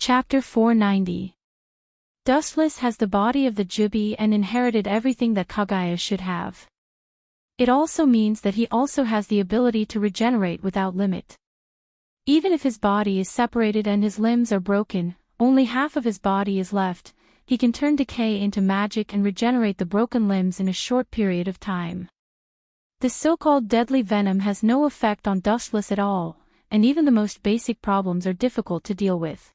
Chapter 490. Dustless has the body of the Jubi and inherited everything that Kagaya should have. It also means that he also has the ability to regenerate without limit. Even if his body is separated and his limbs are broken, only half of his body is left, he can turn decay into magic and regenerate the broken limbs in a short period of time. This so-called deadly venom has no effect on Dustless at all, and even the most basic problems are difficult to deal with.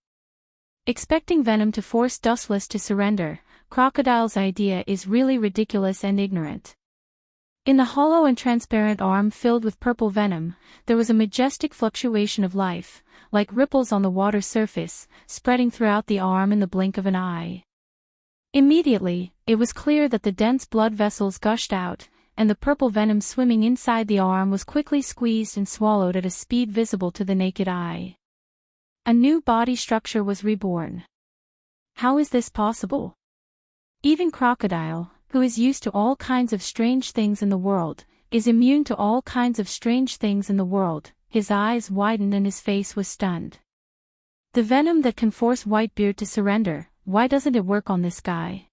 Expecting venom to force Dustless to surrender, Crocodile's idea is really ridiculous and ignorant. In the hollow and transparent arm filled with purple venom, there was a majestic fluctuation of life, like ripples on the water surface, spreading throughout the arm in the blink of an eye. Immediately, it was clear that the dense blood vessels gushed out, and the purple venom swimming inside the arm was quickly squeezed and swallowed at a speed visible to the naked eye. A new body structure was reborn. How is this possible? Even Crocodile, who is used to all kinds of strange things in the world, is immune to all kinds of strange things in the world. His eyes widened and his face was stunned. The venom that can force Whitebeard to surrender, why doesn't it work on this guy?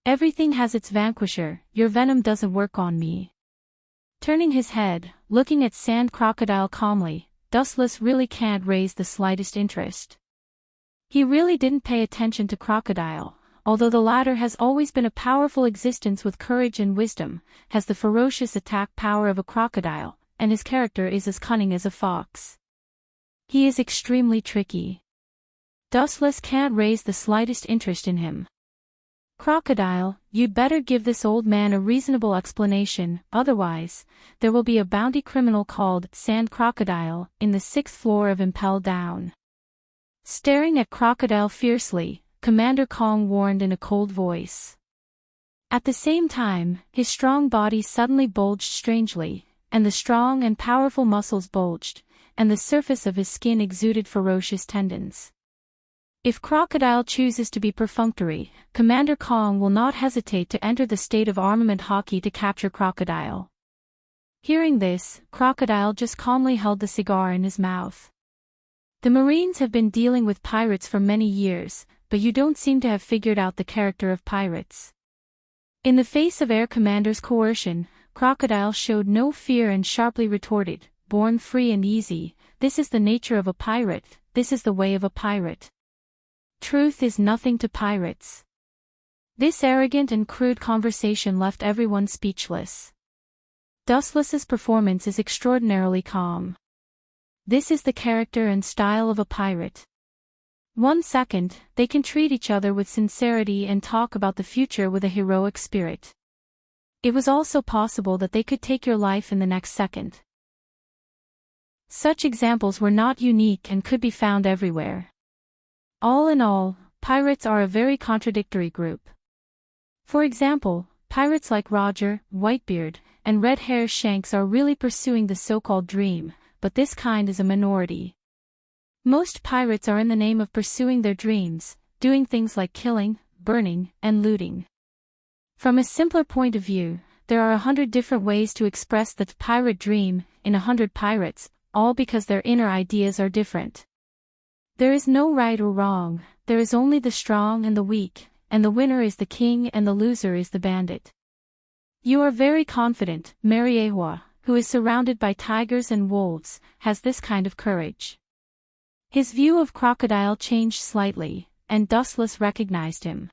Everything has its vanquisher, your venom doesn't work on me. Turning his head, looking at Sand Crocodile calmly, Dustless really can't raise the slightest interest. He really didn't pay attention to Crocodile, although the latter has always been a powerful existence with courage and wisdom, has the ferocious attack power of a crocodile, and his character is as cunning as a fox. He is extremely tricky. Dustless can't raise the slightest interest in him. Crocodile, you'd better give this old man a reasonable explanation, otherwise, there will be a bounty criminal called Sand Crocodile in the 6th floor of Impel Down. Staring at Crocodile fiercely, Commander Kong warned in a cold voice. At the same time, his strong body suddenly bulged strangely, and the strong and powerful muscles bulged, and the surface of his skin exuded ferocious tendons. If Crocodile chooses to be perfunctory, Commander Kong will not hesitate to enter the state of armament hockey to capture Crocodile. Hearing this, Crocodile just calmly held the cigar in his mouth. The Marines have been dealing with pirates for many years, but you don't seem to have figured out the character of pirates. In the face of Air Commander's coercion, Crocodile showed no fear and sharply retorted, "Born free and easy, this is the nature of a pirate, this is the way of a pirate. Truth is nothing to pirates." This arrogant and crude conversation left everyone speechless. Dustless's performance is extraordinarily calm. This is the character and style of a pirate. 1 second, they can treat each other with sincerity and talk about the future with a heroic spirit. It was also possible that they could take your life in the next second. Such examples were not unique and could be found everywhere. All in all, pirates are a very contradictory group. For example, pirates like Roger, Whitebeard, and Red Hair Shanks are really pursuing the so-called dream, but this kind is a minority. Most pirates are in the name of pursuing their dreams, doing things like killing, burning, and looting. From a simpler point of view, there are 100 different ways to express the pirate dream in 100 pirates, all because their inner ideas are different. There is no right or wrong, there is only the strong and the weak, and the winner is the king and the loser is the bandit. You are very confident, Mariehua, who is surrounded by tigers and wolves, has this kind of courage. His view of Crocodile changed slightly, and Dustless recognized him.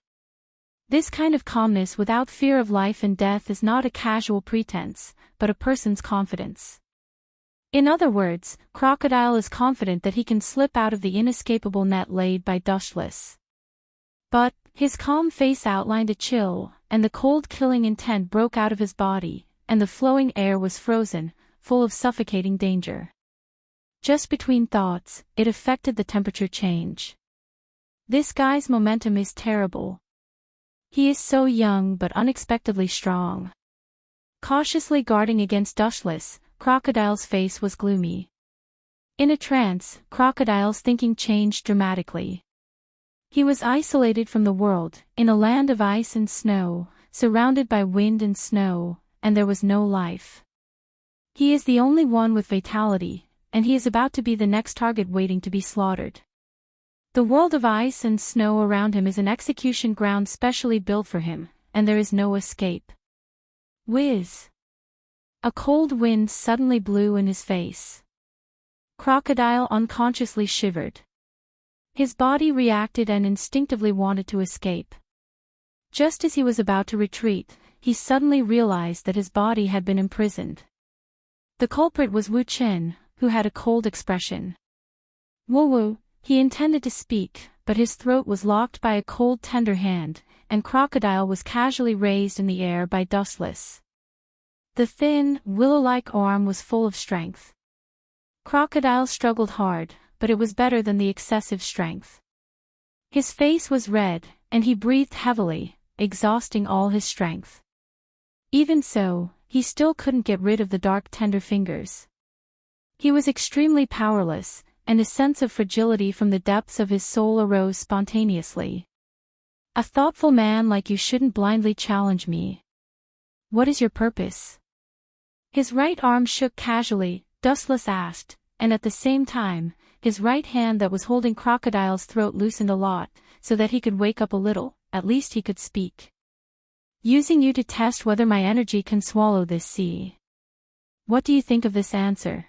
This kind of calmness without fear of life and death is not a casual pretense, but a person's confidence. In other words, Crocodile is confident that he can slip out of the inescapable net laid by Dustless. But, his calm face outlined a chill, and the cold killing intent broke out of his body, and the flowing air was frozen, full of suffocating danger. Just between thoughts, it affected the temperature change. This guy's momentum is terrible. He is so young but unexpectedly strong. Cautiously guarding against Dustless, Crocodile's face was gloomy. In a trance, Crocodile's thinking changed dramatically. He was isolated from the world, in a land of ice and snow, surrounded by wind and snow, and there was no life. He is the only one with vitality, and he is about to be the next target waiting to be slaughtered. The world of ice and snow around him is an execution ground specially built for him, and there is no escape. Whiz! A cold wind suddenly blew in his face. Crocodile unconsciously shivered. His body reacted and instinctively wanted to escape. Just as he was about to retreat, he suddenly realized that his body had been imprisoned. The culprit was Wu Chen, who had a cold expression. Woo-woo, he intended to speak, but his throat was locked by a cold tender hand, and Crocodile was casually raised in the air by Dustless. The thin, willow-like arm was full of strength. Crocodile struggled hard, but it was better than the excessive strength. His face was red, and he breathed heavily, exhausting all his strength. Even so, he still couldn't get rid of the dark tender fingers. He was extremely powerless, and a sense of fragility from the depths of his soul arose spontaneously. A thoughtful man like you shouldn't blindly challenge me. What is your purpose? His right arm shook casually, Dustless asked, and at the same time, his right hand that was holding Crocodile's throat loosened a lot, so that he could wake up a little, at least he could speak. Using you to test whether my energy can swallow this sea. What do you think of this answer?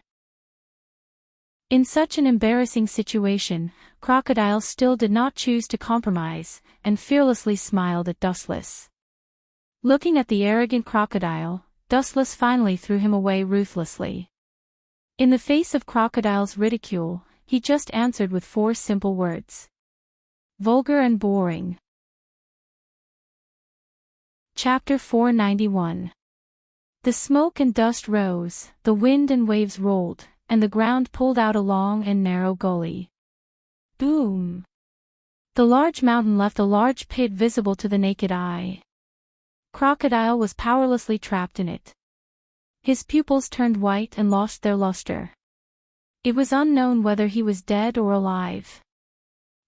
In such an embarrassing situation, Crocodile still did not choose to compromise, and fearlessly smiled at Dustless. Looking at the arrogant Crocodile, Dustless finally threw him away ruthlessly. In the face of Crocodile's ridicule, he just answered with 4 simple words. Vulgar and boring. Chapter 491. The smoke and dust rose, the wind and waves rolled, and the ground pulled out a long and narrow gully. Boom! The large mountain left a large pit visible to the naked eye. Crocodile was powerlessly trapped in it. His pupils turned white and lost their luster. It was unknown whether he was dead or alive.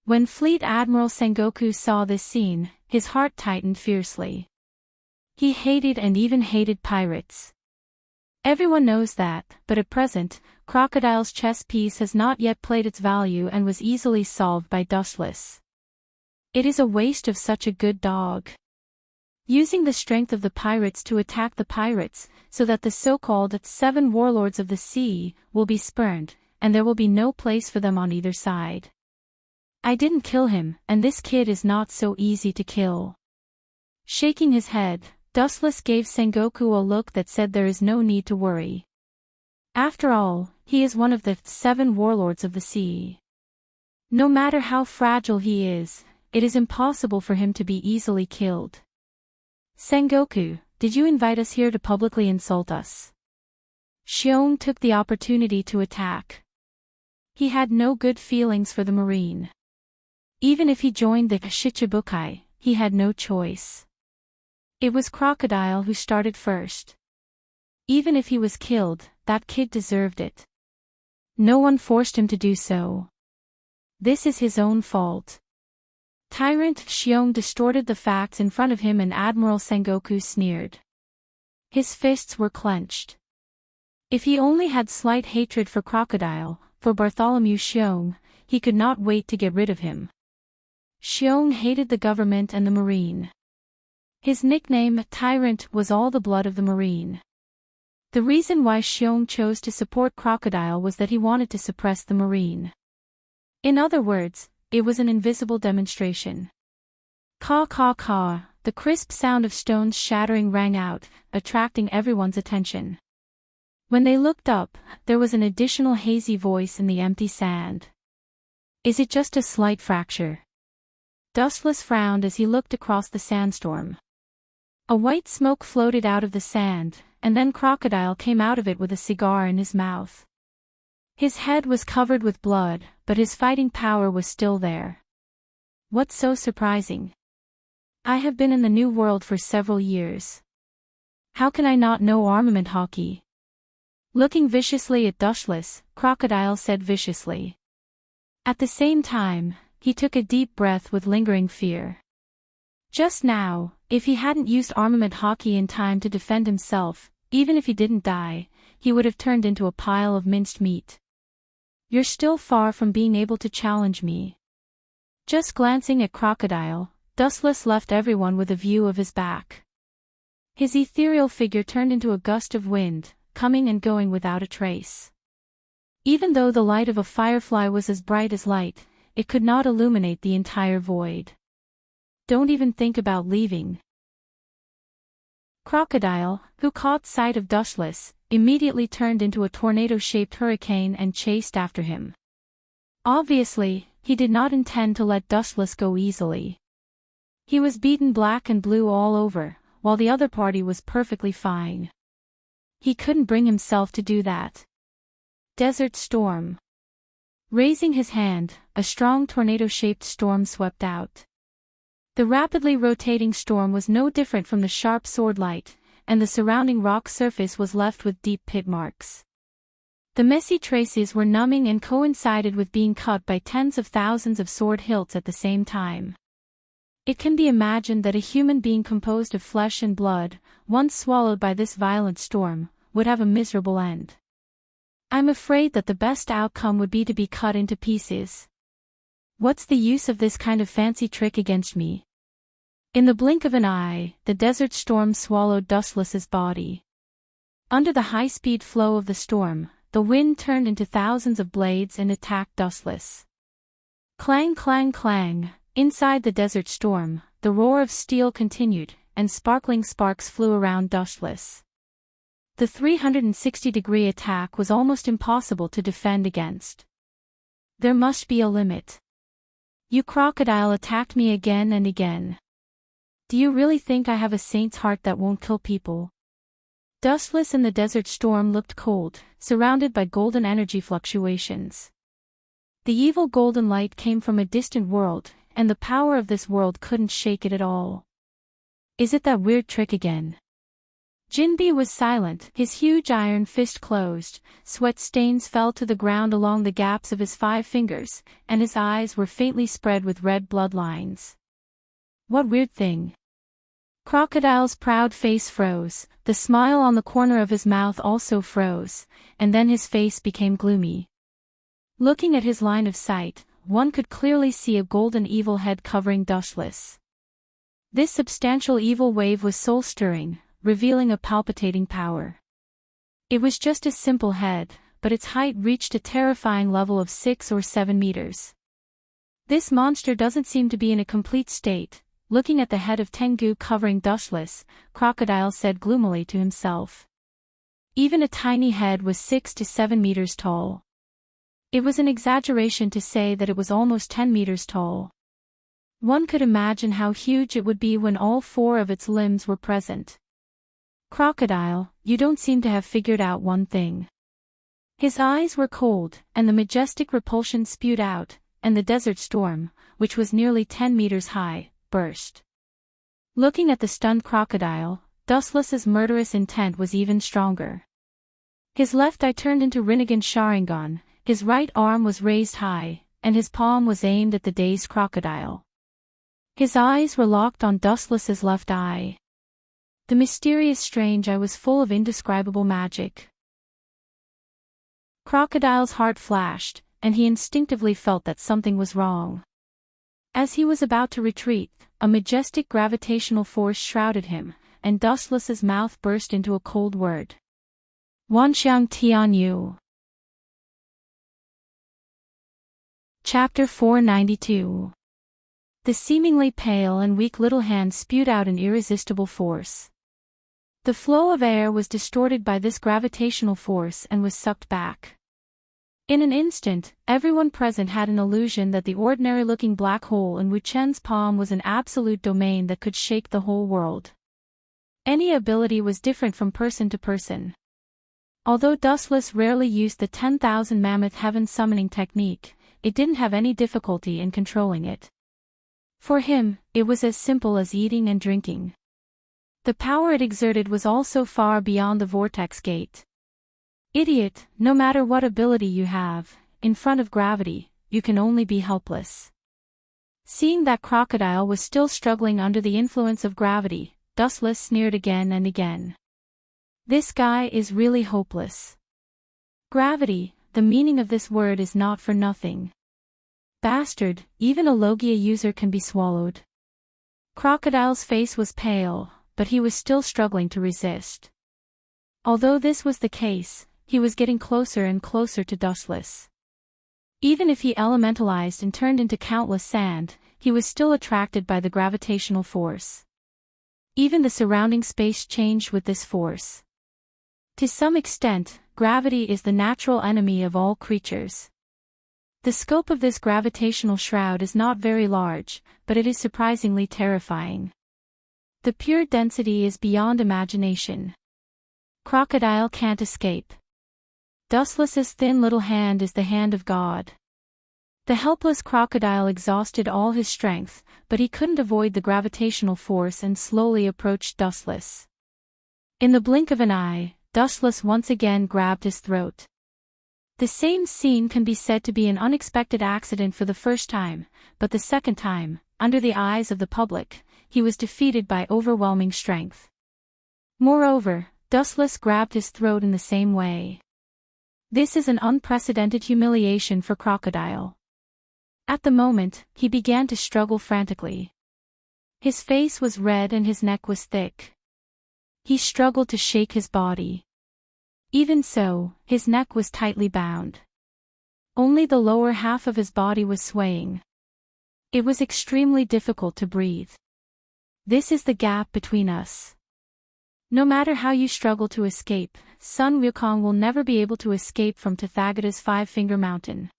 When Fleet Admiral Sengoku saw this scene, his heart tightened fiercely. He hated and even hated pirates. Everyone knows that, but at present, Crocodile's chess piece has not yet played its value and was easily solved by Dustless. It is a waste of such a good dog. Using the strength of the pirates to attack the pirates, so that the so-called 7 warlords of the sea will be spurned, and there will be no place for them on either side. I didn't kill him, and this kid is not so easy to kill. Shaking his head, Dustless gave Sengoku a look that said there is no need to worry. After all, he is one of the 7 warlords of the sea. No matter how fragile he is, it is impossible for him to be easily killed. Sengoku, did you invite us here to publicly insult us? Xiong took the opportunity to attack. He had no good feelings for the marine. Even if he joined the Shichibukai, he had no choice. It was Crocodile who started first. Even if he was killed, that kid deserved it. No one forced him to do so. This is his own fault. Tyrant Xiong distorted the facts in front of him and Admiral Sengoku sneered. His fists were clenched. If he only had slight hatred for Crocodile, for Bartholomew Xiong, he could not wait to get rid of him. Xiong hated the government and the marine. His nickname, Tyrant, was all the blood of the marine. The reason why Xiong chose to support Crocodile was that he wanted to suppress the marine. In other words, it was an invisible demonstration. Caw caw caw, the crisp sound of stones shattering rang out, attracting everyone's attention. When they looked up, there was an additional hazy voice in the empty sand. Is it just a slight fracture? Dustless frowned as he looked across the sandstorm. A white smoke floated out of the sand, and then Crocodile came out of it with a cigar in his mouth. His head was covered with blood, but his fighting power was still there. What's so surprising? I have been in the New World for several years. How can I not know armament hockey? Looking viciously at Dustless, Crocodile said viciously. At the same time, he took a deep breath with lingering fear. Just now, if he hadn't used armament hockey in time to defend himself, even if he didn't die, he would have turned into a pile of minced meat. You're still far from being able to challenge me. Just glancing at Crocodile, Dustless left everyone with a view of his back. His ethereal figure turned into a gust of wind, coming and going without a trace. Even though the light of a firefly was as bright as light, it could not illuminate the entire void. Don't even think about leaving. Crocodile, who caught sight of Dustless, immediately turned into a tornado-shaped hurricane and chased after him. Obviously, he did not intend to let Dustless go easily. He was beaten black and blue all over, while the other party was perfectly fine. He couldn't bring himself to do that. Desert Storm. Raising his hand, a strong tornado-shaped storm swept out. The rapidly rotating storm was no different from the sharp sword light, and the surrounding rock surface was left with deep pit marks. The messy traces were numbing and coincided with being cut by tens of thousands of sword hilts at the same time. It can be imagined that a human being composed of flesh and blood, once swallowed by this violent storm, would have a miserable end. I'm afraid that the best outcome would be to be cut into pieces. What's the use of this kind of fancy trick against me? In the blink of an eye, the desert storm swallowed Dustless's body. Under the high-speed flow of the storm, the wind turned into thousands of blades and attacked Dustless. Clang, clang, clang. Inside the desert storm, the roar of steel continued, and sparkling sparks flew around Dustless. The 360-degree attack was almost impossible to defend against. There must be a limit. You Crocodile attacked me again and again. Do you really think I have a saint's heart that won't kill people? Dustless in the desert storm looked cold, surrounded by golden energy fluctuations. The evil golden light came from a distant world, and the power of this world couldn't shake it at all. Is it that weird trick again? Jinbe was silent, his huge iron fist closed, sweat stains fell to the ground along the gaps of his 5 fingers, and his eyes were faintly spread with red blood lines. What weird thing? Crocodile's proud face froze, the smile on the corner of his mouth also froze, and then his face became gloomy. Looking at his line of sight, one could clearly see a golden evil head covering Dustless. This substantial evil wave was soul-stirring, revealing a palpitating power. It was just a simple head, but its height reached a terrifying level of 6 or 7 meters. This monster doesn't seem to be in a complete state. Looking at the head of Tengu covering Dustless, Crocodile said gloomily to himself. Even a tiny head was 6 to 7 meters tall. It was an exaggeration to say that it was almost 10 meters tall. One could imagine how huge it would be when all 4 of its limbs were present. Crocodile, you don't seem to have figured out one thing. His eyes were cold, and the majestic repulsion spewed out, and the desert storm, which was nearly 10 meters high, burst. Looking at the stunned Crocodile, Dustless's murderous intent was even stronger. His left eye turned into Rinnegan Sharingan, his right arm was raised high, and his palm was aimed at the dazed Crocodile. His eyes were locked on Dustless's left eye. The mysterious strange eye was full of indescribable magic. Crocodile's heart flashed, and he instinctively felt that something was wrong. As he was about to retreat, a majestic gravitational force shrouded him, and Dustless's mouth burst into a cold word. Wanxiang Tianyu. Chapter 492. The seemingly pale and weak little hand spewed out an irresistible force. The flow of air was distorted by this gravitational force and was sucked back. In an instant, everyone present had an illusion that the ordinary-looking black hole in Wu Chen's palm was an absolute domain that could shake the whole world. Any ability was different from person to person. Although Dustless rarely used the 10,000 mammoth heaven summoning technique, it didn't have any difficulty in controlling it. For him, it was as simple as eating and drinking. The power it exerted was also far beyond the vortex gate. Idiot, no matter what ability you have, in front of gravity, you can only be helpless. Seeing that Crocodile was still struggling under the influence of gravity, Dustless sneered again and again. This guy is really hopeless. Gravity, the meaning of this word is not for nothing. Bastard, even a Logia user can be swallowed. Crocodile's face was pale, but he was still struggling to resist. Although this was the case, he was getting closer and closer to Dustless. Even if he elementalized and turned into countless sand, he was still attracted by the gravitational force. Even the surrounding space changed with this force. To some extent, gravity is the natural enemy of all creatures. The scope of this gravitational shroud is not very large, but it is surprisingly terrifying. The pure density is beyond imagination. Crocodile can't escape. Dustless's thin little hand is the hand of God. The helpless crocodile exhausted all his strength, but he couldn't avoid the gravitational force and slowly approached Dustless. In the blink of an eye, Dustless once again grabbed his throat. The same scene can be said to be an unexpected accident for the first time, but the second time, under the eyes of the public, he was defeated by overwhelming strength. Moreover, Dustless grabbed his throat in the same way. This is an unprecedented humiliation for Crocodile. At the moment, he began to struggle frantically. His face was red and his neck was thick. He struggled to shake his body. Even so, his neck was tightly bound. Only the lower half of his body was swaying. It was extremely difficult to breathe. This is the gap between us. No matter how you struggle to escape, Sun Wukong will never be able to escape from Tathagata's Five-Finger Mountain.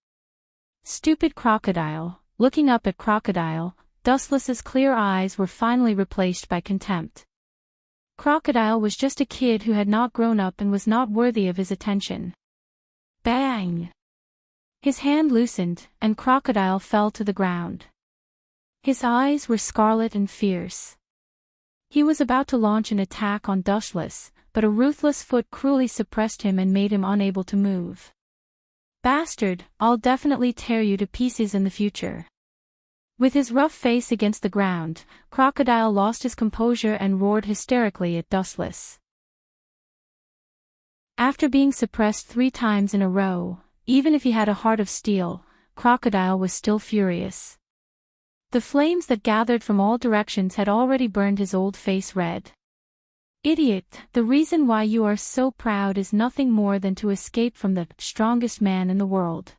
Stupid Crocodile. Looking up at Crocodile, Dustless's clear eyes were finally replaced by contempt. Crocodile was just a kid who had not grown up and was not worthy of his attention. Bang! His hand loosened, and Crocodile fell to the ground. His eyes were scarlet and fierce. He was about to launch an attack on Dustless, but a ruthless foot cruelly suppressed him and made him unable to move. Bastard, I'll definitely tear you to pieces in the future. With his rough face against the ground, Crocodile lost his composure and roared hysterically at Dustless. After being suppressed 3 times in a row, even if he had a heart of steel, Crocodile was still furious. The flames that gathered from all directions had already burned his old face red. Idiot, the reason why you are so proud is nothing more than to escape from the strongest man in the world.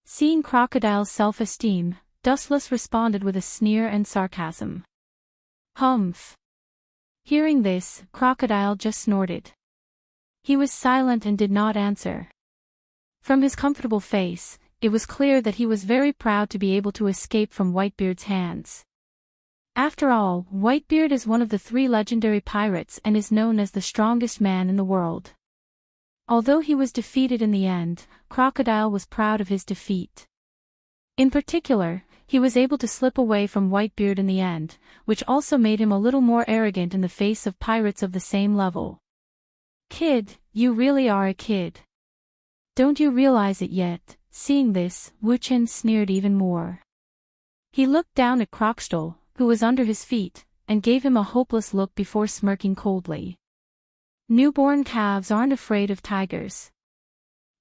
Seeing Crocodile's self-esteem, Dustless responded with a sneer and sarcasm. Humph. Hearing this, Crocodile just snorted. He was silent and did not answer. From his comfortable face, it was clear that he was very proud to be able to escape from Whitebeard's hands. After all, Whitebeard is one of the 3 legendary pirates and is known as the strongest man in the world. Although he was defeated in the end, Crocodile was proud of his defeat. In particular, he was able to slip away from Whitebeard in the end, which also made him a little more arrogant in the face of pirates of the same level. Kid, you really are a kid. Don't you realize it yet? Seeing this, Wu Chen sneered even more. He looked down at Croxtol, who was under his feet, and gave him a hopeless look before smirking coldly. Newborn calves aren't afraid of tigers.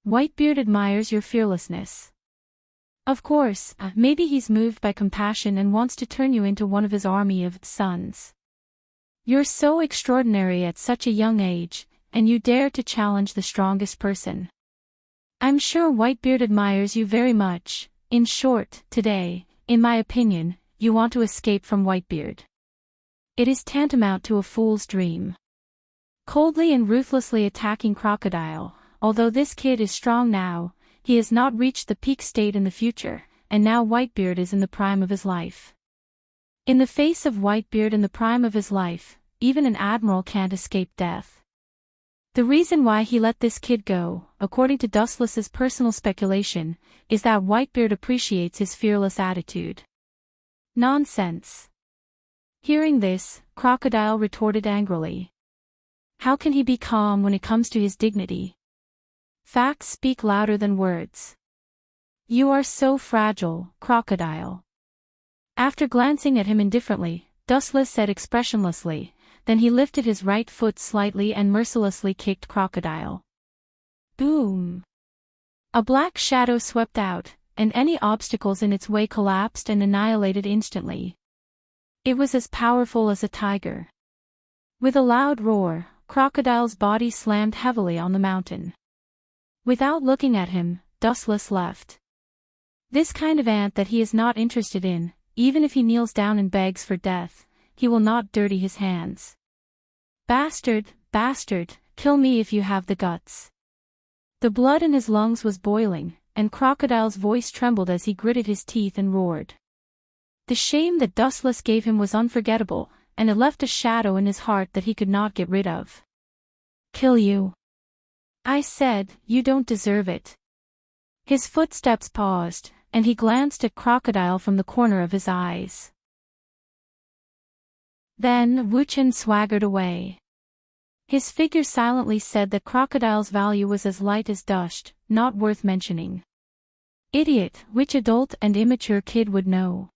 Whitebeard admires your fearlessness. Of course, maybe he's moved by compassion and wants to turn you into one of his army of sons. You're so extraordinary at such a young age, and you dare to challenge the strongest person. I'm sure Whitebeard admires you very much. In short, today, in my opinion, you want to escape from Whitebeard. It is tantamount to a fool's dream. Coldly and ruthlessly attacking Crocodile, although this kid is strong now, he has not reached the peak state in the future, and now Whitebeard is in the prime of his life. In the face of Whitebeard in the prime of his life, even an admiral can't escape death. The reason why he let this kid go, according to Dustless's personal speculation, is that Whitebeard appreciates his fearless attitude. Nonsense. Hearing this, Crocodile retorted angrily. How can he be calm when it comes to his dignity? Facts speak louder than words. You are so fragile, Crocodile. After glancing at him indifferently, Dustless said expressionlessly, then he lifted his right foot slightly and mercilessly kicked Crocodile. Boom! A black shadow swept out, and any obstacles in its way collapsed and annihilated instantly. It was as powerful as a tiger. With a loud roar, Crocodile's body slammed heavily on the mountain. Without looking at him, Dustless left. This kind of ant that he is not interested in, even if he kneels down and begs for death, he will not dirty his hands. Bastard, bastard, kill me if you have the guts. The blood in his lungs was boiling, and Crocodile's voice trembled as he gritted his teeth and roared. The shame that Dustless gave him was unforgettable, and it left a shadow in his heart that he could not get rid of. Kill you. I said, you don't deserve it. His footsteps paused, and he glanced at Crocodile from the corner of his eyes. Then Wu Chen swaggered away. His figure silently said that Crocodile's value was as light as dust, not worth mentioning. Idiot, which adult and immature kid would know?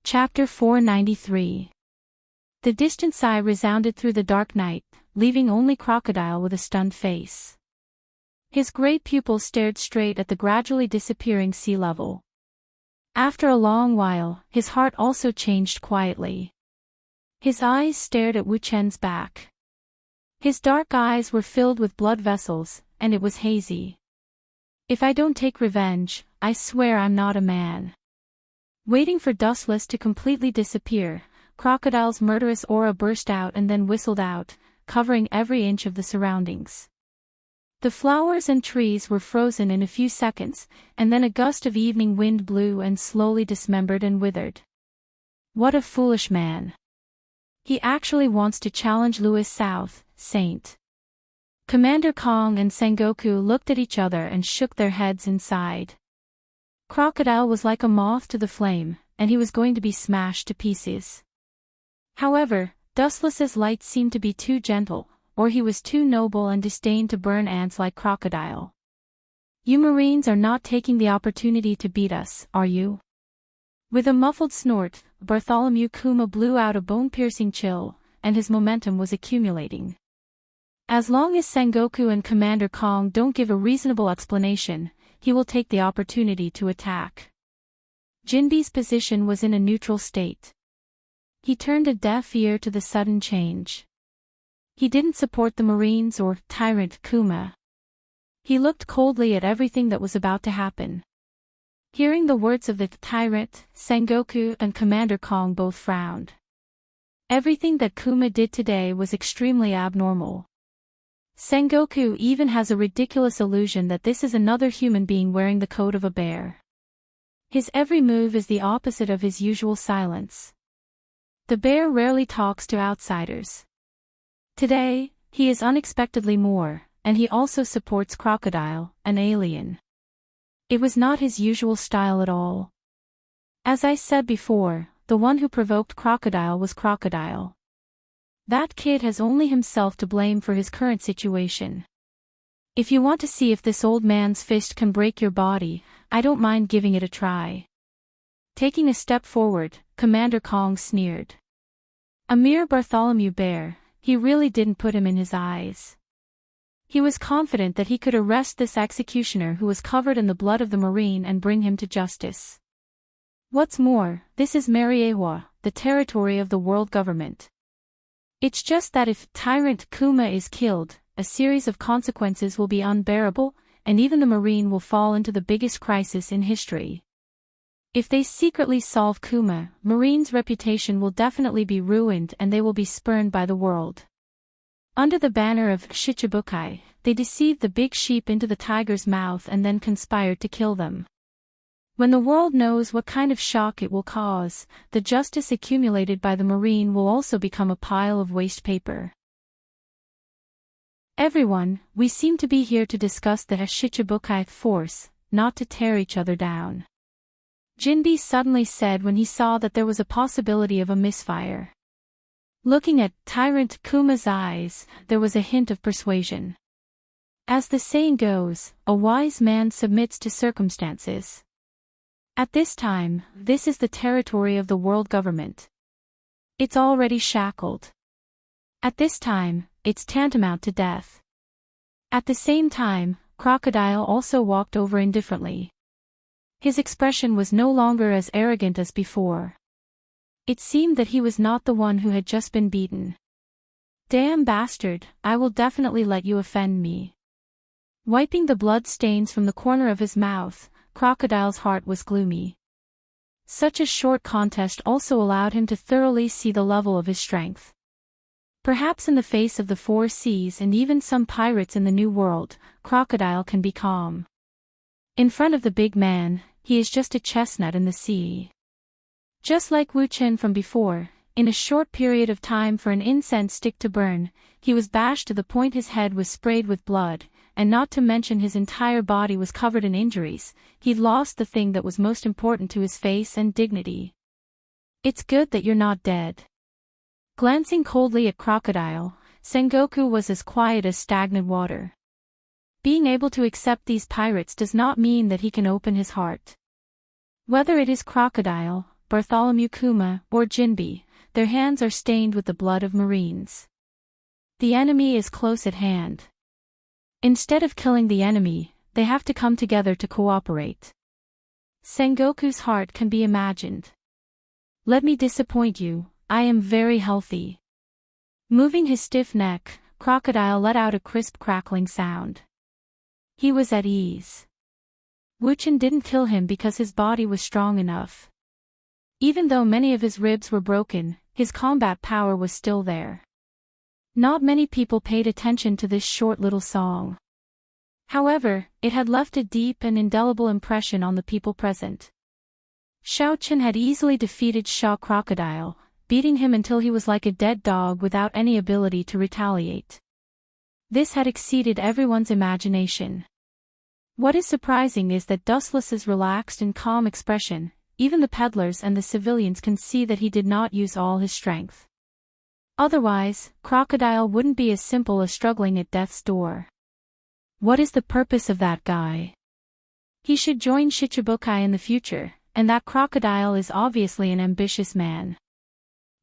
Chapter 493. The distant sigh resounded through the dark night, leaving only Crocodile with a stunned face. His great pupils stared straight at the gradually disappearing sea level. After a long while, his heart also changed quietly. His eyes stared at Wu Chen's back. His dark eyes were filled with blood vessels, and it was hazy. If I don't take revenge, I swear I'm not a man. Waiting for Dustless to completely disappear, Crocodile's murderous aura burst out and then whistled out, covering every inch of the surroundings. The flowers and trees were frozen in a few seconds, and then a gust of evening wind blew and slowly dismembered and withered. What a foolish man. He actually wants to challenge Louis South, Saint. Commander Kong and Sengoku looked at each other and shook their heads and sighed. Crocodile was like a moth to the flame, and he was going to be smashed to pieces. However, Dustless's light seemed to be too gentle, or he was too noble and disdained to burn ants like Crocodile. You Marines are not taking the opportunity to beat us, are you? With a muffled snort, Bartholomew Kuma blew out a bone-piercing chill, and his momentum was accumulating. As long as Sengoku and Commander Kong don't give a reasonable explanation, he will take the opportunity to attack. Jinbe's position was in a neutral state. He turned a deaf ear to the sudden change. He didn't support the Marines or Tyrant Kuma. He looked coldly at everything that was about to happen. Hearing the words of the Tyrant, Sengoku and Commander Kong both frowned. Everything that Kuma did today was extremely abnormal. Sengoku even has a ridiculous illusion that this is another human being wearing the coat of a bear. His every move is the opposite of his usual silence. The bear rarely talks to outsiders. Today, he is unexpectedly more, and he also supports Crocodile, an alien. It was not his usual style at all. As I said before, the one who provoked Crocodile was Crocodile. That kid has only himself to blame for his current situation. If you want to see if this old man's fist can break your body, I don't mind giving it a try. Taking a step forward, Commander Kong sneered. A mere Bartholomew Bear, he really didn't put him in his eyes. He was confident that he could arrest this executioner who was covered in the blood of the Marine and bring him to justice. What's more, this is Mariewa, the territory of the world government. It's just that if Tyrant Kuma is killed, a series of consequences will be unbearable, and even the Marine will fall into the biggest crisis in history. If they secretly solve Kuma, Marine's reputation will definitely be ruined and they will be spurned by the world. Under the banner of Shichibukai, they deceived the big sheep into the tiger's mouth and then conspired to kill them. When the world knows what kind of shock it will cause, the justice accumulated by the Marine will also become a pile of waste paper. Everyone, we seem to be here to discuss the Shichibukai force, not to tear each other down. Jinbe suddenly said when he saw that there was a possibility of a misfire. Looking at Tyrant Kuma's eyes, there was a hint of persuasion. As the saying goes, a wise man submits to circumstances. At this time, this is the territory of the world government. It's already shackled. At this time, it's tantamount to death. At the same time, Crocodile also walked over indifferently. His expression was no longer as arrogant as before. It seemed that he was not the one who had just been beaten. "Damn bastard, I will definitely let you offend me." Wiping the blood stains from the corner of his mouth, Crocodile's heart was gloomy. Such a short contest also allowed him to thoroughly see the level of his strength. Perhaps in the face of the four seas and even some pirates in the New World, Crocodile can be calm. In front of the big man, he is just a chestnut in the sea. Just like Wu Chen from before, in a short period of time for an incense stick to burn, he was bashed to the point his head was sprayed with blood, and not to mention his entire body was covered in injuries. He'd lost the thing that was most important to his face and dignity. "It's good that you're not dead." Glancing coldly at Crocodile, Sengoku was as quiet as stagnant water. Being able to accept these pirates does not mean that he can open his heart. Whether it is Crocodile, Bartholomew Kuma, or Jinbe, their hands are stained with the blood of Marines. The enemy is close at hand. Instead of killing the enemy, they have to come together to cooperate. Sengoku's heart can be imagined. "Let me disappoint you, I am very healthy." Moving his stiff neck, Crocodile let out a crisp crackling sound. He was at ease. Wu Chen didn't kill him because his body was strong enough. Even though many of his ribs were broken, his combat power was still there. Not many people paid attention to this short little song. However, it had left a deep and indelible impression on the people present. Xiao Chen had easily defeated Sha Crocodile, beating him until he was like a dead dog without any ability to retaliate. This had exceeded everyone's imagination. What is surprising is that Dustless's relaxed and calm expression, even the peddlers and the civilians can see that he did not use all his strength. Otherwise, Crocodile wouldn't be as simple as struggling at death's door. What is the purpose of that guy? He should join Shichibukai in the future, and that Crocodile is obviously an ambitious man.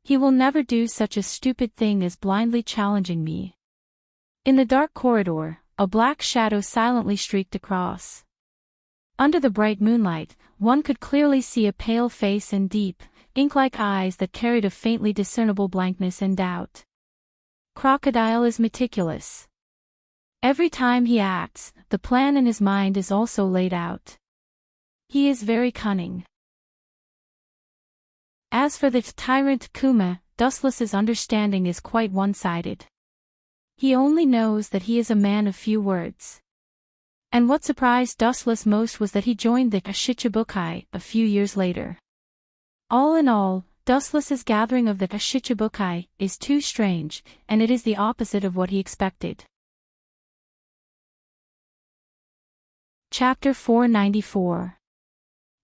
He will never do such a stupid thing as blindly challenging me. In the dark corridor, a black shadow silently streaked across. Under the bright moonlight, one could clearly see a pale face and deep, ink-like eyes that carried a faintly discernible blankness and doubt. Crocodile is meticulous. Every time he acts, the plan in his mind is also laid out. He is very cunning. As for the tyrant Kuma, Dustless's understanding is quite one-sided. He only knows that he is a man of few words. And what surprised Dustless most was that he joined the Shichibukai a few years later. All in all, Dustless's gathering of the Shichibukai is too strange, and it is the opposite of what he expected. Chapter 494.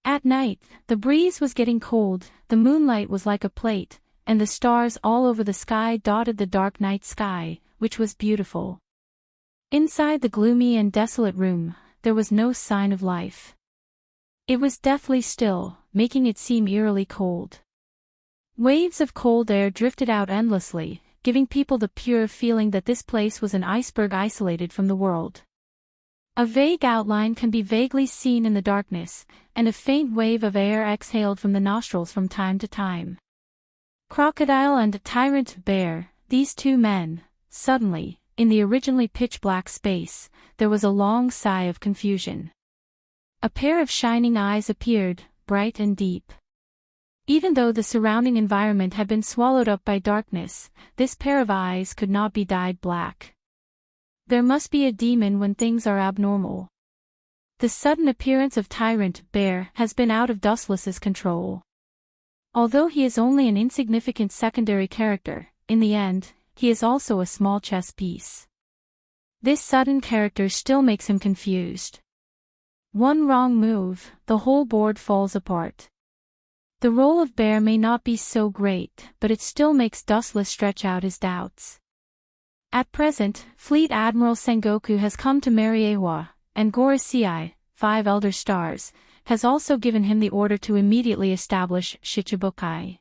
At night, the breeze was getting cold, the moonlight was like a plate, and the stars all over the sky dotted the dark night sky, which was beautiful. Inside the gloomy and desolate room, there was no sign of life. It was deathly still, making it seem eerily cold. Waves of cold air drifted out endlessly, giving people the pure feeling that this place was an iceberg isolated from the world. A vague outline can be vaguely seen in the darkness, and a faint wave of air exhaled from the nostrils from time to time. Crocodile and Tyrant Bear, these two men, suddenly, in the originally pitch-black space, there was a long sigh of confusion. A pair of shining eyes appeared, bright and deep. Even though the surrounding environment had been swallowed up by darkness, this pair of eyes could not be dyed black. There must be a demon when things are abnormal. The sudden appearance of Tyrant Bear has been out of Dustless's control. Although he is only an insignificant secondary character, in the end, he is also a small chess piece. This sudden character still makes him confused. One wrong move, the whole board falls apart. The role of Bear may not be so great, but it still makes Dustless stretch out his doubts. At present, Fleet Admiral Sengoku has come to Mariewa, and Gorosei, 5 Elder Stars, has also given him the order to immediately establish Shichibukai.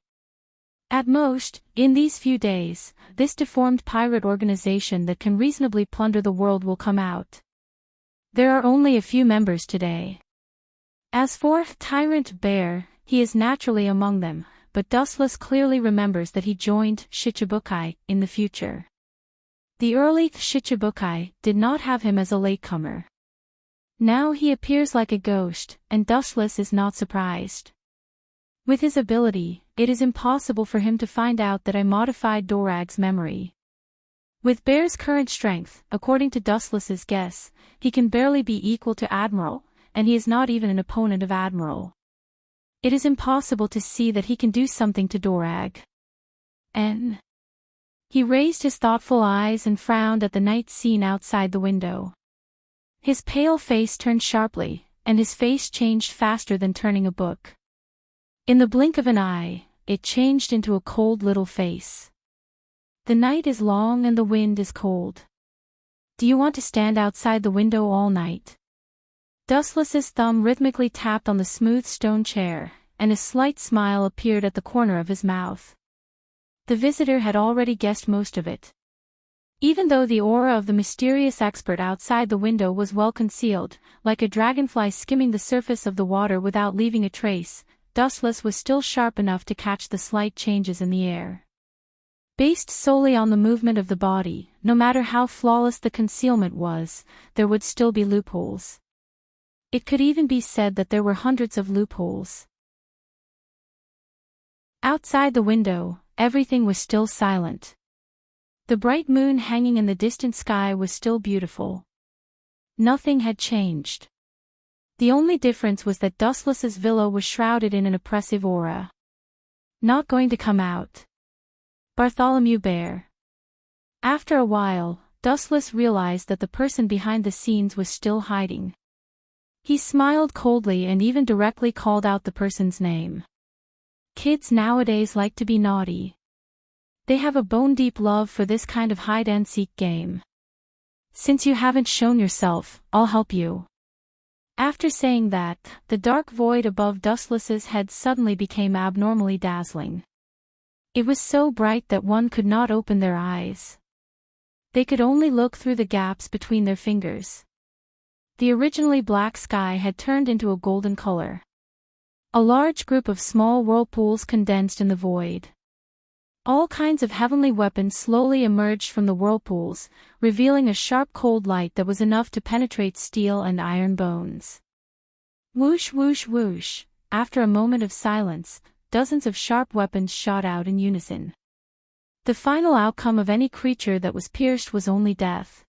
At most, in these few days, this deformed pirate organization that can reasonably plunder the world will come out. There are only a few members today. As for Tyrant Bear, he is naturally among them, but Dustless clearly remembers that he joined Shichibukai in the future. The early Shichibukai did not have him as a latecomer. Now he appears like a ghost, and Dustless is not surprised. With his ability, it is impossible for him to find out that I modified Dorag's memory. With Bear's current strength, according to Dustless's guess, he can barely be equal to Admiral, and he is not even an opponent of Admiral. It is impossible to see that he can do something to Dorag. He raised his thoughtful eyes and frowned at the night scene outside the window. His pale face turned sharply, and his face changed faster than turning a book. In the blink of an eye, it changed into a cold little face. The night is long and the wind is cold. Do you want to stand outside the window all night? Dustless's thumb rhythmically tapped on the smooth stone chair, and a slight smile appeared at the corner of his mouth. The visitor had already guessed most of it. Even though the aura of the mysterious expert outside the window was well concealed, like a dragonfly skimming the surface of the water without leaving a trace, Dustless was still sharp enough to catch the slight changes in the air. Based solely on the movement of the body, no matter how flawless the concealment was, there would still be loopholes. It could even be said that there were hundreds of loopholes. Outside the window, everything was still silent. The bright moon hanging in the distant sky was still beautiful. Nothing had changed. The only difference was that Dustless's villa was shrouded in an oppressive aura. Not going to come out. Bartholomew Bear. After a while, Dustless realized that the person behind the scenes was still hiding. He smiled coldly and even directly called out the person's name. Kids nowadays like to be naughty. They have a bone-deep love for this kind of hide-and-seek game. Since you haven't shown yourself, I'll help you. After saying that, the dark void above Dustless's head suddenly became abnormally dazzling. It was so bright that one could not open their eyes. They could only look through the gaps between their fingers. The originally black sky had turned into a golden color. A large group of small whirlpools condensed in the void. All kinds of heavenly weapons slowly emerged from the whirlpools, revealing a sharp cold light that was enough to penetrate steel and iron bones. Whoosh whoosh whoosh, after a moment of silence, dozens of sharp weapons shot out in unison. The final outcome of any creature that was pierced was only death.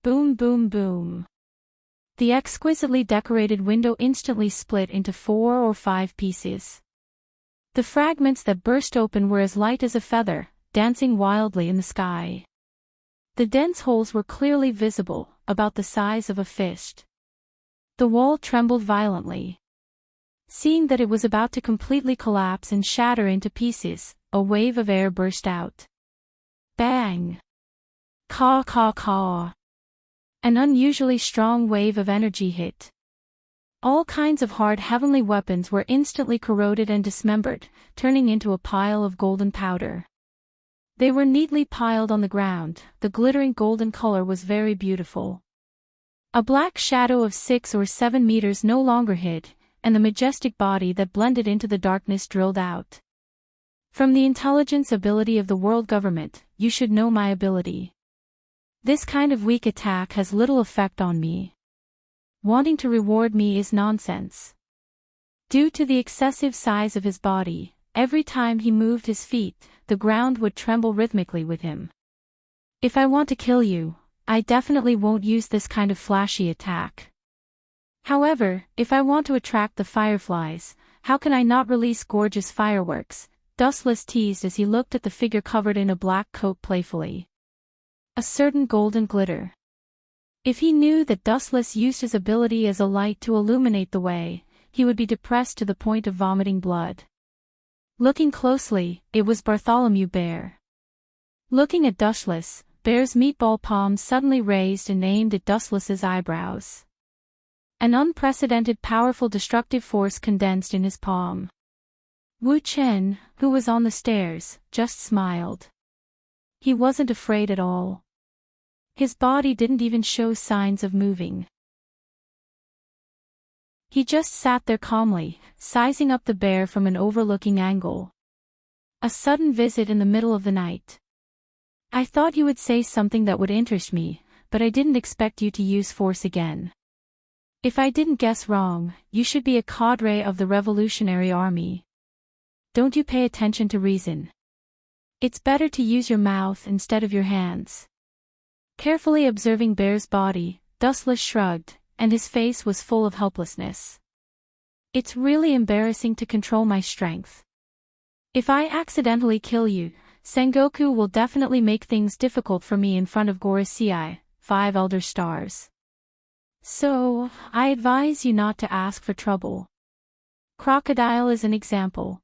Boom boom boom. The exquisitely decorated window instantly split into 4 or 5 pieces. The fragments that burst open were as light as a feather, dancing wildly in the sky. The dense holes were clearly visible, about the size of a fist. The wall trembled violently. Seeing that it was about to completely collapse and shatter into pieces, a wave of air burst out. Bang! Caw caw caw! An unusually strong wave of energy hit. All kinds of hard heavenly weapons were instantly corroded and dismembered, turning into a pile of golden powder. They were neatly piled on the ground, the glittering golden color was very beautiful. A black shadow of 6 or 7 meters no longer hid, and the majestic body that blended into the darkness drilled out. From the intelligence ability of the world government, you should know my ability. This kind of weak attack has little effect on me. Wanting to reward me is nonsense. Due to the excessive size of his body, every time he moved his feet, the ground would tremble rhythmically with him. If I want to kill you, I definitely won't use this kind of flashy attack. However, if I want to attract the fireflies, how can I not release gorgeous fireworks? Dustless teased as he looked at the figure covered in a black coat playfully. A certain golden glitter. If he knew that Dustless used his ability as a light to illuminate the way, he would be depressed to the point of vomiting blood. Looking closely, it was Bartholomew Bear. Looking at Dustless, Bear's meatball palm suddenly raised and aimed at Dustless's eyebrows. An unprecedented powerful destructive force condensed in his palm. Wu Chen, who was on the stairs, just smiled. He wasn't afraid at all. His body didn't even show signs of moving. He just sat there calmly, sizing up the bear from an overlooking angle. A sudden visit in the middle of the night. I thought you would say something that would interest me, but I didn't expect you to use force again. If I didn't guess wrong, you should be a cadre of the Revolutionary Army. Don't you pay attention to reason? It's better to use your mouth instead of your hands. Carefully observing Bear's body, Dustless shrugged, and his face was full of helplessness. It's really embarrassing to control my strength. If I accidentally kill you, Sengoku will definitely make things difficult for me in front of Gorosei, 5 elder stars. So, I advise you not to ask for trouble. Crocodile is an example.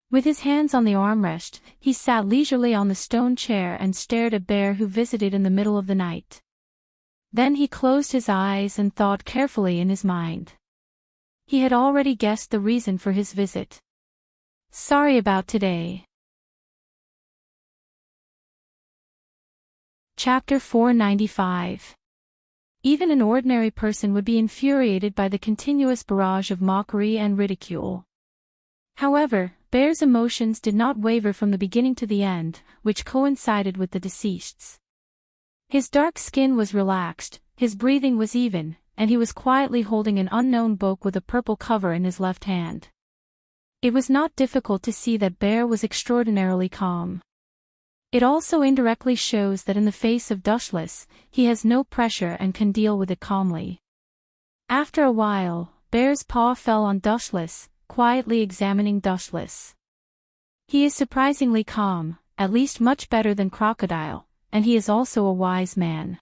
With his hands on the armrest, he sat leisurely on the stone chair and stared at Bear, who visited in the middle of the night. Then he closed his eyes and thought carefully in his mind. He had already guessed the reason for his visit. Sorry about today. Chapter 495. Even an ordinary person would be infuriated by the continuous barrage of mockery and ridicule. However, Bear's emotions did not waver from the beginning to the end, which coincided with the deceased's. His dark skin was relaxed, his breathing was even, and he was quietly holding an unknown book with a purple cover in his left hand. It was not difficult to see that Bear was extraordinarily calm. It also indirectly shows that in the face of Dustless, he has no pressure and can deal with it calmly. After a while, Bear's paw fell on Dustless, quietly examining Dustless. He is surprisingly calm, at least much better than Crocodile, and he is also a wise man.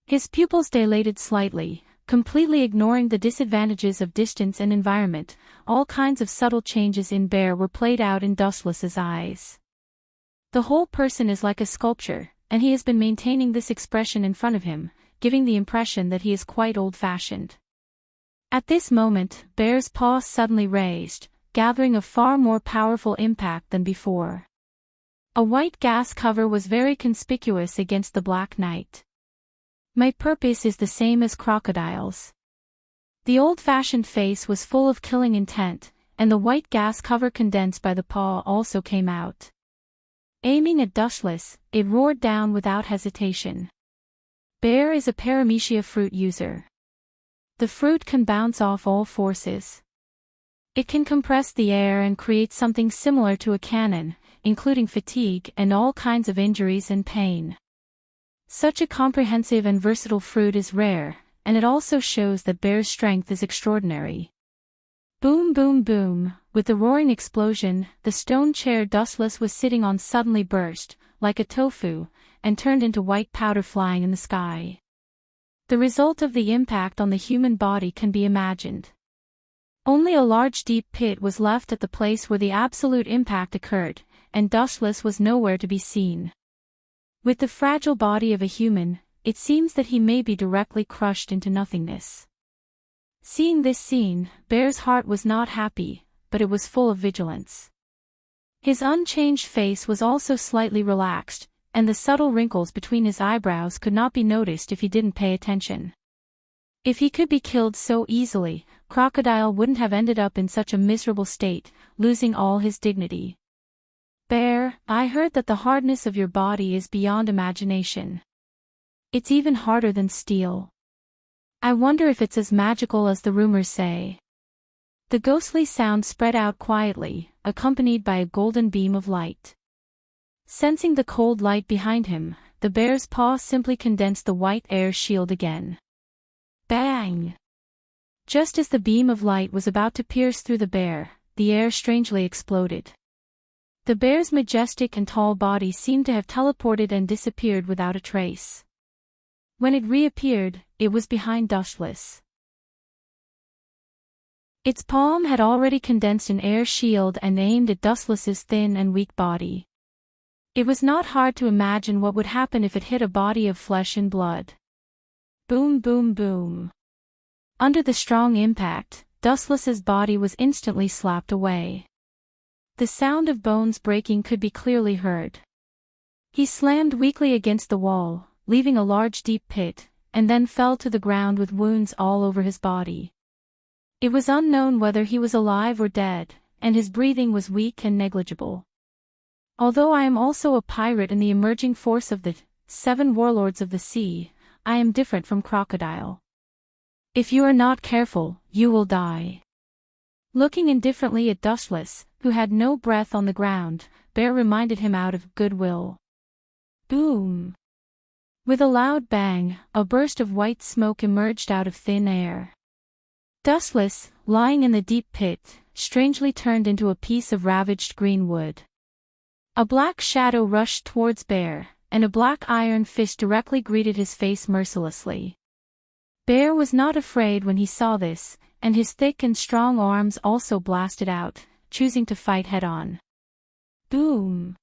His pupils dilated slightly, completely ignoring the disadvantages of distance and environment. All kinds of subtle changes in Bear were played out in Dustless's eyes. The whole person is like a sculpture, and he has been maintaining this expression in front of him, giving the impression that he is quite old-fashioned. At this moment, Bear's paw suddenly raised, gathering a far more powerful impact than before. A white gas cover was very conspicuous against the black night. My purpose is the same as Crocodile's. The old-fashioned face was full of killing intent, and the white gas cover condensed by the paw also came out. Aiming at Dustless, it roared down without hesitation. Bear is a paramecia fruit user. The fruit can bounce off all forces. It can compress the air and create something similar to a cannon, including fatigue and all kinds of injuries and pain. Such a comprehensive and versatile fruit is rare, and it also shows that Bear's strength is extraordinary. Boom boom boom, with the roaring explosion, the stone chair Dustless was sitting on suddenly burst, like a tofu, and turned into white powder flying in the sky. The result of the impact on the human body can be imagined. Only a large deep pit was left at the place where the absolute impact occurred, and Dustless was nowhere to be seen. With the fragile body of a human, it seems that he may be directly crushed into nothingness. Seeing this scene, Bear's heart was not happy, but it was full of vigilance. His unchanged face was also slightly relaxed, and the subtle wrinkles between his eyebrows could not be noticed if he didn't pay attention. If he could be killed so easily, Crocodile wouldn't have ended up in such a miserable state, losing all his dignity. Bear, I heard that the hardness of your body is beyond imagination. It's even harder than steel. I wonder if it's as magical as the rumors say. The ghostly sound spread out quietly, accompanied by a golden beam of light. Sensing the cold light behind him, the bear's paw simply condensed the white air shield again. Bang! Just as the beam of light was about to pierce through the bear, the air strangely exploded. The bear's majestic and tall body seemed to have teleported and disappeared without a trace. When it reappeared, it was behind Dustless. Its palm had already condensed an air shield and aimed at Dustless's thin and weak body. It was not hard to imagine what would happen if it hit a body of flesh and blood. Boom boom boom. Under the strong impact, Dustless's body was instantly slapped away. The sound of bones breaking could be clearly heard. He slammed weakly against the wall, leaving a large deep pit, and then fell to the ground with wounds all over his body. It was unknown whether he was alive or dead, and his breathing was weak and negligible. Although I am also a pirate in the emerging force of the 7 warlords of the sea, I am different from Crocodile. If you are not careful, you will die. Looking indifferently at Dustless, who had no breath on the ground, Bear reminded him out of goodwill. Boom! With a loud bang, a burst of white smoke emerged out of thin air. Dustless, lying in the deep pit, strangely turned into a piece of ravaged green wood. A black shadow rushed towards Bear, and a black iron fist directly greeted his face mercilessly. Bear was not afraid when he saw this, and his thick and strong arms also blasted out, choosing to fight head-on. Boom!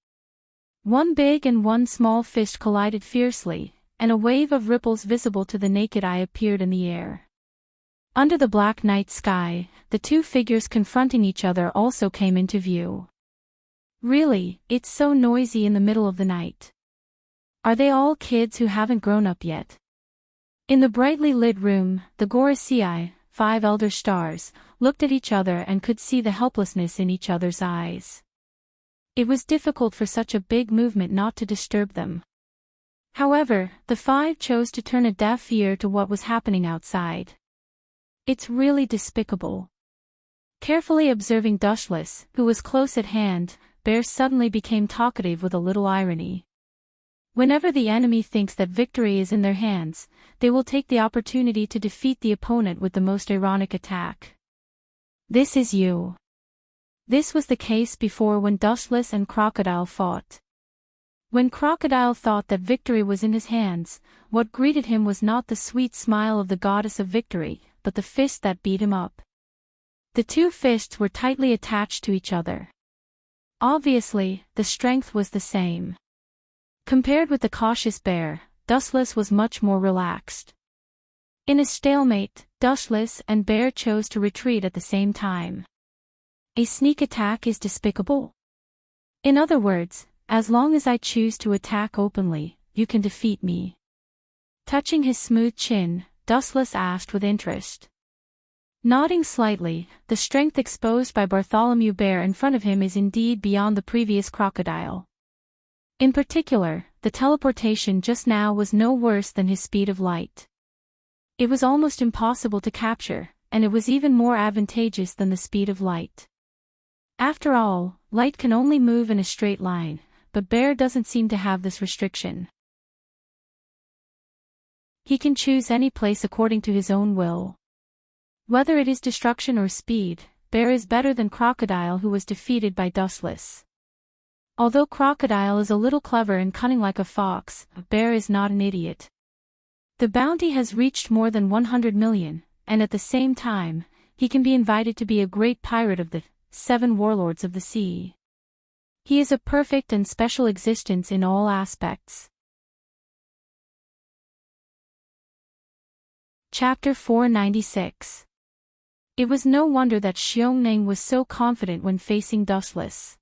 One big and one small fist collided fiercely, and a wave of ripples visible to the naked eye appeared in the air. Under the black night sky, the two figures confronting each other also came into view. Really, it's so noisy in the middle of the night. Are they all kids who haven't grown up yet? In the brightly lit room, the Gorosei, 5 elder stars, looked at each other and could see the helplessness in each other's eyes. It was difficult for such a big movement not to disturb them. However, the 5 chose to turn a deaf ear to what was happening outside. It's really despicable. Carefully observing Dustless, who was close at hand, Bear suddenly became talkative with a little irony. Whenever the enemy thinks that victory is in their hands, they will take the opportunity to defeat the opponent with the most ironic attack. This is you. This was the case before when Dustless and Crocodile fought. When Crocodile thought that victory was in his hands, what greeted him was not the sweet smile of the goddess of victory, but the fist that beat him up. The two fists were tightly attached to each other. Obviously, the strength was the same. Compared with the cautious Bear, Dustless was much more relaxed. In a stalemate, Dustless and Bear chose to retreat at the same time. A sneak attack is despicable. In other words, as long as I choose to attack openly, you can defeat me. Touching his smooth chin, Dustless asked with interest. Nodding slightly, the strength exposed by Bartholomew Bear in front of him is indeed beyond the previous Crocodile. In particular, the teleportation just now was no worse than his speed of light. It was almost impossible to capture, and it was even more advantageous than the speed of light. After all, light can only move in a straight line, but Bear doesn't seem to have this restriction. He can choose any place according to his own will. Whether it is destruction or speed, Bear is better than Crocodile, who was defeated by Dustless. Although Crocodile is a little clever and cunning like a fox, Bear is not an idiot. The bounty has reached more than 100 million, and at the same time, he can be invited to be a great pirate of the 7 warlords of the sea. He is a perfect and special existence in all aspects. Chapter 496. It was no wonder that Xiongning was so confident when facing Dustless.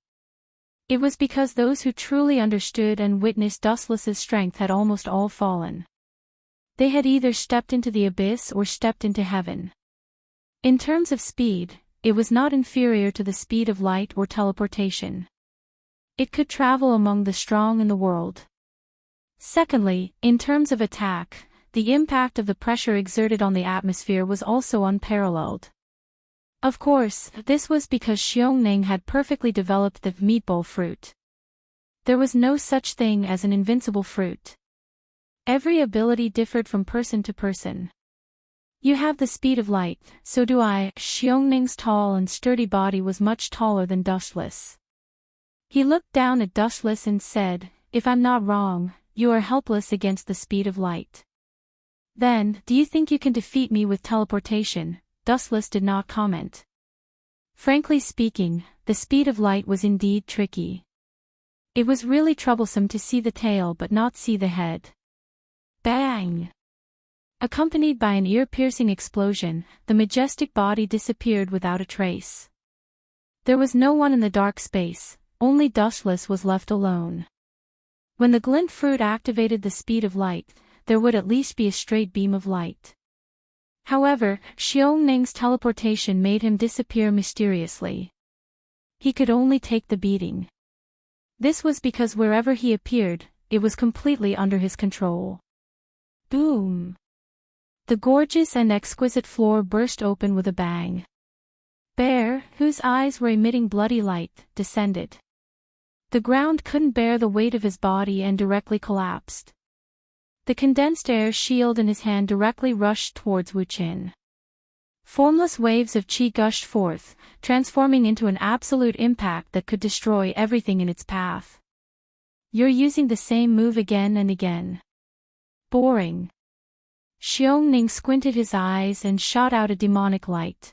It was because those who truly understood and witnessed Dustless's strength had almost all fallen. They had either stepped into the abyss or stepped into heaven. In terms of speed, it was not inferior to the speed of light or teleportation. It could travel among the strong in the world. Secondly, in terms of attack, the impact of the pressure exerted on the atmosphere was also unparalleled. Of course, this was because Xiongning had perfectly developed the meatball fruit. There was no such thing as an invincible fruit. Every ability differed from person to person. You have the speed of light, so do I. Xiungning's tall and sturdy body was much taller than Dustless. He looked down at Dustless and said, "If I'm not wrong, you are helpless against the speed of light. Then, do you think you can defeat me with teleportation?" Dustless did not comment. Frankly speaking, the speed of light was indeed tricky. It was really troublesome to see the tail but not see the head. Bang! Accompanied by an ear-piercing explosion, the majestic body disappeared without a trace. There was no one in the dark space, only Dustless was left alone. When the glint fruit activated the speed of light, there would at least be a straight beam of light. However, Xiongning's teleportation made him disappear mysteriously. He could only take the beating. This was because wherever he appeared, it was completely under his control. Boom! The gorgeous and exquisite floor burst open with a bang. Bear, whose eyes were emitting bloody light, descended. The ground couldn't bear the weight of his body and directly collapsed. The condensed air shield in his hand directly rushed towards Wu Qin. Formless waves of qi gushed forth, transforming into an absolute impact that could destroy everything in its path. You're using the same move again and again. Boring. Xiongning squinted his eyes and shot out a demonic light.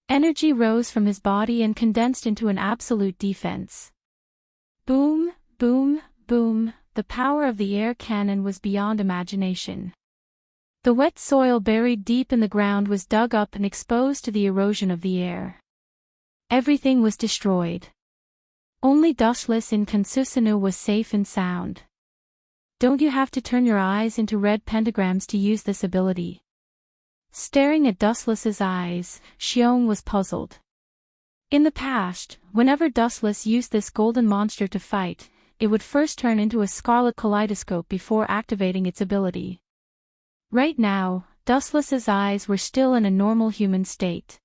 Energy rose from his body and condensed into an absolute defense. Boom, boom, boom, the power of the air cannon was beyond imagination. The wet soil buried deep in the ground was dug up and exposed to the erosion of the air. Everything was destroyed. Only Dustless in Kansusanu was safe and sound. Don't you have to turn your eyes into red pentagrams to use this ability? Staring at Dustless's eyes, Xiong was puzzled. In the past, whenever Dustless used this golden monster to fight, it would first turn into a scarlet kaleidoscope before activating its ability. Right now, Dustless's eyes were still in a normal human state.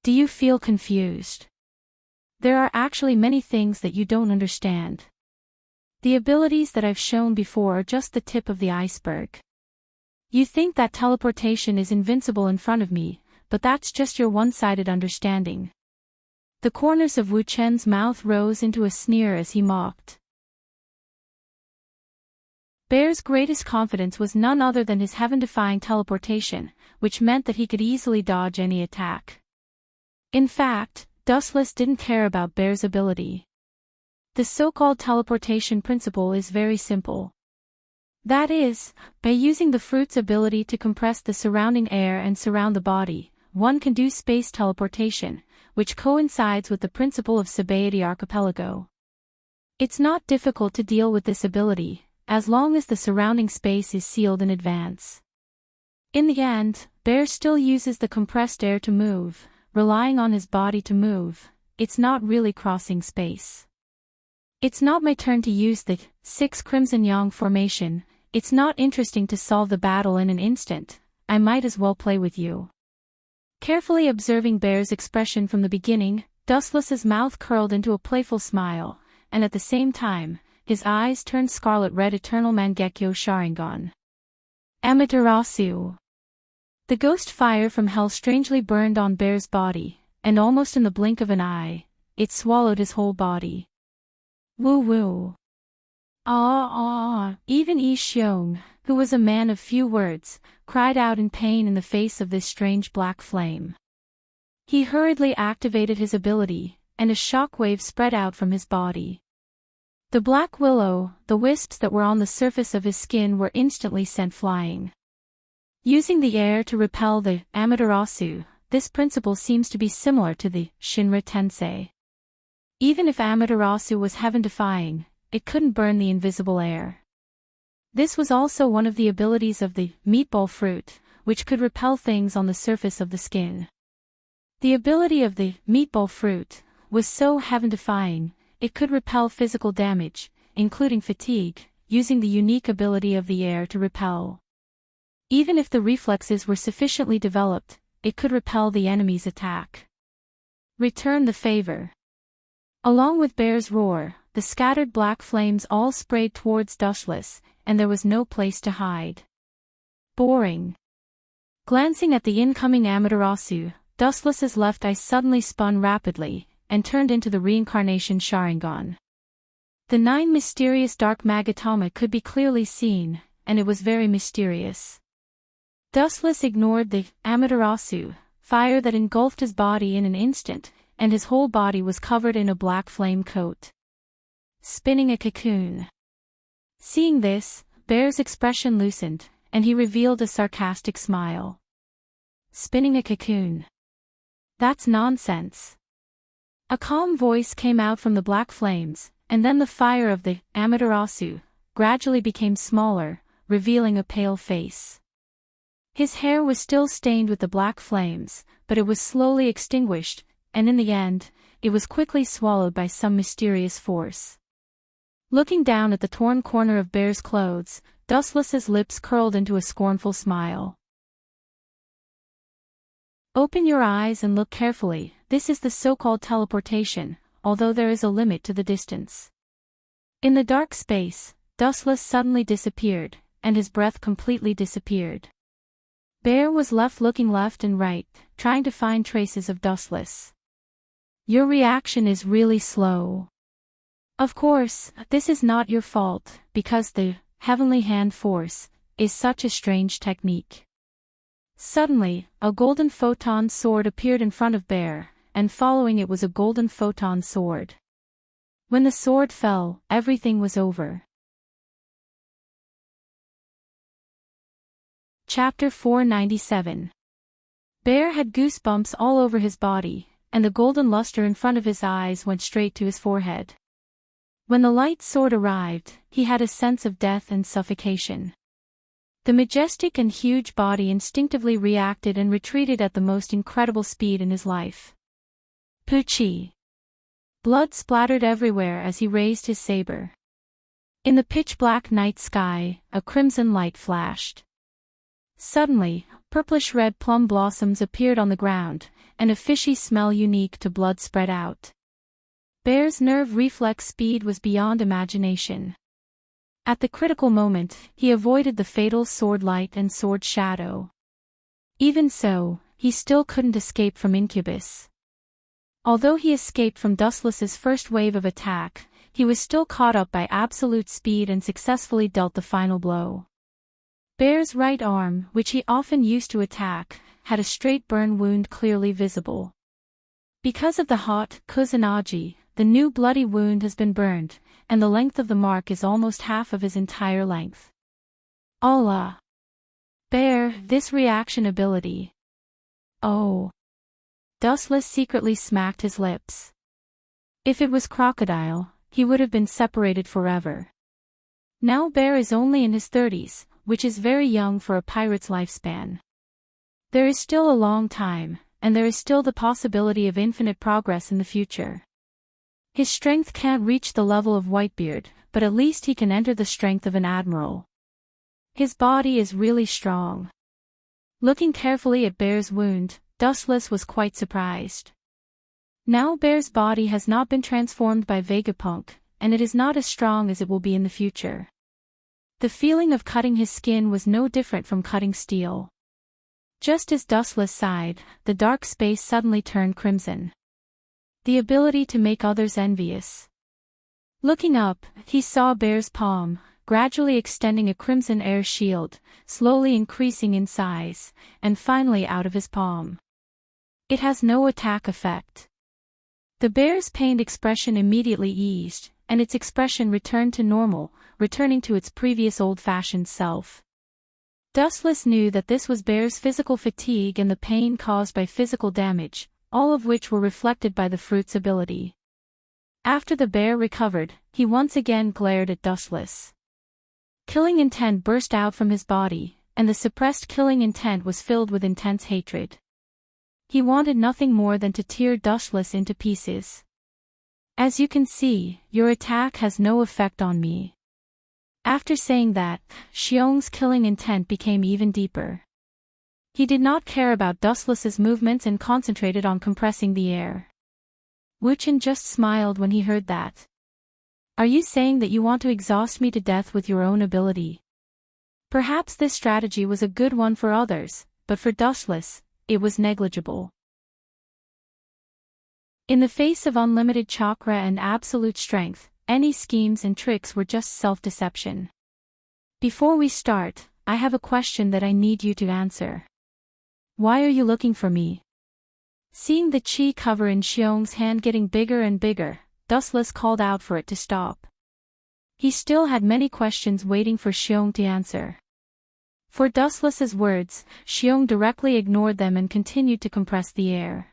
Do you feel confused? There are actually many things that you don't understand. The abilities that I've shown before are just the tip of the iceberg. You think that teleportation is invincible in front of me, but that's just your one-sided understanding. The corners of Wu Chen's mouth rose into a sneer as he mocked. Bear's greatest confidence was none other than his heaven-defying teleportation, which meant that he could easily dodge any attack. In fact, Dustless didn't care about Bear's ability. The so-called teleportation principle is very simple. That is, by using the fruit's ability to compress the surrounding air and surround the body, one can do space teleportation, which coincides with the principle of Sabaody Archipelago. It's not difficult to deal with this ability, as long as the surrounding space is sealed in advance. In the end, Bear still uses the compressed air to move, relying on his body to move. It's not really crossing space. It's not my turn to use the 6 Crimson Yang formation. It's not interesting to solve the battle in an instant. I might as well play with you. Carefully observing Bear's expression from the beginning, Dustless's mouth curled into a playful smile, and at the same time, his eyes turned scarlet red. Eternal Mangekyo Sharingan. Amaterasu. The ghost fire from hell strangely burned on Bear's body, and almost in the blink of an eye, it swallowed his whole body. Woo woo. Even Yi Xiong, who was a man of few words, cried out in pain in the face of this strange black flame. He hurriedly activated his ability, and a shockwave spread out from his body. The black willow, the wisps that were on the surface of his skin were instantly sent flying. Using the air to repel the Amaterasu, this principle seems to be similar to the Shinra Tensei. Even if Amaterasu was heaven-defying, it couldn't burn the invisible air. This was also one of the abilities of the meatball fruit, which could repel things on the surface of the skin. The ability of the meatball fruit was so heaven-defying, it could repel physical damage, including fatigue, using the unique ability of the air to repel. Even if the reflexes were sufficiently developed, it could repel the enemy's attack. Return the favor. Along with Bear's roar, the scattered black flames all sprayed towards Dustless, and there was no place to hide. Boring. Glancing at the incoming Amaterasu, Dustless's left eye suddenly spun rapidly, and turned into the reincarnation Sharingan. The 9 mysterious dark magatama could be clearly seen, and it was very mysterious. Dustless ignored the Amaterasu fire that engulfed his body in an instant, and his whole body was covered in a black flame coat. Spinning a cocoon. Seeing this, Bear's expression loosened, and he revealed a sarcastic smile. Spinning a cocoon. That's nonsense. A calm voice came out from the black flames, and then the fire of the Amaterasu gradually became smaller, revealing a pale face. His hair was still stained with the black flames, but it was slowly extinguished, and in the end, it was quickly swallowed by some mysterious force. Looking down at the torn corner of Bear's clothes, Dustless's lips curled into a scornful smile. Open your eyes and look carefully. This is the so-called teleportation, although there is a limit to the distance. In the dark space, Dustless suddenly disappeared, and his breath completely disappeared. Bear was left looking left and right, trying to find traces of Dustless. Your reaction is really slow. Of course, this is not your fault, because the heavenly hand force is such a strange technique. Suddenly, a golden photon sword appeared in front of Bear, and following it was a golden photon sword. When the sword fell, everything was over. Chapter 497. Bear had goosebumps all over his body, and the golden luster in front of his eyes went straight to his forehead. When the light sword arrived, he had a sense of death and suffocation. The majestic and huge body instinctively reacted and retreated at the most incredible speed in his life. Poochie! Blood splattered everywhere as he raised his saber. In the pitch-black night sky, a crimson light flashed. Suddenly, purplish-red plum blossoms appeared on the ground, and a fishy smell unique to blood spread out. Bear's nerve reflex speed was beyond imagination. At the critical moment, he avoided the fatal sword light and sword shadow. Even so, he still couldn't escape from Incubus. Although he escaped from Dustless's first wave of attack, he was still caught up by absolute speed and successfully dealt the final blow. Bear's right arm, which he often used to attack, had a straight burn wound clearly visible. Because of the hot Kusanagi, the new bloody wound has been burned, and the length of the mark is almost half of his entire length. Allah! Bear, this reaction ability. Oh! Dustless secretly smacked his lips. If it was Crocodile, he would have been separated forever. Now Bear is only in his 30s, which is very young for a pirate's lifespan. There is still a long time, and there is still the possibility of infinite progress in the future. His strength can't reach the level of Whitebeard, but at least he can enter the strength of an admiral. His body is really strong. Looking carefully at Bear's wound, Dustless was quite surprised. Now Bear's body has not been transformed by Vegapunk, and it is not as strong as it will be in the future. The feeling of cutting his skin was no different from cutting steel. Just as Dustless sighed, the dark space suddenly turned crimson. The ability to make others envious. Looking up, he saw Bear's palm, gradually extending a crimson air shield, slowly increasing in size, and finally out of his palm. It has no attack effect. The bear's pained expression immediately eased, and its expression returned to normal, returning to its previous old-fashioned self. Dustless knew that this was Bear's physical fatigue and the pain caused by physical damage, all of which were reflected by the fruit's ability. After the bear recovered, he once again glared at Dustless. Killing intent burst out from his body, and the suppressed killing intent was filled with intense hatred. He wanted nothing more than to tear Dustless into pieces. As you can see, your attack has no effect on me. After saying that, Xiong's killing intent became even deeper. He did not care about Dustless's movements and concentrated on compressing the air. Wu Chen just smiled when he heard that. Are you saying that you want to exhaust me to death with your own ability? Perhaps this strategy was a good one for others, but for Dustless, it was negligible. In the face of unlimited chakra and absolute strength, any schemes and tricks were just self-deception. Before we start, I have a question that I need you to answer. Why are you looking for me? Seeing the chi cover in Xiong's hand getting bigger and bigger, Dustless called out for it to stop. He still had many questions waiting for Xiong to answer. For Dustless's words, Xiong directly ignored them and continued to compress the air.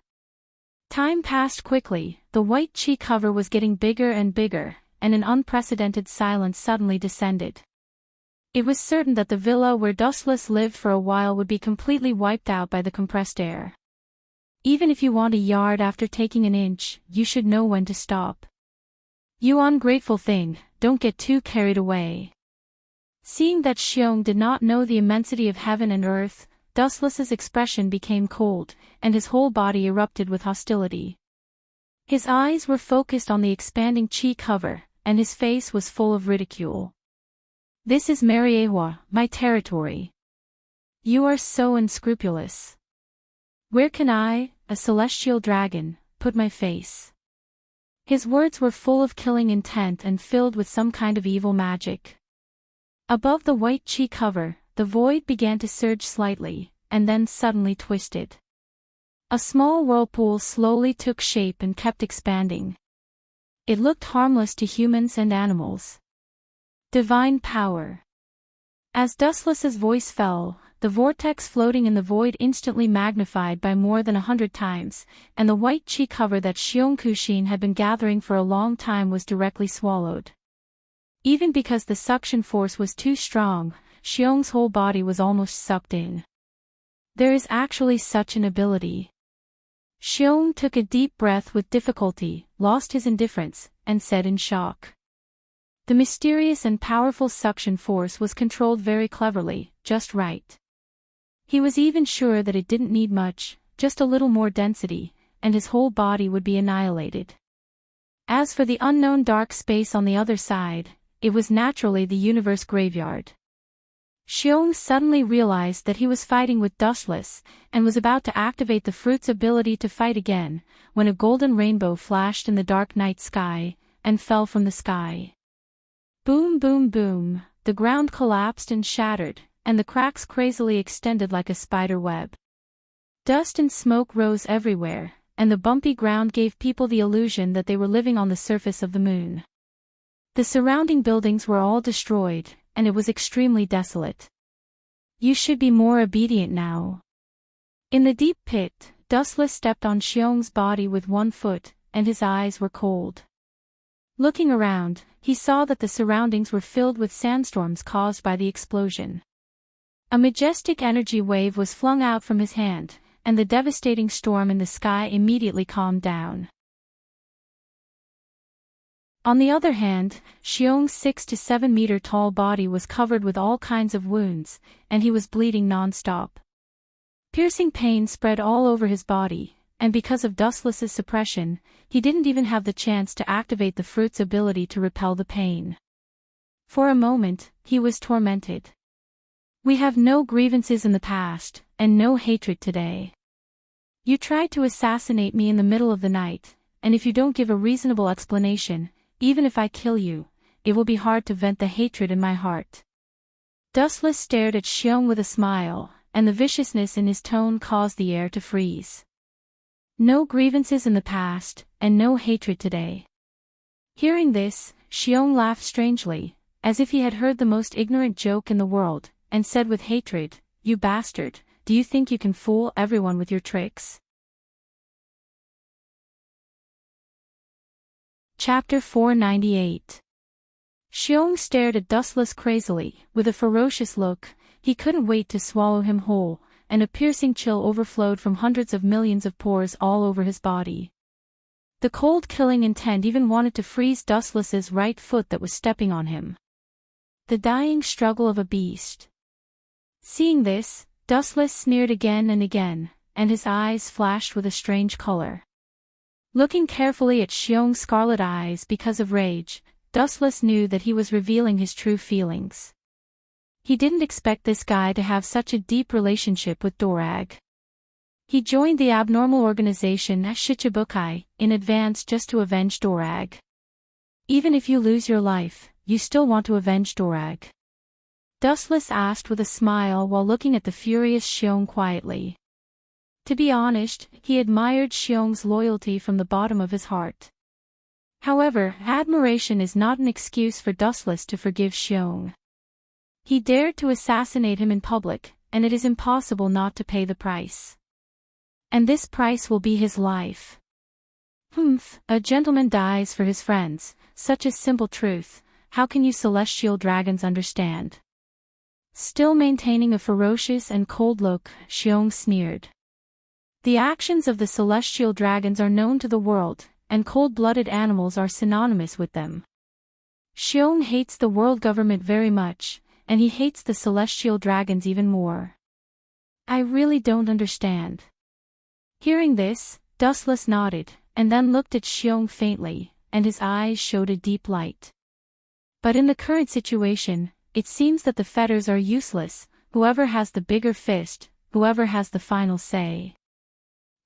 Time passed quickly, the white chi cover was getting bigger and bigger, and an unprecedented silence suddenly descended. It was certain that the villa where Dustless lived for a while would be completely wiped out by the compressed air. Even if you want a yard after taking an inch, you should know when to stop. You ungrateful thing, don't get too carried away. Seeing that Xiong did not know the immensity of heaven and earth, Dustless's expression became cold, and his whole body erupted with hostility. His eyes were focused on the expanding chi cover, and his face was full of ridicule. This is Mariewa, my territory. You are so unscrupulous. Where can I, a celestial dragon, put my face? His words were full of killing intent and filled with some kind of evil magic. Above the white chi cover, the void began to surge slightly, and then suddenly twisted. A small whirlpool slowly took shape and kept expanding. It looked harmless to humans and animals. Divine power. As Dustless's voice fell, the vortex floating in the void instantly magnified by more than 100 times, and the white chi cover that Xiongkushin had been gathering for a long time was directly swallowed. Even because the suction force was too strong, Xiong's whole body was almost sucked in. There is actually such an ability. Xiong took a deep breath with difficulty, lost his indifference, and said in shock. The mysterious and powerful suction force was controlled very cleverly, just right. He was even sure that it didn't need much, just a little more density, and his whole body would be annihilated. As for the unknown dark space on the other side, it was naturally the universe graveyard. Xiong suddenly realized that he was fighting with Dustless, and was about to activate the fruit's ability to fight again, when a golden rainbow flashed in the dark night sky, and fell from the sky. Boom boom boom, the ground collapsed and shattered, and the cracks crazily extended like a spider web. Dust and smoke rose everywhere, and the bumpy ground gave people the illusion that they were living on the surface of the moon. The surrounding buildings were all destroyed, and it was extremely desolate. You should be more obedient now. In the deep pit, Dustless stepped on Xiong's body with one foot, and his eyes were cold. Looking around, he saw that the surroundings were filled with sandstorms caused by the explosion. A majestic energy wave was flung out from his hand, and the devastating storm in the sky immediately calmed down. On the other hand, Xiong's 6 to 7 meter tall body was covered with all kinds of wounds, and he was bleeding non-stop. Piercing pain spread all over his body, and because of Dustless's suppression, he didn't even have the chance to activate the fruit's ability to repel the pain. For a moment, he was tormented. We have no grievances in the past, and no hatred today. You tried to assassinate me in the middle of the night, and if you don't give a reasonable explanation, even if I kill you, it will be hard to vent the hatred in my heart. Dustless stared at Xiong with a smile, and the viciousness in his tone caused the air to freeze. No grievances in the past, and no hatred today. Hearing this, Xiong laughed strangely, as if he had heard the most ignorant joke in the world, and said with hatred, "You bastard, do you think you can fool everyone with your tricks?" Chapter 498. Xiong stared at Dustless crazily, with a ferocious look. He couldn't wait to swallow him whole, and a piercing chill overflowed from hundreds of millions of pores all over his body. The cold killing intent even wanted to freeze Dustless's right foot that was stepping on him. The dying struggle of a beast. Seeing this, Dustless sneered again and again, and his eyes flashed with a strange color. Looking carefully at Xiong's scarlet eyes because of rage, Dustless knew that he was revealing his true feelings. He didn't expect this guy to have such a deep relationship with Dorag. He joined the abnormal organization Shichibukai in advance just to avenge Dorag. Even if you lose your life, you still want to avenge Dorag? Dustless asked with a smile while looking at the furious Xiong quietly. To be honest, he admired Xiong's loyalty from the bottom of his heart. However, admiration is not an excuse for Dustless to forgive Xiong. He dared to assassinate him in public, and it is impossible not to pay the price. And this price will be his life. A gentleman dies for his friends, such a simple truth. How can you celestial dragons understand? Still maintaining a ferocious and cold look, Xiong sneered. The actions of the celestial dragons are known to the world, and cold-blooded animals are synonymous with them. Xiong hates the world government very much, and he hates the celestial dragons even more. I really don't understand. Hearing this, Dustless nodded, and then looked at Xiong faintly, and his eyes showed a deep light. But in the current situation, it seems that the fetters are useless, whoever has the bigger fist, whoever has the final say.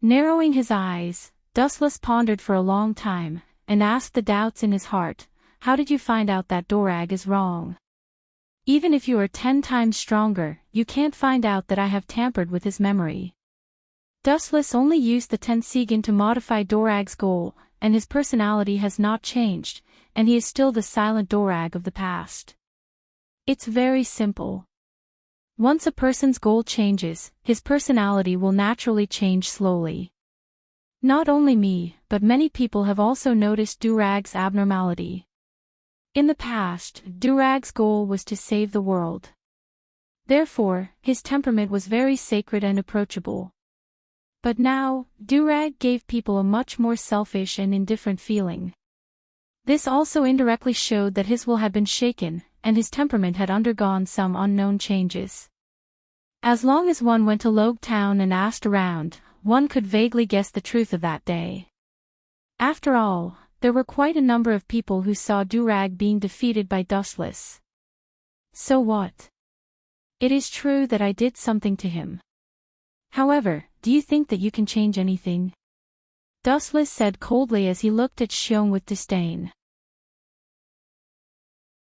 Narrowing his eyes, Dustless pondered for a long time, and asked the doubts in his heart, how did you find out that Dorag is wrong? Even if you are 10 times stronger, you can't find out that I have tampered with his memory. Dustless only used the Tensigan to modify Dorag's goal, and his personality has not changed, and he is still the silent Dorag of the past. It's very simple. Once a person's goal changes, his personality will naturally change slowly. Not only me, but many people have also noticed Durag's abnormality. In the past, Durag's goal was to save the world. Therefore, his temperament was very sacred and approachable. But now, Durag gave people a much more selfish and indifferent feeling. This also indirectly showed that his will had been shaken, and his temperament had undergone some unknown changes. As long as one went to Logue Town and asked around, one could vaguely guess the truth of that day. After all, there were quite a number of people who saw Durag being defeated by Dustless. So what? It is true that I did something to him. However, do you think that you can change anything? Dustless said coldly as he looked at Xiong with disdain.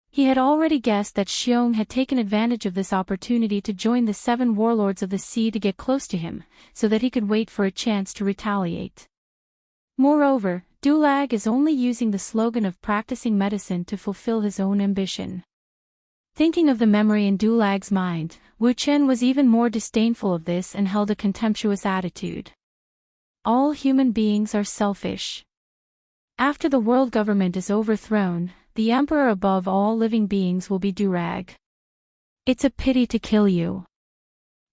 He had already guessed that Xiong had taken advantage of this opportunity to join the 7 warlords of the sea to get close to him, so that he could wait for a chance to retaliate. Moreover, Dulag is only using the slogan of practicing medicine to fulfill his own ambition. Thinking of the memory in Dulag's mind, Wu Chen was even more disdainful of this and held a contemptuous attitude. All human beings are selfish. After the world government is overthrown, the emperor above all living beings will be Durag. It's a pity to kill you.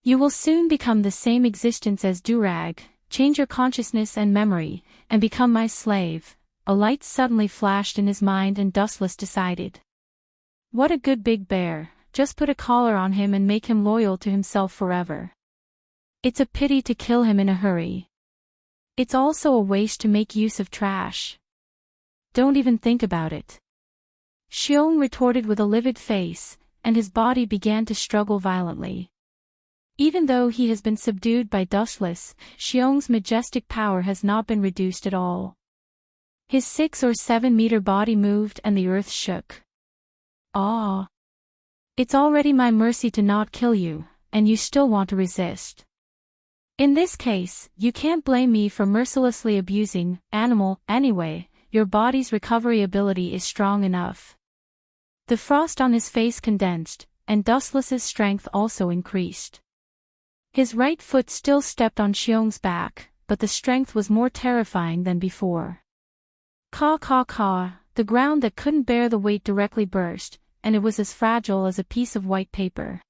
You will soon become the same existence as Durag, change your consciousness and memory, and become my slave. A light suddenly flashed in his mind and Dustless decided. What a good big bear, just put a collar on him and make him loyal to himself forever. It's a pity to kill him in a hurry. It's also a waste to make use of trash. Don't even think about it. Xiong retorted with a livid face, and his body began to struggle violently. Even though he has been subdued by Dustless, Xiong's majestic power has not been reduced at all. His 6 or 7 meter body moved and the earth shook. Ah! It's already my mercy to not kill you, and you still want to resist. In this case, you can't blame me for mercilessly abusing animal. Anyway, your body's recovery ability is strong enough. The frost on his face condensed, and Dustless's strength also increased. His right foot still stepped on Xiong's back, but the strength was more terrifying than before. Caw caw caw, the ground that couldn't bear the weight directly burst, and it was as fragile as a piece of white paper.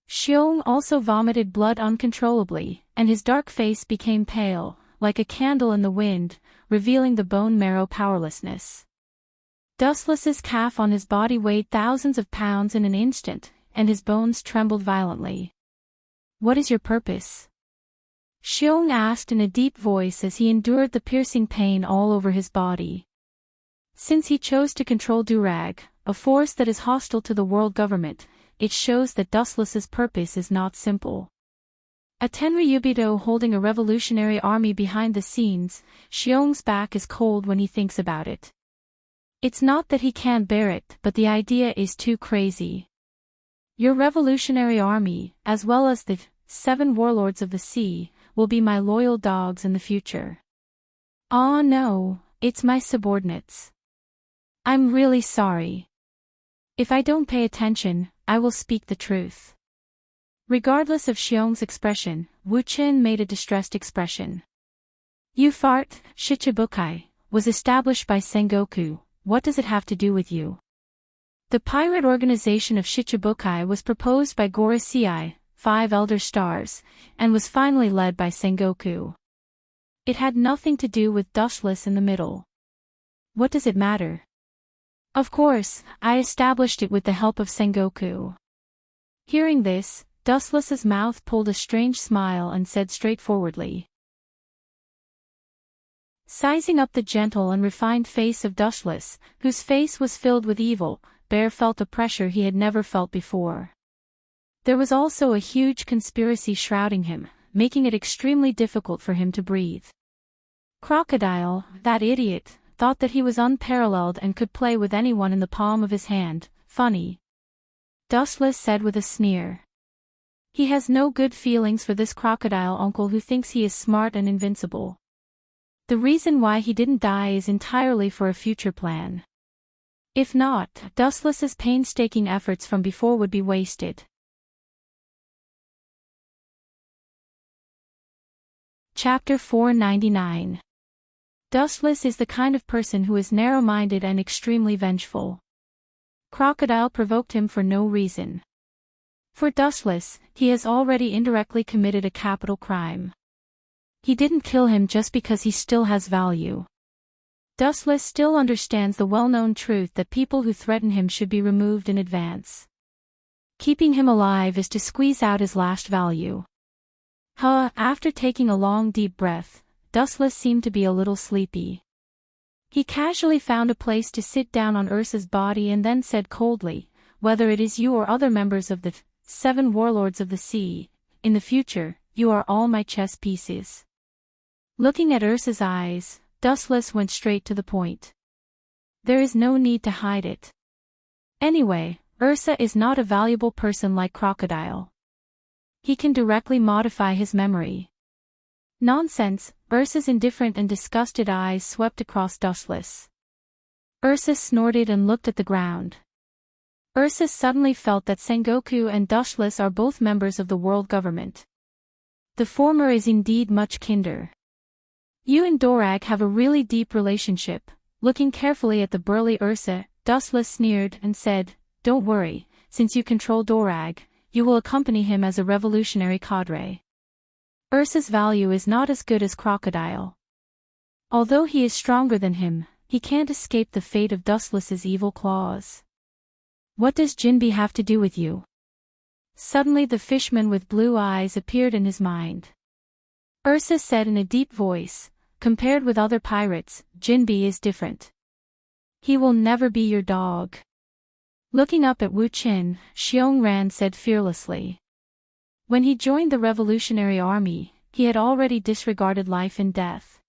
Xiong also vomited blood uncontrollably, and his dark face became pale, like a candle in the wind, revealing the bone marrow powerlessness. Dustless's calf on his body weighed thousands of pounds in an instant, and his bones trembled violently. What is your purpose? Xiong asked in a deep voice as he endured the piercing pain all over his body. Since he chose to control Durag, a force that is hostile to the world government, it shows that Dustless's purpose is not simple. A Tenryubido holding a revolutionary army behind the scenes, Xiong's back is cold when he thinks about it. It's not that he can't bear it, but the idea is too crazy. Your revolutionary army, as well as the 7 warlords of the sea, will be my loyal dogs in the future. Ah no, it's my subordinates. I'm really sorry. If I don't pay attention, I will speak the truth. Regardless of Xiong's expression, Wu Chen made a distressed expression. You fart, Shichibukai, was established by Sengoku. What does it have to do with you? The pirate organization of Shichibukai was proposed by Gorosei, 5 elder stars, and was finally led by Sengoku. It had nothing to do with Dustless in the middle. What does it matter? Of course, I established it with the help of Sengoku. Hearing this, Dustless's mouth pulled a strange smile and said straightforwardly. Sizing up the gentle and refined face of Dustless, whose face was filled with evil, Bear felt a pressure he had never felt before. There was also a huge conspiracy shrouding him, making it extremely difficult for him to breathe. Crocodile, that idiot, thought that he was unparalleled and could play with anyone in the palm of his hand. Funny. Dustless said with a sneer. He has no good feelings for this crocodile uncle who thinks he is smart and invincible. The reason why he didn't die is entirely for a future plan. If not, Dustless's painstaking efforts from before would be wasted. Chapter 499. Dustless is the kind of person who is narrow-minded and extremely vengeful. Crocodile provoked him for no reason. For Dustless, he has already indirectly committed a capital crime. He didn't kill him just because he still has value. Dustless still understands the well-known truth that people who threaten him should be removed in advance. Keeping him alive is to squeeze out his last value. After taking a long deep breath, Dustless seemed to be a little sleepy. He casually found a place to sit down on Ursa's body and then said coldly, "Whether it is you or other members of the 7 warlords of the sea, in the future, you are all my chess pieces." Looking at Ursa's eyes, Dustless went straight to the point. There is no need to hide it. Anyway, Ursa is not a valuable person like Crocodile. He can directly modify his memory. Nonsense, Ursa's indifferent and disgusted eyes swept across Dustless. Ursa snorted and looked at the ground. Ursa suddenly felt that Sengoku and Dustless are both members of the world government. The former is indeed much kinder. You and Dorag have a really deep relationship. Looking carefully at the burly Ursa, Dustless sneered and said, "Don't worry, since you control Dorag, you will accompany him as a revolutionary cadre." Ursa's value is not as good as Crocodile. Although he is stronger than him, he can't escape the fate of Dustless's evil claws. What does Jinbe have to do with you? Suddenly the fishman with blue eyes appeared in his mind. Ursa said in a deep voice, "Compared with other pirates, Jinbe is different. He will never be your dog." Looking up at Wu Qin, Xiongran said fearlessly. When he joined the Revolutionary Army, he had already disregarded life and death.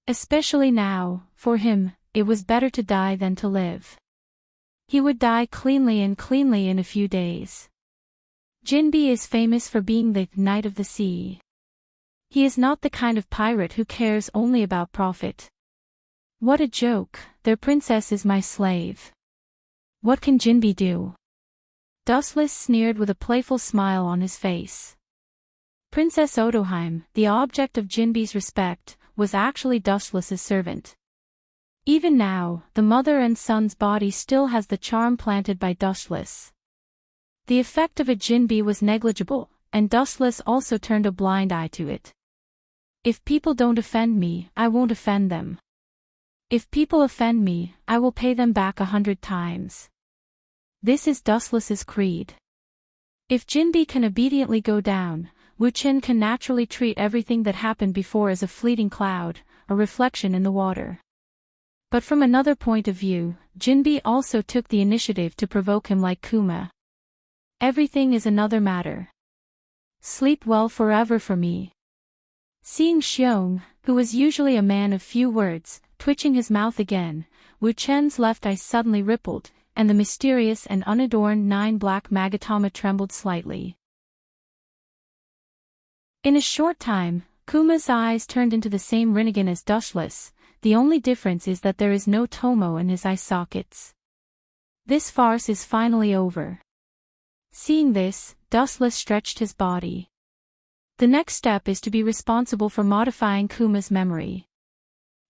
Especially now, for him, it was better to die than to live. He would die cleanly in a few days. Jinbe is famous for being the Knight of the Sea. He is not the kind of pirate who cares only about profit. What a joke, their princess is my slave. What can Jinbe do? Dustless sneered with a playful smile on his face. Princess Otoheim, the object of Jinbe's respect, was actually Dustless's servant. Even now, the mother and son's body still has the charm planted by Dustless. The effect of a Jinbe was negligible, and Dustless also turned a blind eye to it. If people don't offend me, I won't offend them. If people offend me, I will pay them back 100 times. This is Dustless's creed. If Jinbe can obediently go down, Wu Qin can naturally treat everything that happened before as a fleeting cloud, a reflection in the water. But from another point of view, Jinbe also took the initiative to provoke him like Kuma. Everything is another matter. Sleep well forever for me. Seeing Xiong, who was usually a man of few words, twitching his mouth again, Wu Chen's left eye suddenly rippled, and the mysterious and unadorned 9 black Magatama trembled slightly. In a short time, Kuma's eyes turned into the same Rinnegan as Dustless, the only difference is that there is no Tomo in his eye sockets. This farce is finally over. Seeing this, Dustless stretched his body. The next step is to be responsible for modifying Kuma's memory.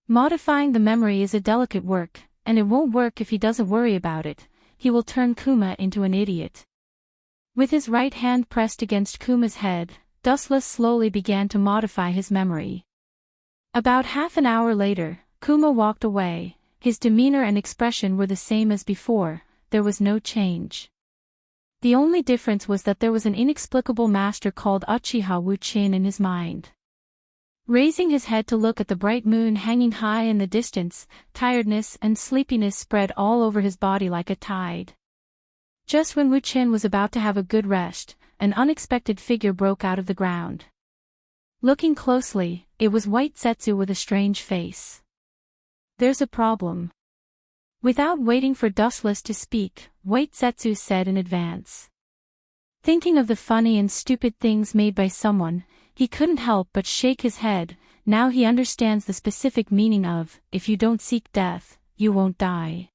Modifying the memory is a delicate work, and it won't work if he doesn't worry about it. he will turn Kuma into an idiot. With his right hand pressed against Kuma's head, Dustless slowly began to modify his memory. About half an hour later, Kuma walked away. His demeanor and expression were the same as before, there was no change. The only difference was that there was an inexplicable master called Uchiha Wu-chin in his mind. Raising his head to look at the bright moon hanging high in the distance, tiredness and sleepiness spread all over his body like a tide. Just when Wu-chin was about to have a good rest, an unexpected figure broke out of the ground. Looking closely, it was White Setsu with a strange face. "There's a problem." Without waiting for Dustless to speak, White Setsu said in advance. Thinking of the funny and stupid things made by someone, he couldn't help but shake his head. Now he understands the specific meaning of, if you don't seek death, you won't die.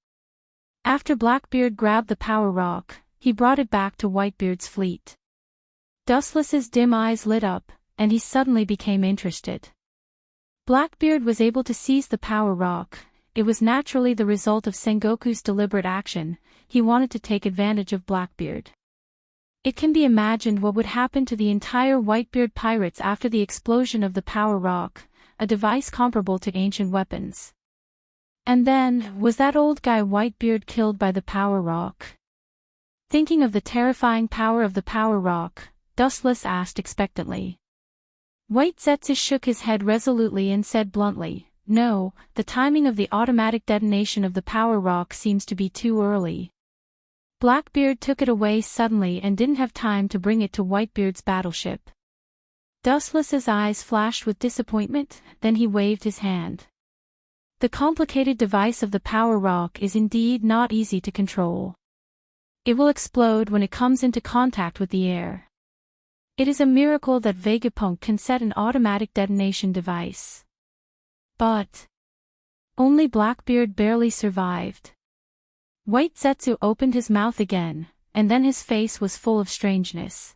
After Blackbeard grabbed the power rock, he brought it back to Whitebeard's fleet. Dustless's dim eyes lit up, and he suddenly became interested. Blackbeard was able to seize the power rock. It was naturally the result of Sengoku's deliberate action. He wanted to take advantage of Blackbeard. It can be imagined what would happen to the entire Whitebeard pirates after the explosion of the power rock, a device comparable to ancient weapons. And then, was that old guy Whitebeard killed by the power rock? Thinking of the terrifying power of the power rock, Dustless asked expectantly. White Setsu shook his head resolutely and said bluntly, "No, the timing of the automatic detonation of the power rock seems to be too early." Blackbeard took it away suddenly and didn't have time to bring it to Whitebeard's battleship. Dustless's eyes flashed with disappointment, then he waved his hand. The complicated device of the power rock is indeed not easy to control. It will explode when it comes into contact with the air. It is a miracle that Vegapunk can set an automatic detonation device. But only Blackbeard barely survived. White Setsu opened his mouth again, and then his face was full of strangeness.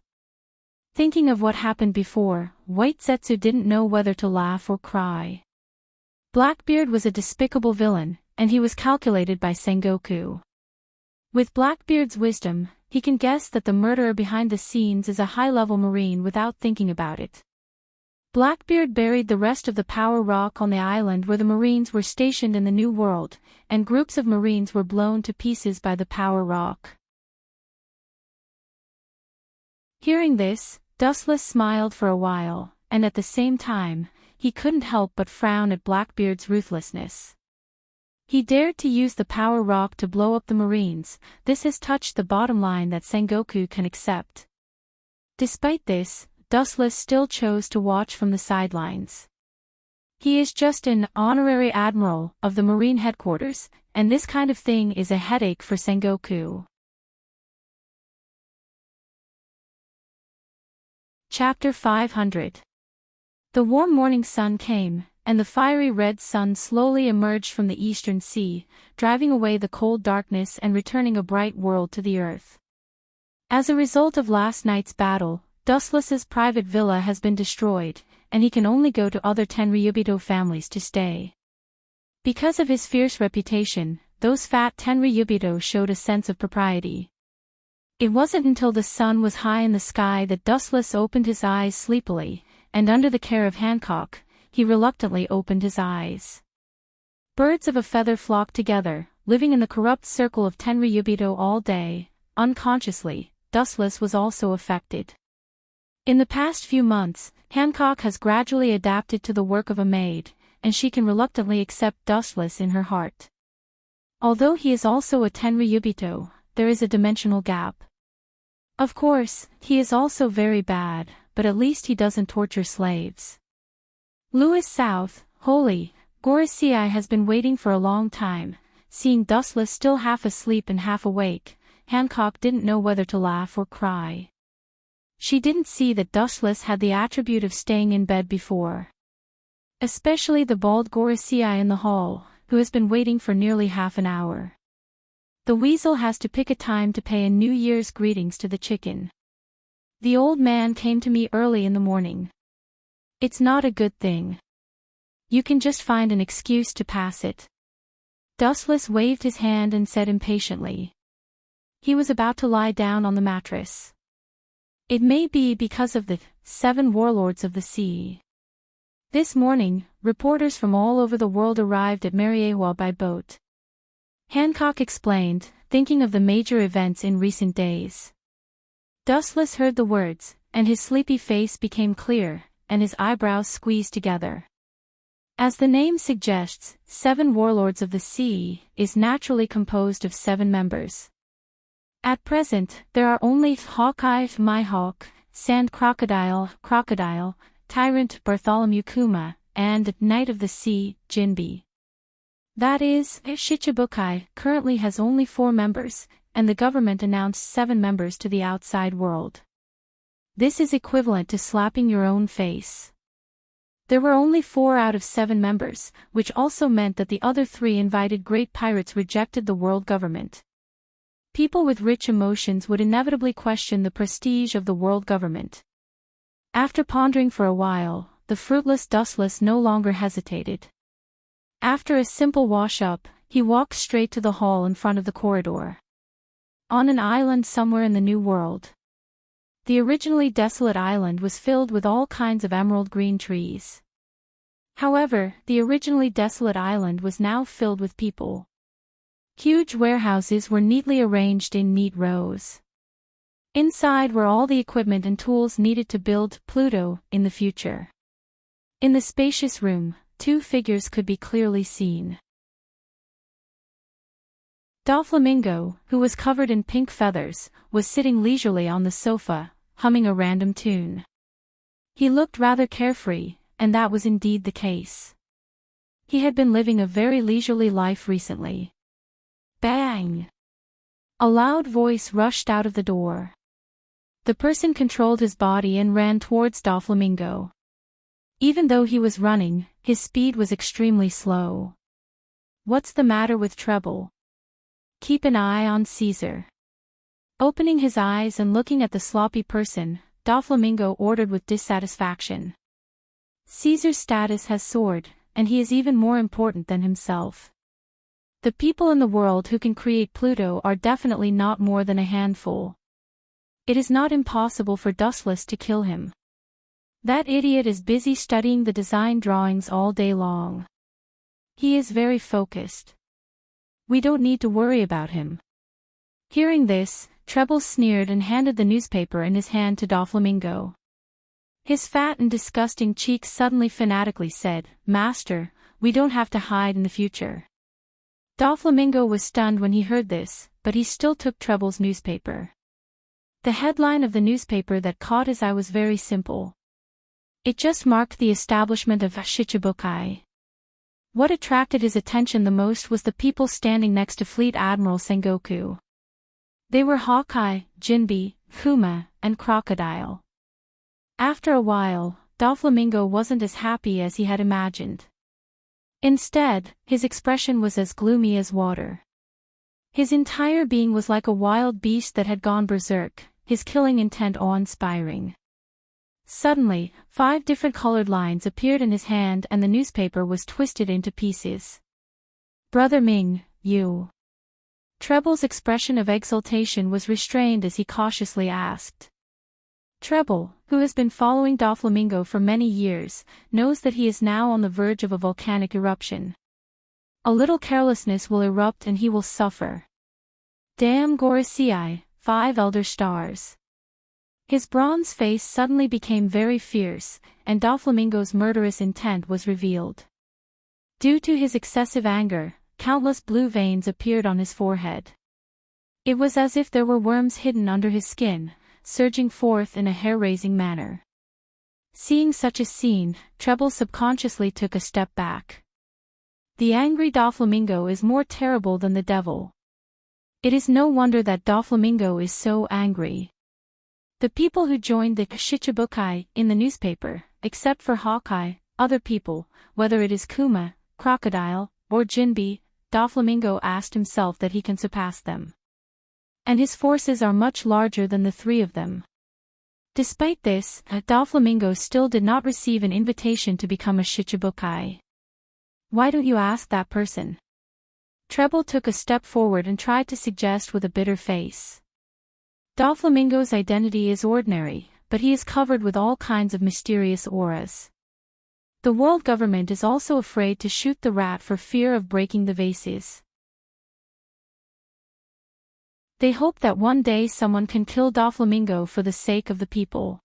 Thinking of what happened before, White Setsu didn't know whether to laugh or cry. Blackbeard was a despicable villain, and he was calculated by Sengoku. With Blackbeard's wisdom, he can guess that the murderer behind the scenes is a high-level marine without thinking about it. Blackbeard buried the rest of the power rock on the island where the marines were stationed in the New World, and groups of marines were blown to pieces by the power rock. Hearing this, Dustless smiled for a while, and at the same time, he couldn't help but frown at Blackbeard's ruthlessness. He dared to use the power rock to blow up the marines. This has touched the bottom line that Sengoku can accept. Despite this, Dustless still chose to watch from the sidelines. He is just an honorary admiral of the Marine headquarters, and this kind of thing is a headache for Sengoku. Chapter 500. The warm morning sun came, and the fiery red sun slowly emerged from the eastern sea, driving away the cold darkness and returning a bright world to the earth. As a result of last night's battle, Dustless's private villa has been destroyed, and he can only go to other Tenryubito families to stay. Because of his fierce reputation, those fat Tenryubito showed a sense of propriety. It wasn't until the sun was high in the sky that Dustless opened his eyes sleepily, and under the care of Hancock, he reluctantly opened his eyes. Birds of a feather flocked together, living in the corrupt circle of Tenryubito all day. Unconsciously, Dustless was also affected. In the past few months, Hancock has gradually adapted to the work of a maid, and she can reluctantly accept Dustless in her heart. Although he is also a Tenryubito, there is a dimensional gap. Of course, he is also very bad, but at least he doesn't torture slaves. Louis South, Holy, Gorisei has been waiting for a long time. Seeing Dustless still half asleep and half awake, Hancock didn't know whether to laugh or cry. She didn't see that Dustless had the attribute of staying in bed before. Especially the bald Gorisei in the hall, who has been waiting for nearly half an hour. The weasel has to pick a time to pay a New Year's greetings to the chicken. The old man came to me early in the morning. It's not a good thing. You can just find an excuse to pass it. Dustless waved his hand and said impatiently. He was about to lie down on the mattress. It may be because of the 7 warlords of the sea. This morning, reporters from all over the world arrived at Mariewa by boat. Hancock explained, thinking of the major events in recent days. Dustless heard the words, and his sleepy face became clear, and his eyebrows squeezed together. As the name suggests, 7 warlords of the sea is naturally composed of 7 members. At present, there are only Hawkeye, Mihawk, Sand Crocodile, Tyrant Bartholomew Kuma, and Knight of the Sea, Jinbe. That is, Shichibukai currently has only 4 members, and the government announced 7 members to the outside world. This is equivalent to slapping your own face. There were only 4 out of 7 members, which also meant that the other 3 invited great pirates rejected the world government. People with rich emotions would inevitably question the prestige of the world government. After pondering for a while, the fruitless Dustless no longer hesitated. After a simple wash-up, he walked straight to the hall in front of the corridor. On an island somewhere in the New World. The originally desolate island was filled with all kinds of emerald green trees. However, the originally desolate island was now filled with people. Huge warehouses were neatly arranged in neat rows. Inside were all the equipment and tools needed to build Pluto in the future. In the spacious room, 2 figures could be clearly seen. Doflamingo, who was covered in pink feathers, was sitting leisurely on the sofa, humming a random tune. He looked rather carefree, and that was indeed the case. He had been living a very leisurely life recently. Bang! A loud voice rushed out of the door. The person controlled his body and ran towards Doflamingo. Even though he was running, his speed was extremely slow. What's the matter with Treble? Keep an eye on Caesar. Opening his eyes and looking at the sloppy person, Doflamingo ordered with dissatisfaction. Caesar's status has soared, and he is even more important than himself. The people in the world who can create Pluto are definitely not more than a handful. It is not impossible for Dustless to kill him. That idiot is busy studying the design drawings all day long. He is very focused. We don't need to worry about him. Hearing this, Treble sneered and handed the newspaper in his hand to Doflamingo. His fat and disgusting cheeks suddenly fanatically said, "Master, we don't have to hide in the future." Doflamingo was stunned when he heard this, but he still took Treble's newspaper. The headline of the newspaper that caught his eye was very simple. It just marked the establishment of Shichibukai. What attracted his attention the most was the people standing next to Fleet Admiral Sengoku. They were Hawkeye, Jinbe, Kuma, and Crocodile. After a while, Doflamingo wasn't as happy as he had imagined. Instead, his expression was as gloomy as water. His entire being was like a wild beast that had gone berserk, his killing intent awe-inspiring. Suddenly, 5 different colored lines appeared in his hand and the newspaper was twisted into pieces. "Brother Ming, you..." Treble's expression of exultation was restrained as he cautiously asked. Treble, who has been following Doflamingo for many years, knows that he is now on the verge of a volcanic eruption. A little carelessness will erupt and he will suffer. Damn Gorisei, 5 elder stars. His bronze face suddenly became very fierce, and Doflamingo's murderous intent was revealed. Due to his excessive anger, countless blue veins appeared on his forehead. It was as if there were worms hidden under his skin, surging forth in a hair-raising manner. Seeing such a scene, Treble subconsciously took a step back. The angry Doflamingo is more terrible than the devil. It is no wonder that Doflamingo is so angry. The people who joined the Shichibukai in the newspaper, except for Hawkeye, other people, whether it is Kuma, Crocodile, or Jinbe, Doflamingo asked himself that he can surpass them. And his forces are much larger than the 3 of them. Despite this, Doflamingo still did not receive an invitation to become a Shichibukai. Why don't you ask that person? Treble took a step forward and tried to suggest with a bitter face. Doflamingo's identity is ordinary, but he is covered with all kinds of mysterious auras. The world government is also afraid to shoot the rat for fear of breaking the vases. They hope that one day someone can kill Doflamingo for the sake of the people.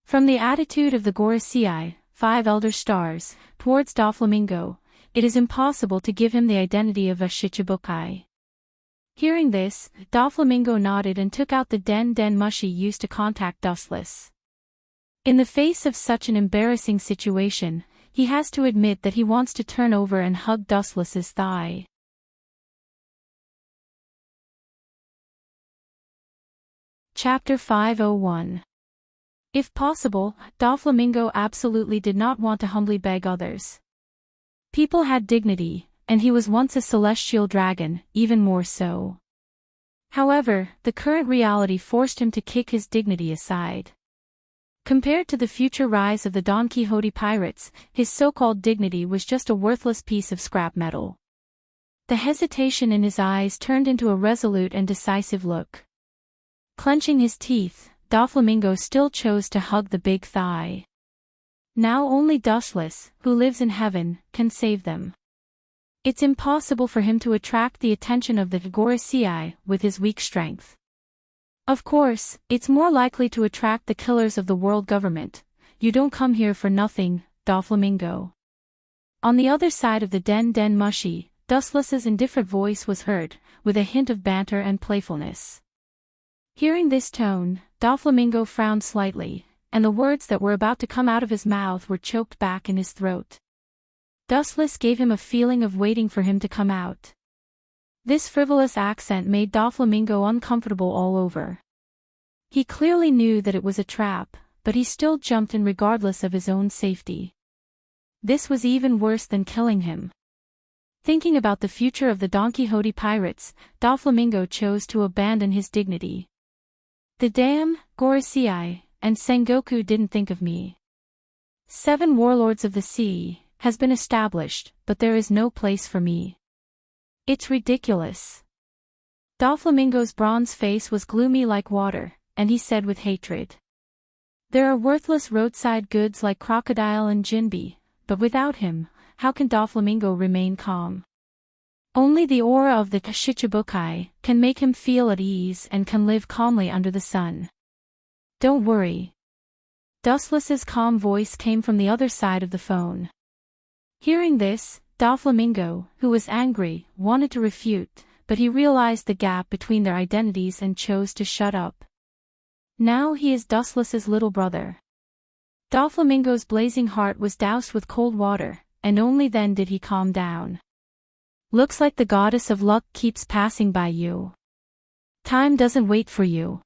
From the attitude of the Gorosei, 5 elder stars, towards Doflamingo, it is impossible to give him the identity of a Shichibukai. Hearing this, Doflamingo nodded and took out the den mushi used to contact Dustless. In the face of such an embarrassing situation, he has to admit that he wants to turn over and hug Dustless's thigh. Chapter 501. If possible, Doflamingo absolutely did not want to humbly beg others. People had dignity, and he was once a celestial dragon, even more so. However, the current reality forced him to kick his dignity aside. Compared to the future rise of the Don Quixote pirates, his so-called dignity was just a worthless piece of scrap metal. The hesitation in his eyes turned into a resolute and decisive look. Clenching his teeth, Doflamingo still chose to hug the big thigh. Now only Dustless, who lives in heaven, can save them. It's impossible for him to attract the attention of the Gorosei with his weak strength. Of course, it's more likely to attract the killers of the world government. You don't come here for nothing, Doflamingo. On the other side of the den mushi, Dustless's indifferent voice was heard, with a hint of banter and playfulness. Hearing this tone, Doflamingo frowned slightly, and the words that were about to come out of his mouth were choked back in his throat. Dustless gave him a feeling of waiting for him to come out. This frivolous accent made Doflamingo uncomfortable all over. He clearly knew that it was a trap, but he still jumped in regardless of his own safety. This was even worse than killing him. Thinking about the future of the Don Quixote pirates, Doflamingo chose to abandon his dignity. The damn Gorosei and Sengoku didn't think of me. 7 warlords of the sea has been established, but there is no place for me. It's ridiculous. Doflamingo's bronze face was gloomy like water, and he said with hatred. There are worthless roadside goods like crocodile and jinbi, but without him, how can Doflamingo remain calm? Only the aura of the Shichibukai can make him feel at ease and can live calmly under the sun. Don't worry. Dustless's calm voice came from the other side of the phone. Hearing this, Doflamingo, who was angry, wanted to refute, but he realized the gap between their identities and chose to shut up. Now he is Dustless's little brother. Doflamingo's blazing heart was doused with cold water, and only then did he calm down. Looks like the goddess of luck keeps passing by you. Time doesn't wait for you.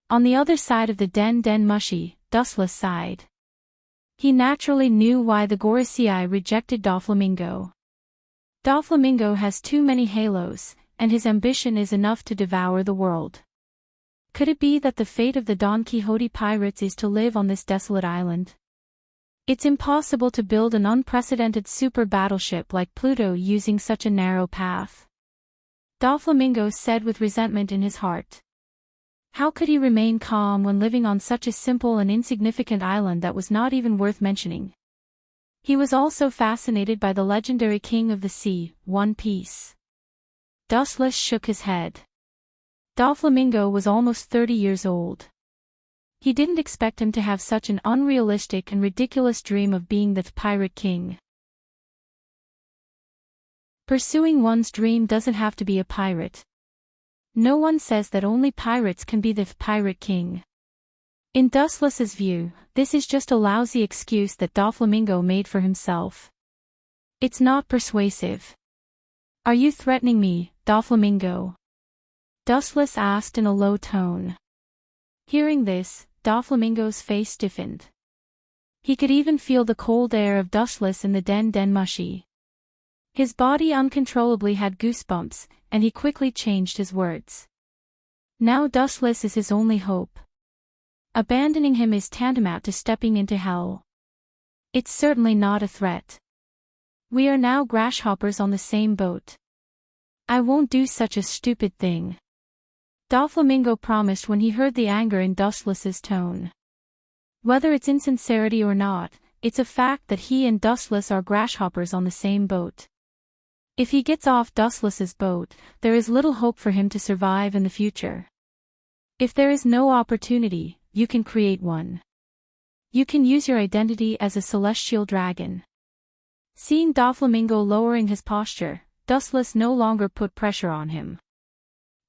On the other side of the den mushi, Dustless sighed. He naturally knew why the Gorosei rejected Doflamingo. Doflamingo has too many halos, and his ambition is enough to devour the world. Could it be that the fate of the Don Quixote pirates is to live on this desolate island? It's impossible to build an unprecedented super battleship like Pluto using such a narrow path. Doflamingo said with resentment in his heart. How could he remain calm when living on such a simple and insignificant island that was not even worth mentioning? He was also fascinated by the legendary king of the sea, One Piece. Dustless shook his head. Doflamingo was almost 30 years old. He didn't expect him to have such an unrealistic and ridiculous dream of being the pirate king. Pursuing one's dream doesn't have to be a pirate. No one says that only pirates can be the pirate king. In Dustless's view, this is just a lousy excuse that Doflamingo made for himself. It's not persuasive. Are you threatening me, Doflamingo? Dustless asked in a low tone. Hearing this, Doflamingo's face stiffened. He could even feel the cold air of Dustless in the den mushi. His body uncontrollably had goosebumps, and he quickly changed his words. Now Dustless is his only hope. Abandoning him is tantamount to stepping into hell. It's certainly not a threat. We are now grasshoppers on the same boat. I won't do such a stupid thing. Doflamingo promised when he heard the anger in Dustless's tone. Whether it's insincerity or not, it's a fact that he and Dustless are grasshoppers on the same boat. If he gets off Dustless's boat, there is little hope for him to survive in the future. If there is no opportunity, you can create one. You can use your identity as a celestial dragon. Seeing Doflamingo lowering his posture, Dustless no longer put pressure on him.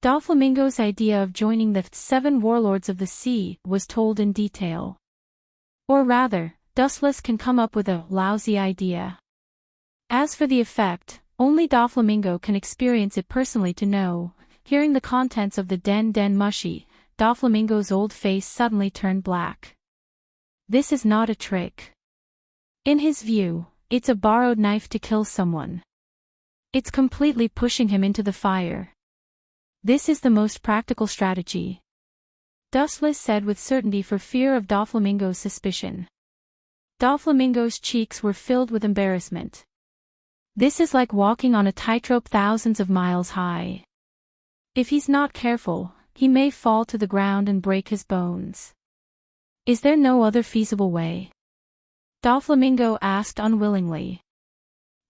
Doflamingo's idea of joining the 7 warlords of the sea was told in detail. Or rather, Dustless can come up with a lousy idea. As for the effect, only Doflamingo can experience it personally to know. Hearing the contents of the Den Mushy, Doflamingo's old face suddenly turned black. This is not a trick. In his view, it's a borrowed knife to kill someone. It's completely pushing him into the fire. This is the most practical strategy. Dustless said with certainty for fear of Doflamingo's suspicion. Doflamingo's cheeks were filled with embarrassment. This is like walking on a tightrope thousands of miles high. If he's not careful, he may fall to the ground and break his bones. Is there no other feasible way? Doflamingo asked unwillingly.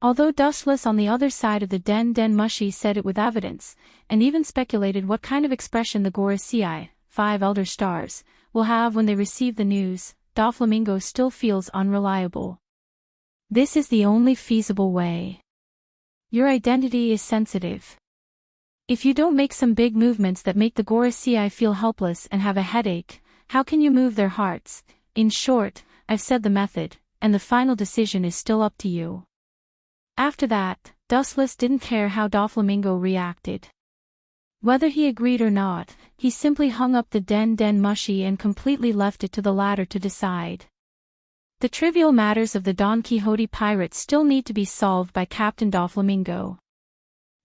Although Dustless on the other side of the Den Mushy said it with evidence, and even speculated what kind of expression the Gorosei, 5 elder stars, will have when they receive the news, Doflamingo still feels unreliable. This is the only feasible way. Your identity is sensitive. If you don't make some big movements that make the Gorosei feel helpless and have a headache, how can you move their hearts? In short, I've said the method, and the final decision is still up to you. After that, Dustless didn't care how Doflamingo reacted. Whether he agreed or not, he simply hung up the Den Mushy and completely left it to the latter to decide. The trivial matters of the Don Quixote pirates still need to be solved by Captain Doflamingo.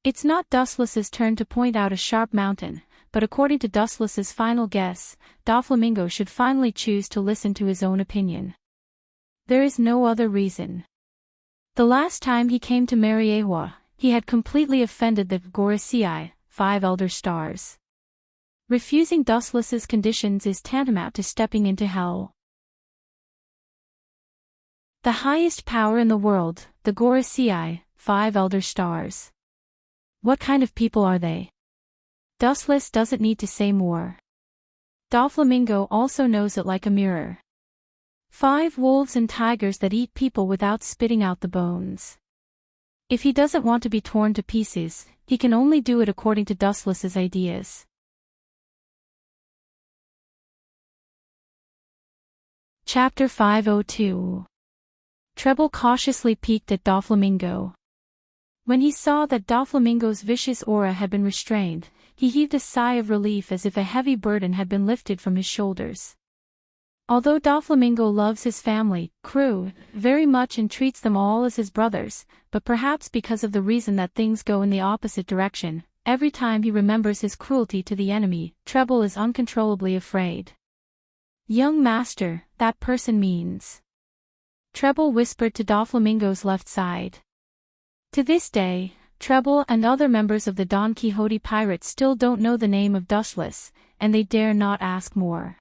It's not Dustless's turn to point out a sharp mountain, but according to Dustless's final guess, Doflamingo should finally choose to listen to his own opinion. There is no other reason. The last time he came to Mariewa, he had completely offended the Gorosei, 5 elder stars. Refusing Dustless's conditions is tantamount to stepping into hell. The highest power in the world, the Gorosei, 5 elder stars. What kind of people are they? Dustless doesn't need to say more. Doflamingo also knows it like a mirror. 5 wolves and tigers that eat people without spitting out the bones. If he doesn't want to be torn to pieces, he can only do it according to Dustless's ideas. Chapter 502. Treble cautiously peeked at Doflamingo. When he saw that Doflamingo's vicious aura had been restrained, he heaved a sigh of relief as if a heavy burden had been lifted from his shoulders. Although Doflamingo loves his family, crew, very much and treats them all as his brothers, but perhaps because of the reason that things go in the opposite direction, every time he remembers his cruelty to the enemy, Treble is uncontrollably afraid. Young master, that person means. Treble whispered to Doflamingo's left side. To this day, Treble and other members of the Don Quixote pirates still don't know the name of Dustless, and they dare not ask more.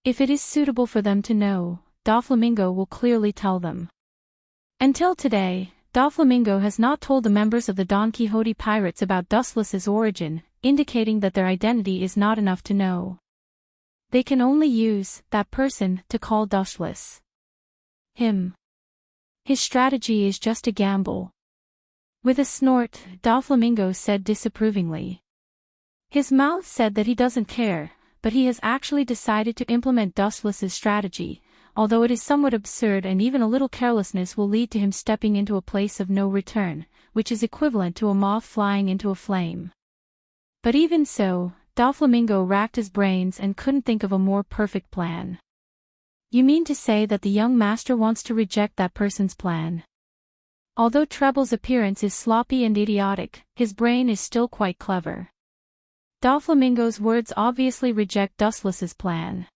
If it is suitable for them to know, Doflamingo will clearly tell them. Until today, Doflamingo has not told the members of the Don Quixote pirates about Dustless's origin, indicating that their identity is not enough to know. They can only use that person to call Dustless him. His strategy is just a gamble. With a snort, Doflamingo said disapprovingly. His mouth said that he doesn't care, but he has actually decided to implement Dustless's strategy, although it is somewhat absurd and even a little carelessness will lead to him stepping into a place of no return, which is equivalent to a moth flying into a flame. But even so, Doflamingo racked his brains and couldn't think of a more perfect plan. You mean to say that the young master wants to reject that person's plan? Although Treble's appearance is sloppy and idiotic, his brain is still quite clever. Doflamingo's words obviously reject Dustless's plan.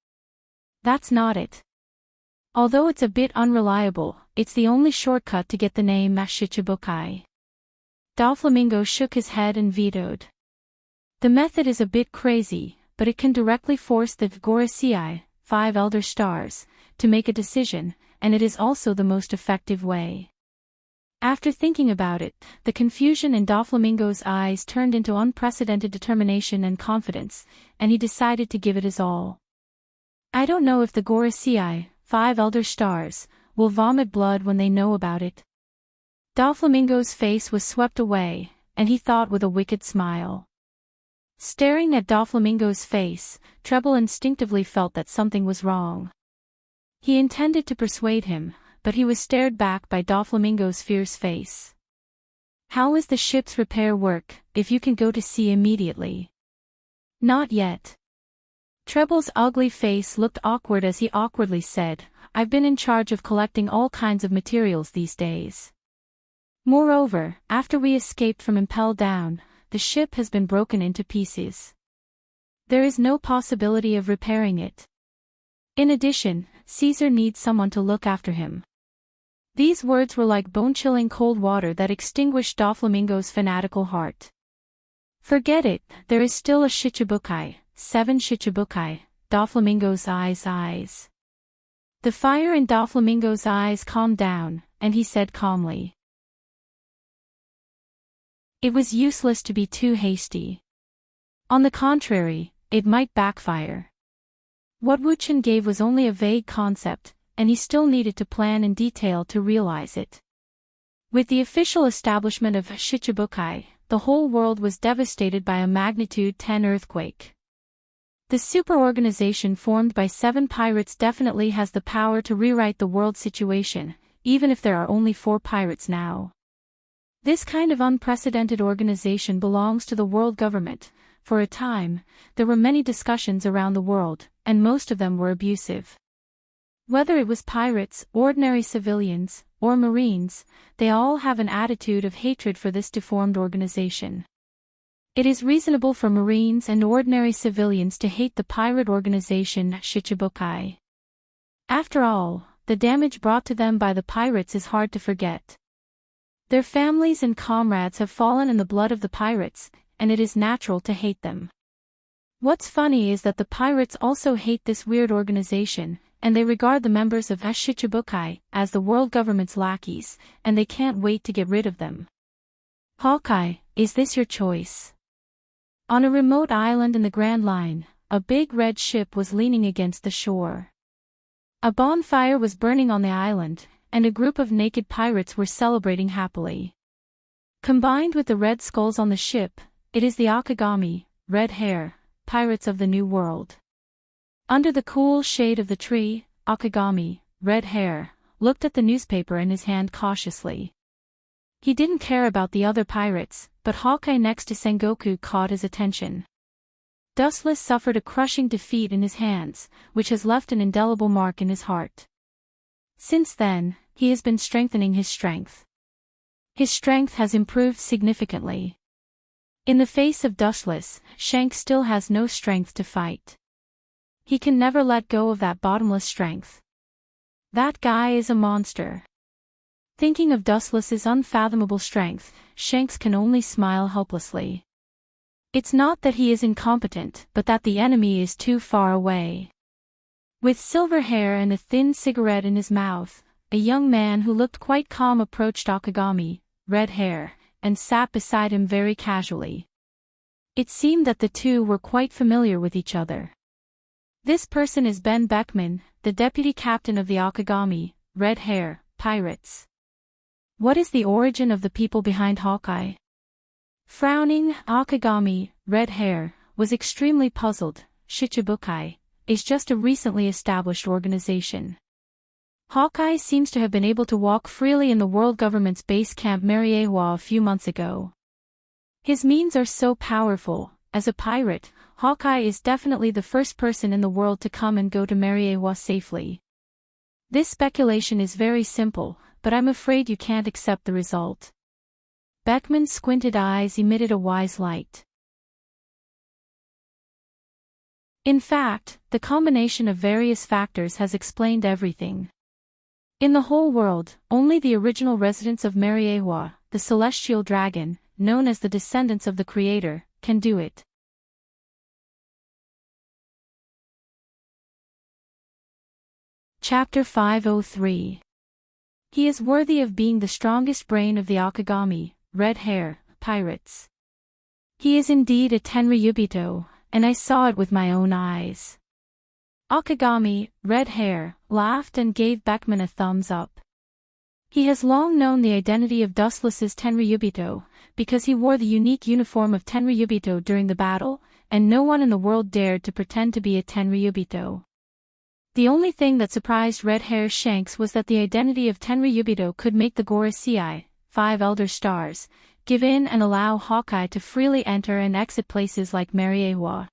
That's not it. Although it's a bit unreliable, it's the only shortcut to get the name Mashichibukai. Doflamingo shook his head and vetoed. The method is a bit crazy, but it can directly force the Gorosei, 5 elder stars, to make a decision, and it is also the most effective way. After thinking about it, the confusion in Doflamingo's eyes turned into unprecedented determination and confidence, and he decided to give it his all. I don't know if the Gorosei, 5 elder stars, will vomit blood when they know about it. Doflamingo's face was swept away, and he thought with a wicked smile. Staring at Doflamingo's face, Treble instinctively felt that something was wrong. He intended to persuade him, but he was stared back by Doflamingo's fierce face. How is the ship's repair work, if you can go to sea immediately? Not yet. Treble's ugly face looked awkward as he awkwardly said, I've been in charge of collecting all kinds of materials these days. Moreover, after we escaped from Impel Down, the ship has been broken into pieces. There is no possibility of repairing it. In addition, Caesar needs someone to look after him. These words were like bone-chilling cold water that extinguished Doflamingo's fanatical heart. Forget it, there is still a Shichibukai, 7 Shichibukai, Doflamingo's eyes. The fire in Doflamingo's eyes calmed down, and he said calmly. It was useless to be too hasty. On the contrary, it might backfire. What Wu Chen gave was only a vague concept, and he still needed to plan in detail to realize it. With the official establishment of Shichibukai, the whole world was devastated by a magnitude 10 earthquake. The superorganization formed by 7 pirates definitely has the power to rewrite the world situation, even if there are only 4 pirates now. This kind of unprecedented organization belongs to the world government. For a time, there were many discussions around the world, and most of them were abusive. Whether it was pirates, ordinary civilians, or marines, they all have an attitude of hatred for this deformed organization. It is reasonable for marines and ordinary civilians to hate the pirate organization Shichibukai. After all, the damage brought to them by the pirates is hard to forget. Their families and comrades have fallen in the blood of the pirates, and it is natural to hate them. What's funny is that the pirates also hate this weird organization, and they regard the members of Shichibukai as the world government's lackeys, and they can't wait to get rid of them. Hawkeye, is this your choice? On a remote island in the Grand Line, a big red ship was leaning against the shore. A bonfire was burning on the island, and a group of naked pirates were celebrating happily. Combined with the red skulls on the ship, it is the Akagami, red hair, pirates of the New World. Under the cool shade of the tree, Akagami, red hair, looked at the newspaper in his hand cautiously. He didn't care about the other pirates, but Hawkeye next to Sengoku caught his attention. Dustless suffered a crushing defeat in his hands, which has left an indelible mark in his heart. Since then, he has been strengthening his strength. His strength has improved significantly. In the face of Dustless, Shanks still has no strength to fight. He can never let go of that bottomless strength. That guy is a monster. Thinking of Dustless's unfathomable strength, Shanks can only smile helplessly. It's not that he is incompetent, but that the enemy is too far away. With silver hair and a thin cigarette in his mouth, a young man who looked quite calm approached Akagami, red hair, and sat beside him very casually. It seemed that the two were quite familiar with each other. This person is Ben Beckman, the deputy captain of the Akagami, red hair, pirates. What is the origin of the people behind Hawkeye? Frowning, Akagami, red hair, was extremely puzzled. Shichibukai is just a recently established organization. Hawkeye seems to have been able to walk freely in the world government's base camp Mariewa a few months ago. His means are so powerful. As a pirate, Hawkeye is definitely the first person in the world to come and go to Mariewa safely. This speculation is very simple, but I'm afraid you can't accept the result. Beckman's squinted eyes emitted a wise light. In fact, the combination of various factors has explained everything. In the whole world, only the original residents of Mariewa, the celestial dragon, known as the descendants of the Creator, can do it. Chapter 503. He is worthy of being the strongest brain of the Akagami, red hair, pirates. He is indeed a Tenryubito, and I saw it with my own eyes. Akagami, red hair, laughed and gave Beckman a thumbs up. He has long known the identity of Dustless's Tenryubito, because he wore the unique uniform of Tenryubito during the battle, and no one in the world dared to pretend to be a Tenryubito. The only thing that surprised Red Hair Shanks was that the identity of Tenryubito could make the Gorosei, 5 Elder Stars, give in and allow Hawkeye to freely enter and exit places like Mariewa.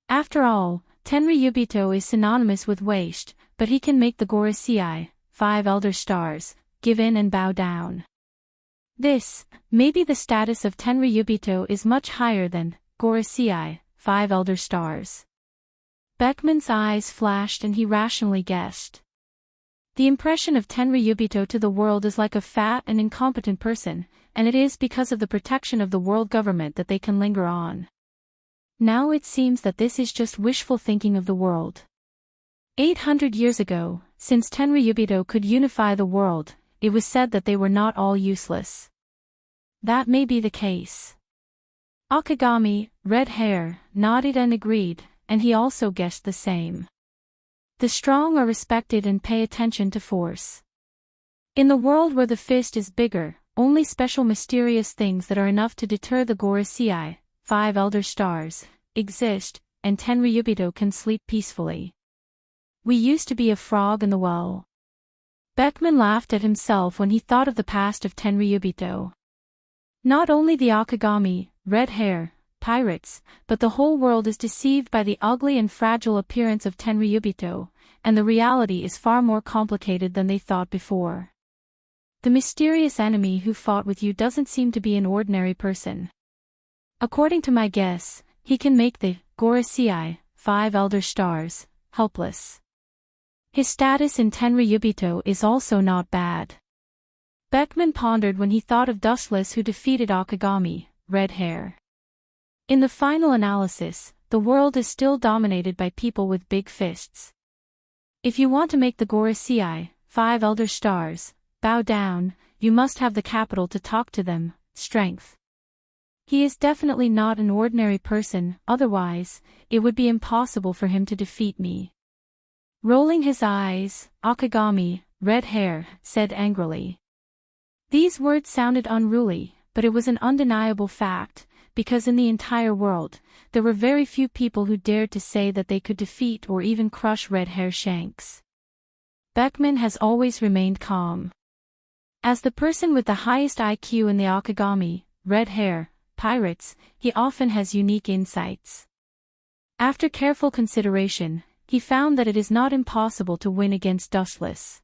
After all, Tenryubito is synonymous with waste, but he can make the Gorosei, 5 Elder Stars, give in and bow down. This, maybe the status of Tenryubito is much higher than Gorosei, 5 Elder Stars. Beckman's eyes flashed and he rationally guessed. The impression of Tenryubito to the world is like a fat and incompetent person, and it is because of the protection of the world government that they can linger on. Now it seems that this is just wishful thinking of the world. 800 years ago, since Tenryubito could unify the world, it was said that they were not all useless. That may be the case. Akagami, red hair, nodded and agreed, and he also guessed the same. The strong are respected and pay attention to force. In the world where the fist is bigger, only special mysterious things that are enough to deter the Gorosei, 5 Elder Stars, exist, and Tenryubito can sleep peacefully. We used to be a frog in the well. Beckman laughed at himself when he thought of the past of Tenryubito. Not only the Akagami, red hair, pirates, but the whole world is deceived by the ugly and fragile appearance of Tenryubito, and the reality is far more complicated than they thought before. The mysterious enemy who fought with you doesn't seem to be an ordinary person. According to my guess, he can make the Gorosei, 5 Elder Stars, helpless. His status in Tenryubito is also not bad. Beckman pondered when he thought of Dustless who defeated Akagami, red hair. In the final analysis, the world is still dominated by people with big fists. If you want to make the Gorosei, 5 Elder Stars, bow down, you must have the capital to talk to them, strength. He is definitely not an ordinary person, otherwise, it would be impossible for him to defeat me. Rolling his eyes, Akagami, red hair, said angrily. These words sounded unruly, but it was an undeniable fact, because in the entire world, there were very few people who dared to say that they could defeat or even crush Red Hair Shanks. Beckman has always remained calm. As the person with the highest IQ in the Akagami, red hair, pirates, he often has unique insights. After careful consideration, he found that it is not impossible to win against Dustless.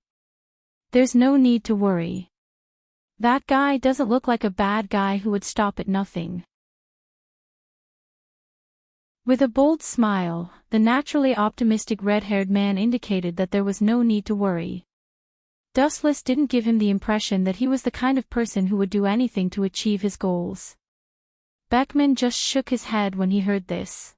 There's no need to worry. That guy doesn't look like a bad guy who would stop at nothing. With a bold smile, the naturally optimistic red-haired man indicated that there was no need to worry. Dustless didn't give him the impression that he was the kind of person who would do anything to achieve his goals. Beckman just shook his head when he heard this.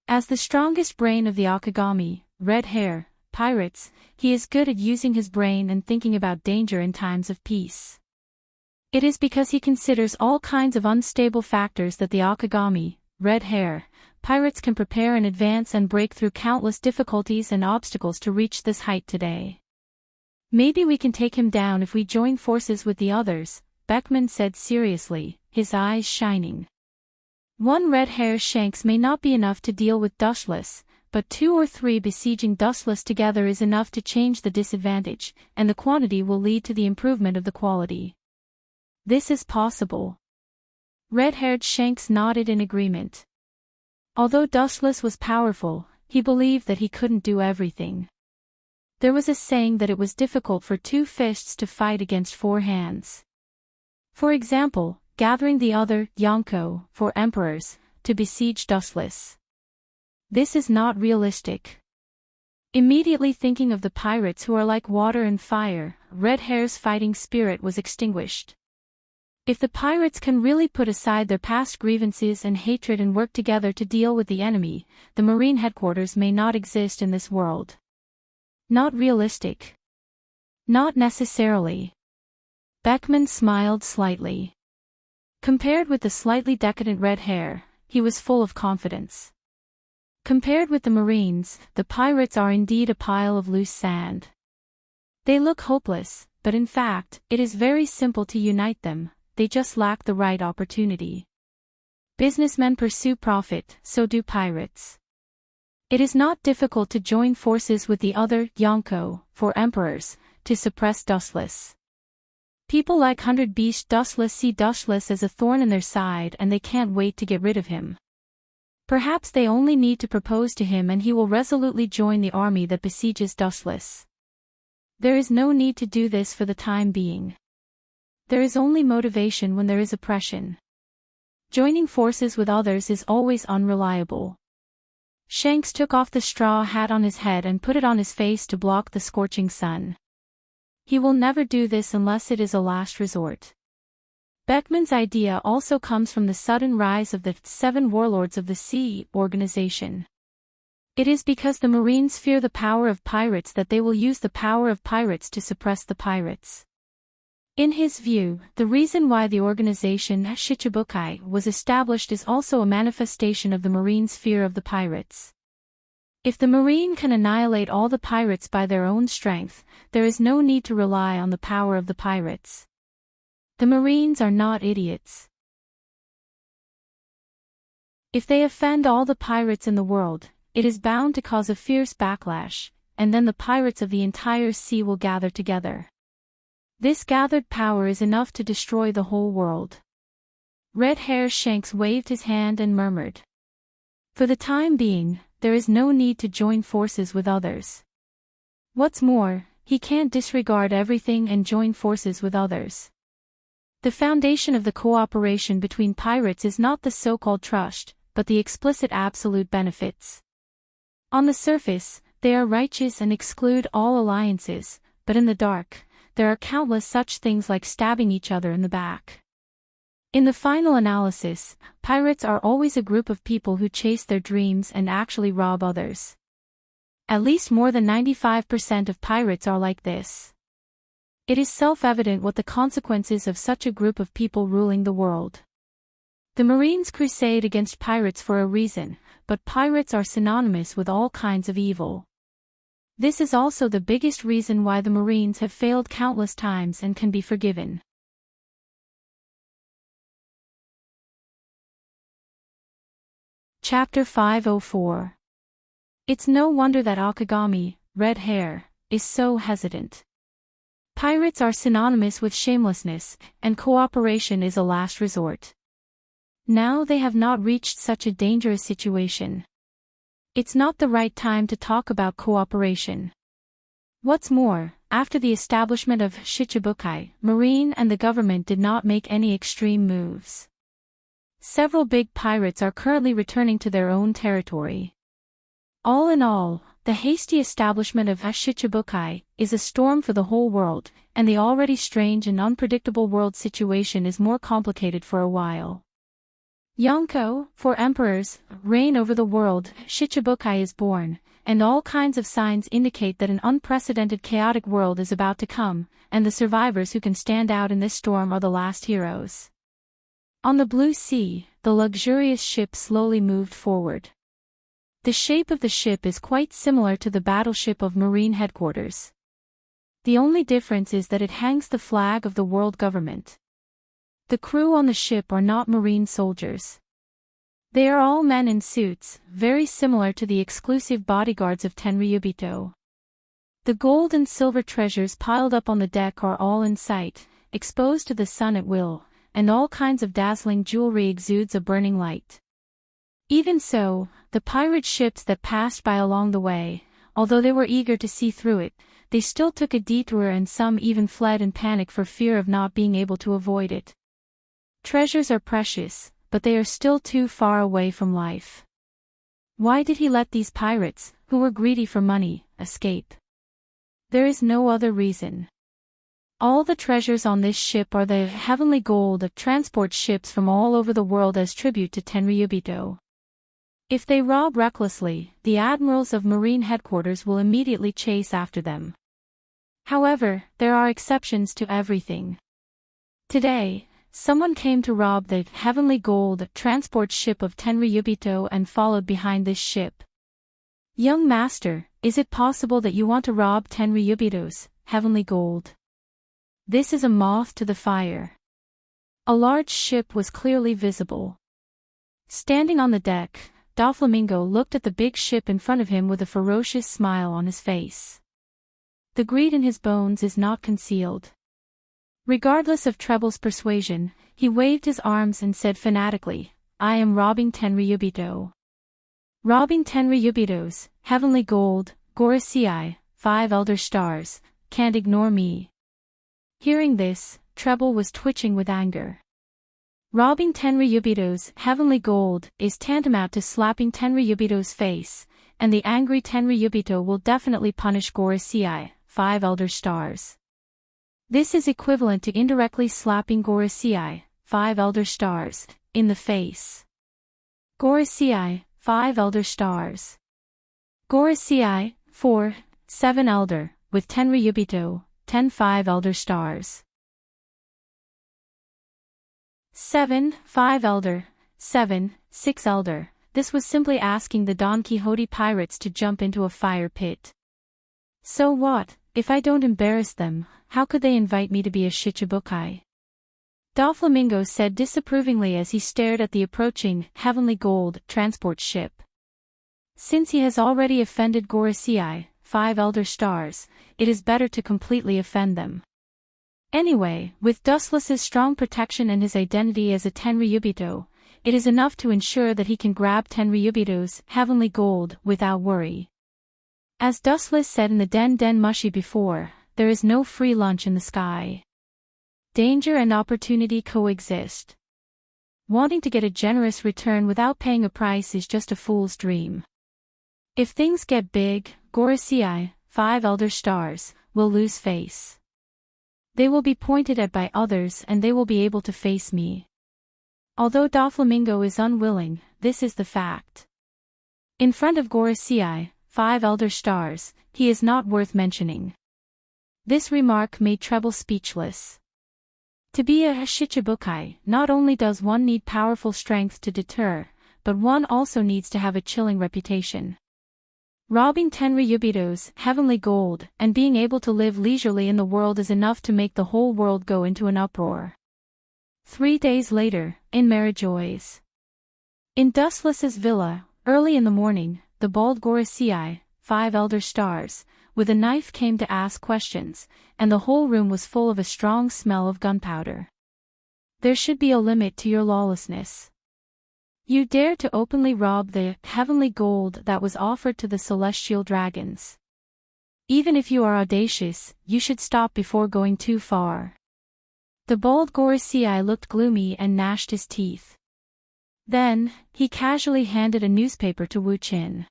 As the strongest brain of the Akagami, red hair, pirates, he is good at using his brain and thinking about danger in times of peace. It is because he considers all kinds of unstable factors that the Akagami, red hair, pirates can prepare in advance and break through countless difficulties and obstacles to reach this height today. Maybe we can take him down if we join forces with the others, Beckman said seriously, his eyes shining. One red hair Shanks may not be enough to deal with Dustless, but 2 or 3 besieging Dustless together is enough to change the disadvantage, and the quantity will lead to the improvement of the quality. This is possible. Red-haired Shanks nodded in agreement. Although Dustless was powerful, he believed that he couldn't do everything. There was a saying that it was difficult for 2 fists to fight against 4 hands. For example, gathering the other, Yonko, 4 emperors, to besiege Dustless. This is not realistic. Immediately thinking of the pirates who are like water and fire, Red Hair's fighting spirit was extinguished. If the pirates can really put aside their past grievances and hatred and work together to deal with the enemy, the Marine headquarters may not exist in this world. Not realistic. Not necessarily. Beckman smiled slightly. Compared with the slightly decadent red hair, he was full of confidence. Compared with the Marines, the pirates are indeed a pile of loose sand. They look hopeless, but in fact, it is very simple to unite them, they just lack the right opportunity. Businessmen pursue profit, so do pirates. It is not difficult to join forces with the other Yonko, for emperors, to suppress Dustless. People like 100 Beast Dustless see Dustless as a thorn in their side and they can't wait to get rid of him. Perhaps they only need to propose to him and he will resolutely join the army that besieges Dustless. There is no need to do this for the time being. There is only motivation when there is oppression. Joining forces with others is always unreliable. Shanks took off the straw hat on his head and put it on his face to block the scorching sun. He will never do this unless it is a last resort. Beckman's idea also comes from the sudden rise of the 7 Warlords of the Sea organization. It is because the Marines fear the power of pirates that they will use the power of pirates to suppress the pirates. In his view, the reason why the organization Shichibukai was established is also a manifestation of the Marines' fear of the pirates. If the Marine can annihilate all the pirates by their own strength, there is no need to rely on the power of the pirates. The Marines are not idiots. If they offend all the pirates in the world, it is bound to cause a fierce backlash, and then the pirates of the entire sea will gather together. This gathered power is enough to destroy the whole world. Red Hair Shanks waved his hand and murmured. For the time being, there is no need to join forces with others. What's more, he can't disregard everything and join forces with others. The foundation of the cooperation between pirates is not the so-called trust, but the explicit absolute benefits. On the surface, they are righteous and exclude all alliances, but in the dark, there are countless such things like stabbing each other in the back. In the final analysis, pirates are always a group of people who chase their dreams and actually rob others. At least more than 95% of pirates are like this. It is self-evident what the consequences of such a group of people ruling the world. The Marines crusade against pirates for a reason, but pirates are synonymous with all kinds of evil. This is also the biggest reason why the Marines have failed countless times and can be forgiven. Chapter 504. It's no wonder that Akagami, Red Hair, is so hesitant. Pirates are synonymous with shamelessness, and cooperation is a last resort. Now they have not reached such a dangerous situation. It's not the right time to talk about cooperation. What's more, after the establishment of Shichibukai, Marine and the government did not make any extreme moves. Several big pirates are currently returning to their own territory. All in all, the hasty establishment of Shichibukai is a storm for the whole world, and the already strange and unpredictable world situation is more complicated for a while. Yonko, for emperors, reign over the world. Shichibukai is born, and all kinds of signs indicate that an unprecedented chaotic world is about to come, and the survivors who can stand out in this storm are the last heroes. On the blue sea, the luxurious ship slowly moved forward. The shape of the ship is quite similar to the battleship of Marine headquarters. The only difference is that it hangs the flag of the world government. The crew on the ship are not Marine soldiers. They are all men in suits, very similar to the exclusive bodyguards of Tenryubito. The gold and silver treasures piled up on the deck are all in sight, exposed to the sun at will, and all kinds of dazzling jewelry exudes a burning light. Even so, the pirate ships that passed by along the way, although they were eager to see through it, they still took a detour and some even fled in panic for fear of not being able to avoid it. Treasures are precious, but they are still too far away from life. Why did he let these pirates, who were greedy for money, escape? There is no other reason. All the treasures on this ship are the heavenly gold that transports ships from all over the world as tribute to Tenryubito. If they rob recklessly, the admirals of Marine Headquarters will immediately chase after them. However, there are exceptions to everything. Today, someone came to rob the heavenly gold transport ship of Tenryubito and followed behind this ship. Young master, is it possible that you want to rob Tenryubito's heavenly gold? This is a moth to the fire. A large ship was clearly visible. Standing on the deck, Doflamingo looked at the big ship in front of him with a ferocious smile on his face. The greed in his bones is not concealed. Regardless of Treble's persuasion, he waved his arms and said fanatically, "I am robbing Tenryubito. Robbing Tenryubito's heavenly gold, Gorosei, 5 elder stars, can't ignore me." Hearing this, Treble was twitching with anger. Robbing Tenryubito's heavenly gold is tantamount to slapping Tenryubito's face, and the angry Tenryubito will definitely punish Gorosei, 5 elder stars. This is equivalent to indirectly slapping Gorosei, 5 elder stars, in the face. Gorosei, 5 elder stars. Gorosei, 4, 7 elder, with Tenryubito, 10 5 elder stars. 7, 5 elder, 7, 6 elder, this was simply asking the Don Quixote pirates to jump into a fire pit. So what, if I don't embarrass them, how could they invite me to be a shichibukai? Doflamingo said disapprovingly as he stared at the approaching heavenly gold transport ship. Since he has already offended Gorosei, 5 elder stars, it is better to completely offend them. Anyway, with Dustless's strong protection and his identity as a Tenryubito, it is enough to ensure that he can grab Tenryubito's heavenly gold without worry. As Dustless said in the Den Mushi before, there is no free lunch in the sky. Danger and opportunity coexist. Wanting to get a generous return without paying a price is just a fool's dream. If things get big, Gorosei, 5 elder stars, will lose face. They will be pointed at by others and they will be able to face me. Although Doflamingo is unwilling, this is the fact. In front of Gorosei, 5 elder stars, he is not worth mentioning. This remark made Treble speechless. To be a shichibukai, not only does one need powerful strength to deter, but one also needs to have a chilling reputation. Robbing Tenryubito's heavenly gold and being able to live leisurely in the world is enough to make the whole world go into an uproar. 3 days later, in Marijoy's. In Dustless's villa, early in the morning, the bald Gorosei, 5 elder stars, with a knife came to ask questions, and the whole room was full of a strong smell of gunpowder. There should be a limit to your lawlessness. You dare to openly rob the heavenly gold that was offered to the celestial dragons. Even if you are audacious, you should stop before going too far. The bold Gorosei looked gloomy and gnashed his teeth. Then, he casually handed a newspaper to Wu Qin.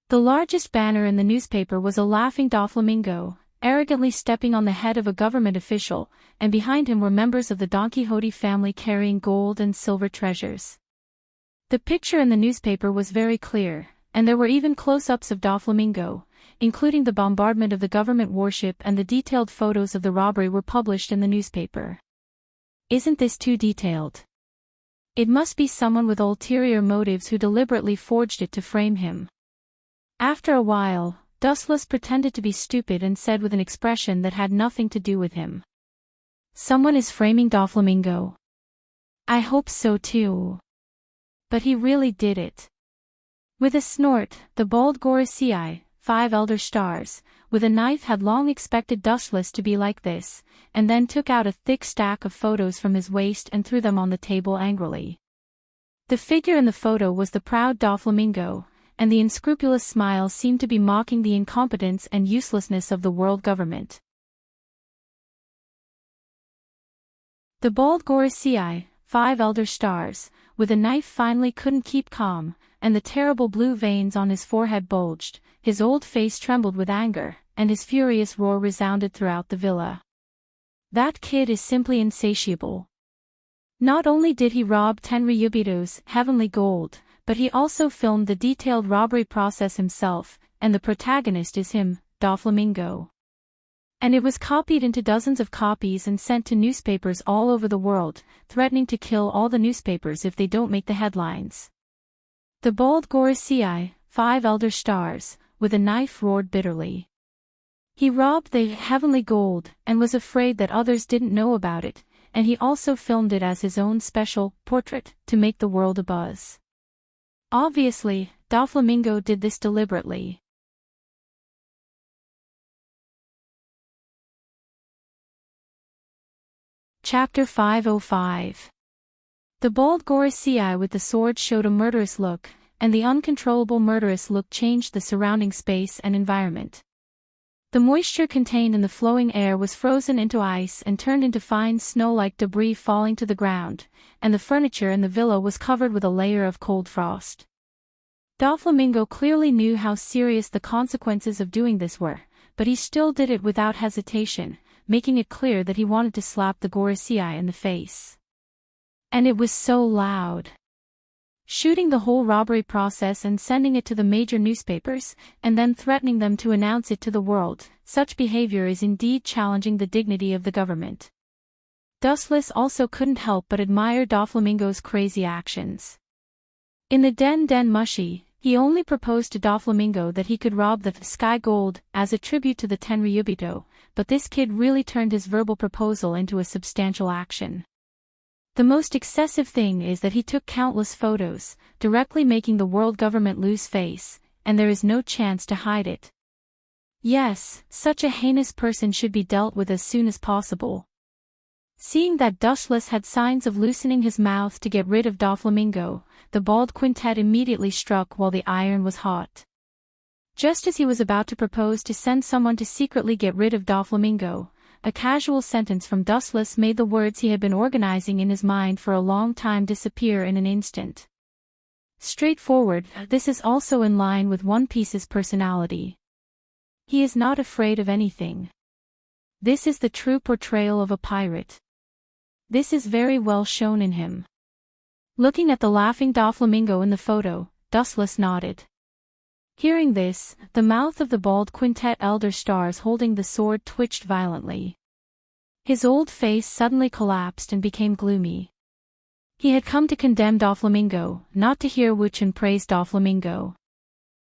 The largest banner in the newspaper was a laughing Doflamingo, arrogantly stepping on the head of a government official, and behind him were members of the Don Quixote family carrying gold and silver treasures. The picture in the newspaper was very clear, and there were even close-ups of Doflamingo, including the bombardment of the government warship, and the detailed photos of the robbery were published in the newspaper. Isn't this too detailed? It must be someone with ulterior motives who deliberately forged it to frame him. After a while, Dustless pretended to be stupid and said with an expression that had nothing to do with him. Someone is framing Doflamingo. I hope so too. But he really did it. With a snort, the bald Gorosei, 5 elder stars, with a knife had long expected Dustless to be like this, and then took out a thick stack of photos from his waist and threw them on the table angrily. The figure in the photo was the proud Doflamingo, and the unscrupulous smile seemed to be mocking the incompetence and uselessness of the world government. The bald Gorosei, 5 elder stars, with a knife finally couldn't keep calm, and the terrible blue veins on his forehead bulged, his old face trembled with anger, and his furious roar resounded throughout the villa. That kid is simply insatiable. Not only did he rob 10 Ryubitos heavenly gold, but he also filmed the detailed robbery process himself, and the protagonist is him, Doflamingo. And it was copied into dozens of copies and sent to newspapers all over the world, threatening to kill all the newspapers if they don't make the headlines. The bold Gorosei, 5 elder stars, with a knife roared bitterly. He robbed the heavenly gold, and was afraid that others didn't know about it, and he also filmed it as his own special portrait to make the world abuzz. Obviously, Doflamingo did this deliberately. Chapter 505. The bold Gorosei with the sword showed a murderous look, and the uncontrollable murderous look changed the surrounding space and environment. The moisture contained in the flowing air was frozen into ice and turned into fine snow-like debris falling to the ground, and the furniture in the villa was covered with a layer of cold frost. Doflamingo clearly knew how serious the consequences of doing this were, but he still did it without hesitation, making it clear that he wanted to slap the Gorosei in the face. And it was so loud. Shooting the whole robbery process and sending it to the major newspapers, and then threatening them to announce it to the world, such behavior is indeed challenging the dignity of the government. Dustless also couldn't help but admire Doflamingo's crazy actions. In the Den Mushi, he only proposed to Doflamingo that he could rob the sky gold as a tribute to the Tenryubito, but this kid really turned his verbal proposal into a substantial action. The most excessive thing is that he took countless photos, directly making the world government lose face, and there is no chance to hide it. Yes, such a heinous person should be dealt with as soon as possible. Seeing that Dustless had signs of loosening his mouth to get rid of Doflamingo, the bald quintet immediately struck while the iron was hot. Just as he was about to propose to send someone to secretly get rid of Doflamingo, a casual sentence from Dustless made the words he had been organizing in his mind for a long time disappear in an instant. Straightforward, this is also in line with One Piece's personality. He is not afraid of anything. This is the true portrayal of a pirate. This is very well shown in him. Looking at the laughing Doflamingo in the photo, Dustless nodded. Hearing this, the mouth of the bald quintet elder stars holding the sword twitched violently. His old face suddenly collapsed and became gloomy. He had come to condemn Doflamingo, not to hear Wuchen praise Doflamingo.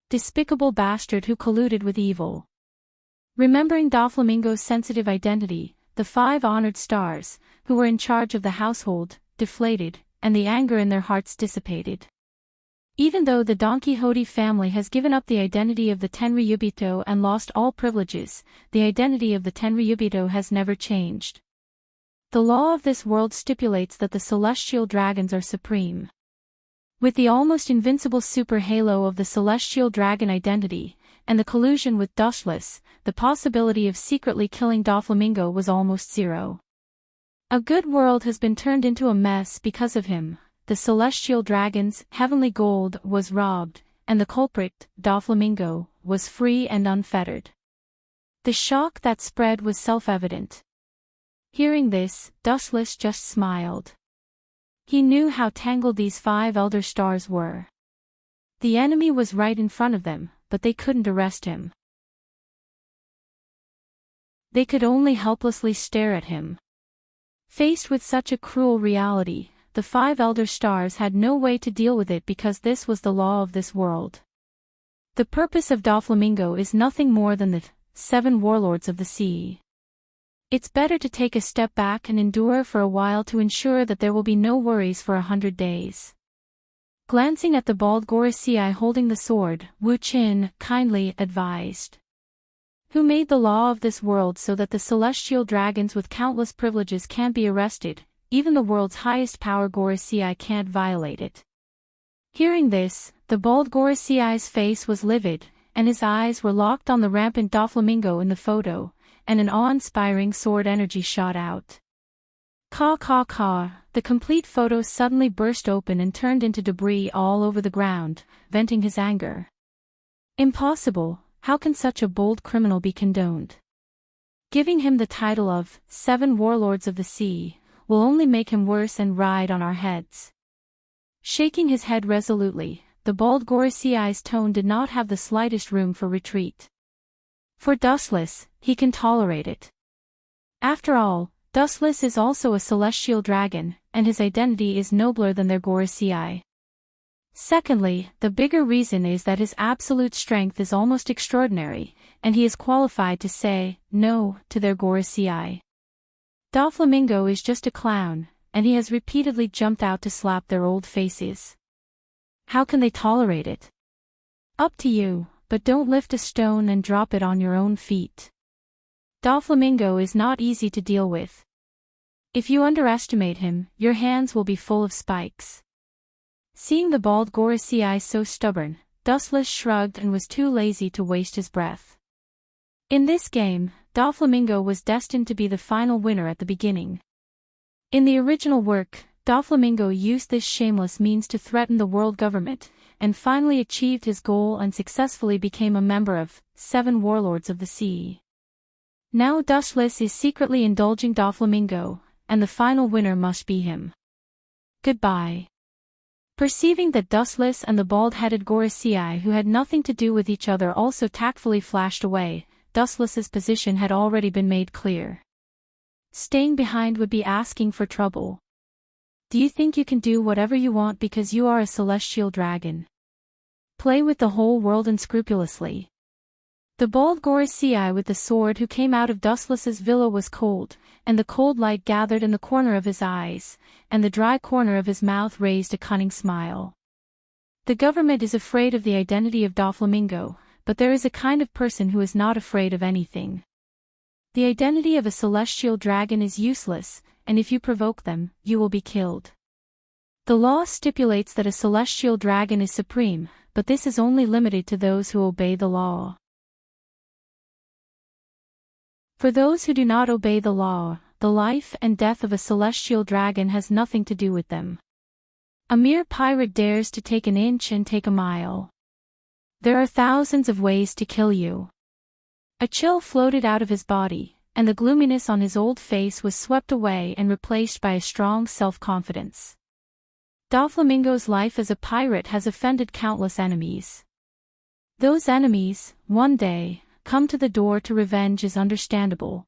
Despicable bastard who colluded with evil. Remembering Doflamingo's sensitive identity, the 5 honored stars, who were in charge of the household, deflated, and the anger in their hearts dissipated. Even though the Don Quixote family has given up the identity of the Tenryubito and lost all privileges, the identity of the Tenryubito has never changed. The law of this world stipulates that the celestial dragons are supreme. With the almost invincible super halo of the celestial dragon identity, and the collusion with Dustless, the possibility of secretly killing Doflamingo was almost zero. A good world has been turned into a mess because of him. The celestial dragon's heavenly gold was robbed, and the culprit, Doflamingo, was free and unfettered. The shock that spread was self-evident. Hearing this, Dustless just smiled. He knew how tangled these 5 elder stars were. The enemy was right in front of them, but they couldn't arrest him. They could only helplessly stare at him. Faced with such a cruel reality, the 5 elder stars had no way to deal with it because this was the law of this world. The purpose of Doflamingo is nothing more than the 7 warlords of the sea. It's better to take a step back and endure for a while to ensure that there will be no worries for 100 days. Glancing at the bald Gorosei holding the sword, Wu Qin kindly advised. Who made the law of this world so that the celestial dragons with countless privileges can't be arrested? Even the world's highest power Gorosei can't violate it. Hearing this, the bald Gorosei's face was livid, and his eyes were locked on the rampant Doflamingo in the photo, and an awe-inspiring sword energy shot out. Caw caw caw, the complete photo suddenly burst open and turned into debris all over the ground, venting his anger. Impossible, how can such a bold criminal be condoned? Giving him the title of Seven Warlords of the Sea will only make him worse and ride on our heads. Shaking his head resolutely, the bald Gorosei's tone did not have the slightest room for retreat. For Dustless, he can tolerate it. After all, Dustless is also a celestial dragon, and his identity is nobler than their Gorosei. Secondly, the bigger reason is that his absolute strength is almost extraordinary, and he is qualified to say no to their Gorosei. Doflamingo is just a clown, and he has repeatedly jumped out to slap their old faces. How can they tolerate it? Up to you, but don't lift a stone and drop it on your own feet. Doflamingo is not easy to deal with. If you underestimate him, your hands will be full of spikes. Seeing the bald Gorosei so stubborn, Dustless shrugged and was too lazy to waste his breath. In this game, Doflamingo was destined to be the final winner at the beginning. In the original work, Doflamingo used this shameless means to threaten the world government, and finally achieved his goal and successfully became a member of Seven Warlords of the Sea. Now Dustless is secretly indulging Doflamingo, and the final winner must be him. Goodbye. Perceiving that Dustless and the bald-headed Gorosei who had nothing to do with each other also tactfully flashed away, Dustless's position had already been made clear. Staying behind would be asking for trouble. Do you think you can do whatever you want because you are a celestial dragon? Play with the whole world unscrupulously. The bald Gorosei with the sword who came out of Dustless's villa was cold, and the cold light gathered in the corner of his eyes, and the dry corner of his mouth raised a cunning smile. The government is afraid of the identity of Doflamingo, but there is a kind of person who is not afraid of anything. The identity of a celestial dragon is useless, and if you provoke them, you will be killed. The law stipulates that a celestial dragon is supreme, but this is only limited to those who obey the law. For those who do not obey the law, the life and death of a celestial dragon has nothing to do with them. A mere pirate dares to take an inch and take a mile. There are thousands of ways to kill you. A chill floated out of his body, and the gloominess on his old face was swept away and replaced by a strong self-confidence. Doflamingo's life as a pirate has offended countless enemies. Those enemies, one day, come to the door to revenge is understandable.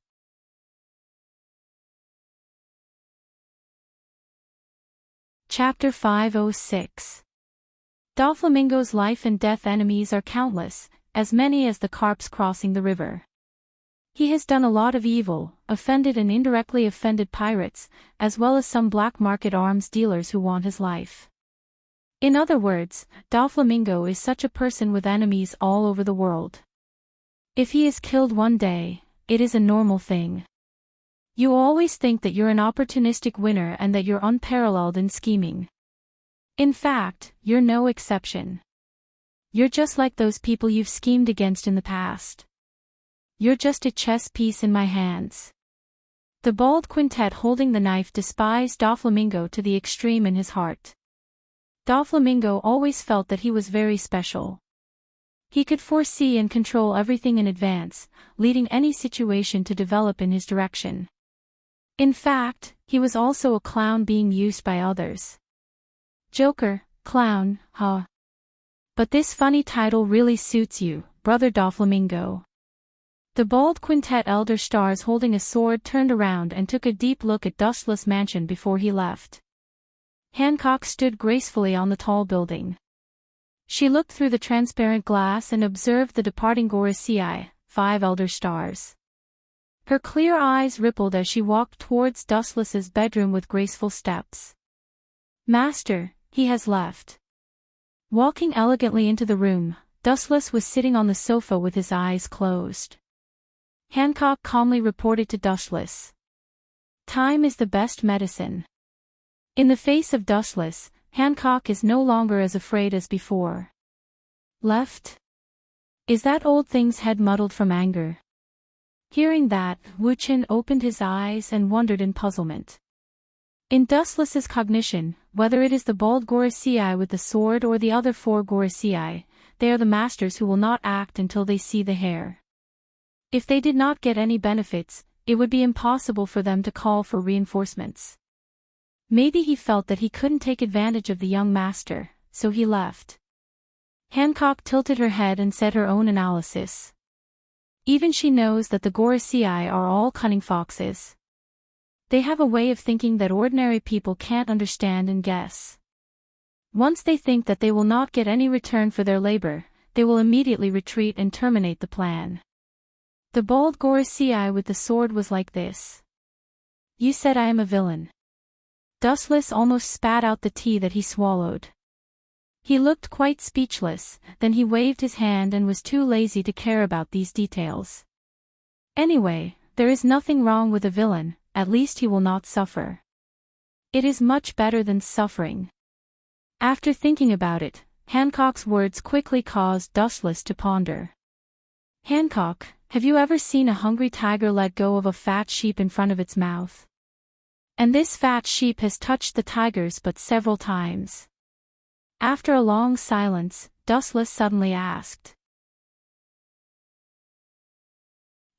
Chapter 506. Doflamingo's life and death enemies are countless, as many as the carps crossing the river. He has done a lot of evil, offended and indirectly offended pirates, as well as some black market arms dealers who want his life. In other words, Doflamingo is such a person with enemies all over the world. If he is killed one day, it is a normal thing. You always think that you're an opportunistic winner and that you're unparalleled in scheming. In fact, you're no exception. You're just like those people you've schemed against in the past. You're just a chess piece in my hands. The bald quintet holding the knife despised Doflamingo to the extreme in his heart. Doflamingo always felt that he was very special. He could foresee and control everything in advance, leading any situation to develop in his direction. In fact, he was also a clown being used by others. Joker, clown, huh? But this funny title really suits you, brother Doflamingo. The bald quintet elder stars holding a sword turned around and took a deep look at Dustless Mansion before he left. Hancock stood gracefully on the tall building. She looked through the transparent glass and observed the departing Gorosei, 5 elder stars. Her clear eyes rippled as she walked towards Dustless's bedroom with graceful steps. Master, he has left. Walking elegantly into the room, Dustless was sitting on the sofa with his eyes closed. Hancock calmly reported to Dustless. Time is the best medicine. In the face of Dustless, Hancock is no longer as afraid as before. Left? Is that old thing's head muddled from anger? Hearing that, Wuchen opened his eyes and wondered in puzzlement. In Dustless's cognition, whether it is the bald Gorosei with the sword or the other 4 Gorosei, they are the masters who will not act until they see the hair. If they did not get any benefits, it would be impossible for them to call for reinforcements. Maybe he felt that he couldn't take advantage of the young master, so he left. Hancock tilted her head and said her own analysis. Even she knows that the Gorosei are all cunning foxes. They have a way of thinking that ordinary people can't understand and guess. Once they think that they will not get any return for their labor, they will immediately retreat and terminate the plan. The bald Gorosei with the sword was like this. You said I am a villain. Dustless almost spat out the tea that he swallowed. He looked quite speechless, then he waved his hand and was too lazy to care about these details. Anyway, there is nothing wrong with a villain, at least he will not suffer. It is much better than suffering. After thinking about it, Hancock's words quickly caused Dustless to ponder. Hancock, have you ever seen a hungry tiger let go of a fat sheep in front of its mouth? And this fat sheep has touched the tiger's butt several times. After a long silence, Dustless suddenly asked.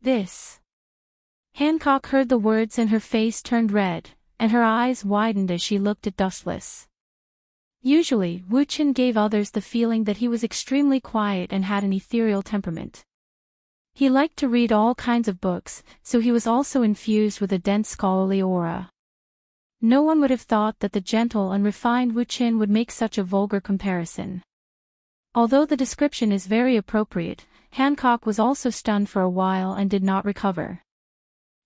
This. Hancock heard the words and her face turned red, and her eyes widened as she looked at Dustless. Usually, Wu-Chin gave others the feeling that he was extremely quiet and had an ethereal temperament. He liked to read all kinds of books, so he was also infused with a dense scholarly aura. No one would have thought that the gentle and refined Wu-Chin would make such a vulgar comparison. Although the description is very appropriate, Hancock was also stunned for a while and did not recover.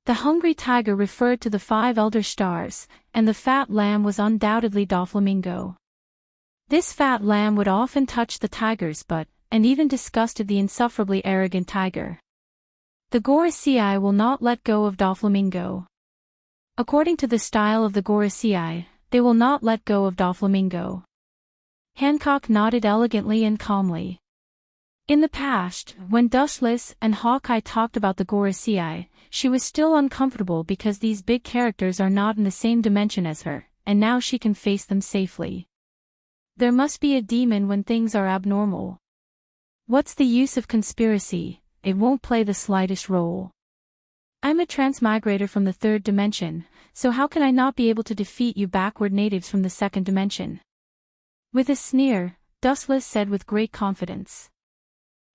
The hungry tiger referred to the 5 elder stars, and the fat lamb was undoubtedly Doflamingo. This fat lamb would often touch the tiger's butt, and even disgusted the insufferably arrogant tiger. The Gorosei will not let go of Doflamingo. According to the style of the Gorosei, they will not let go of Doflamingo. Hancock nodded elegantly and calmly. In the past, when Dustless and Hawkeye talked about the Gorosei, she was still uncomfortable because these big characters are not in the same dimension as her, and now she can face them safely. There must be a demon when things are abnormal. What's the use of conspiracy? It won't play the slightest role. I'm a transmigrator from the 3rd dimension, so how can I not be able to defeat you backward natives from the 2nd dimension? With a sneer, Dustless said with great confidence.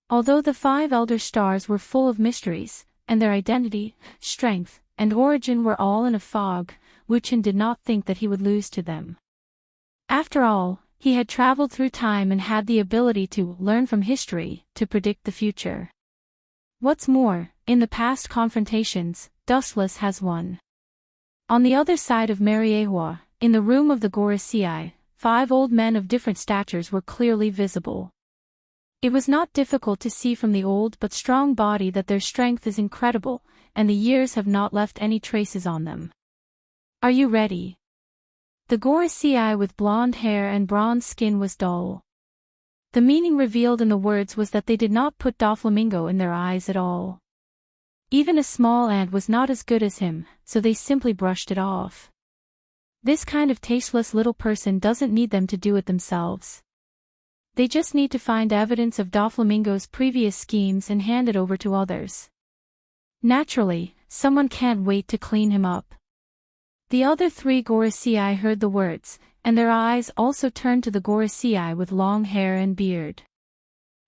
Although the 5 elder stars were full of mysteries, and their identity, strength, and origin were all in a fog, Wu-Chin did not think that he would lose to them. After all, he had traveled through time and had the ability to learn from history, to predict the future. What's more, in the past confrontations, Dustless has won. On the other side of Mariehua, in the room of the Gorosei, 5 old men of different statures were clearly visible. It was not difficult to see from the old but strong body that their strength is incredible, and the years have not left any traces on them. Are you ready? The Gorosei with blonde hair and bronze skin was dull. The meaning revealed in the words was that they did not put Doflamingo in their eyes at all. Even a small ant was not as good as him, so they simply brushed it off. This kind of tasteless little person doesn't need them to do it themselves. They just need to find evidence of Doflamingo's previous schemes and hand it over to others. Naturally, someone can't wait to clean him up. The other 3 Gorosei heard the words, and their eyes also turned to the Gorosei with long hair and beard.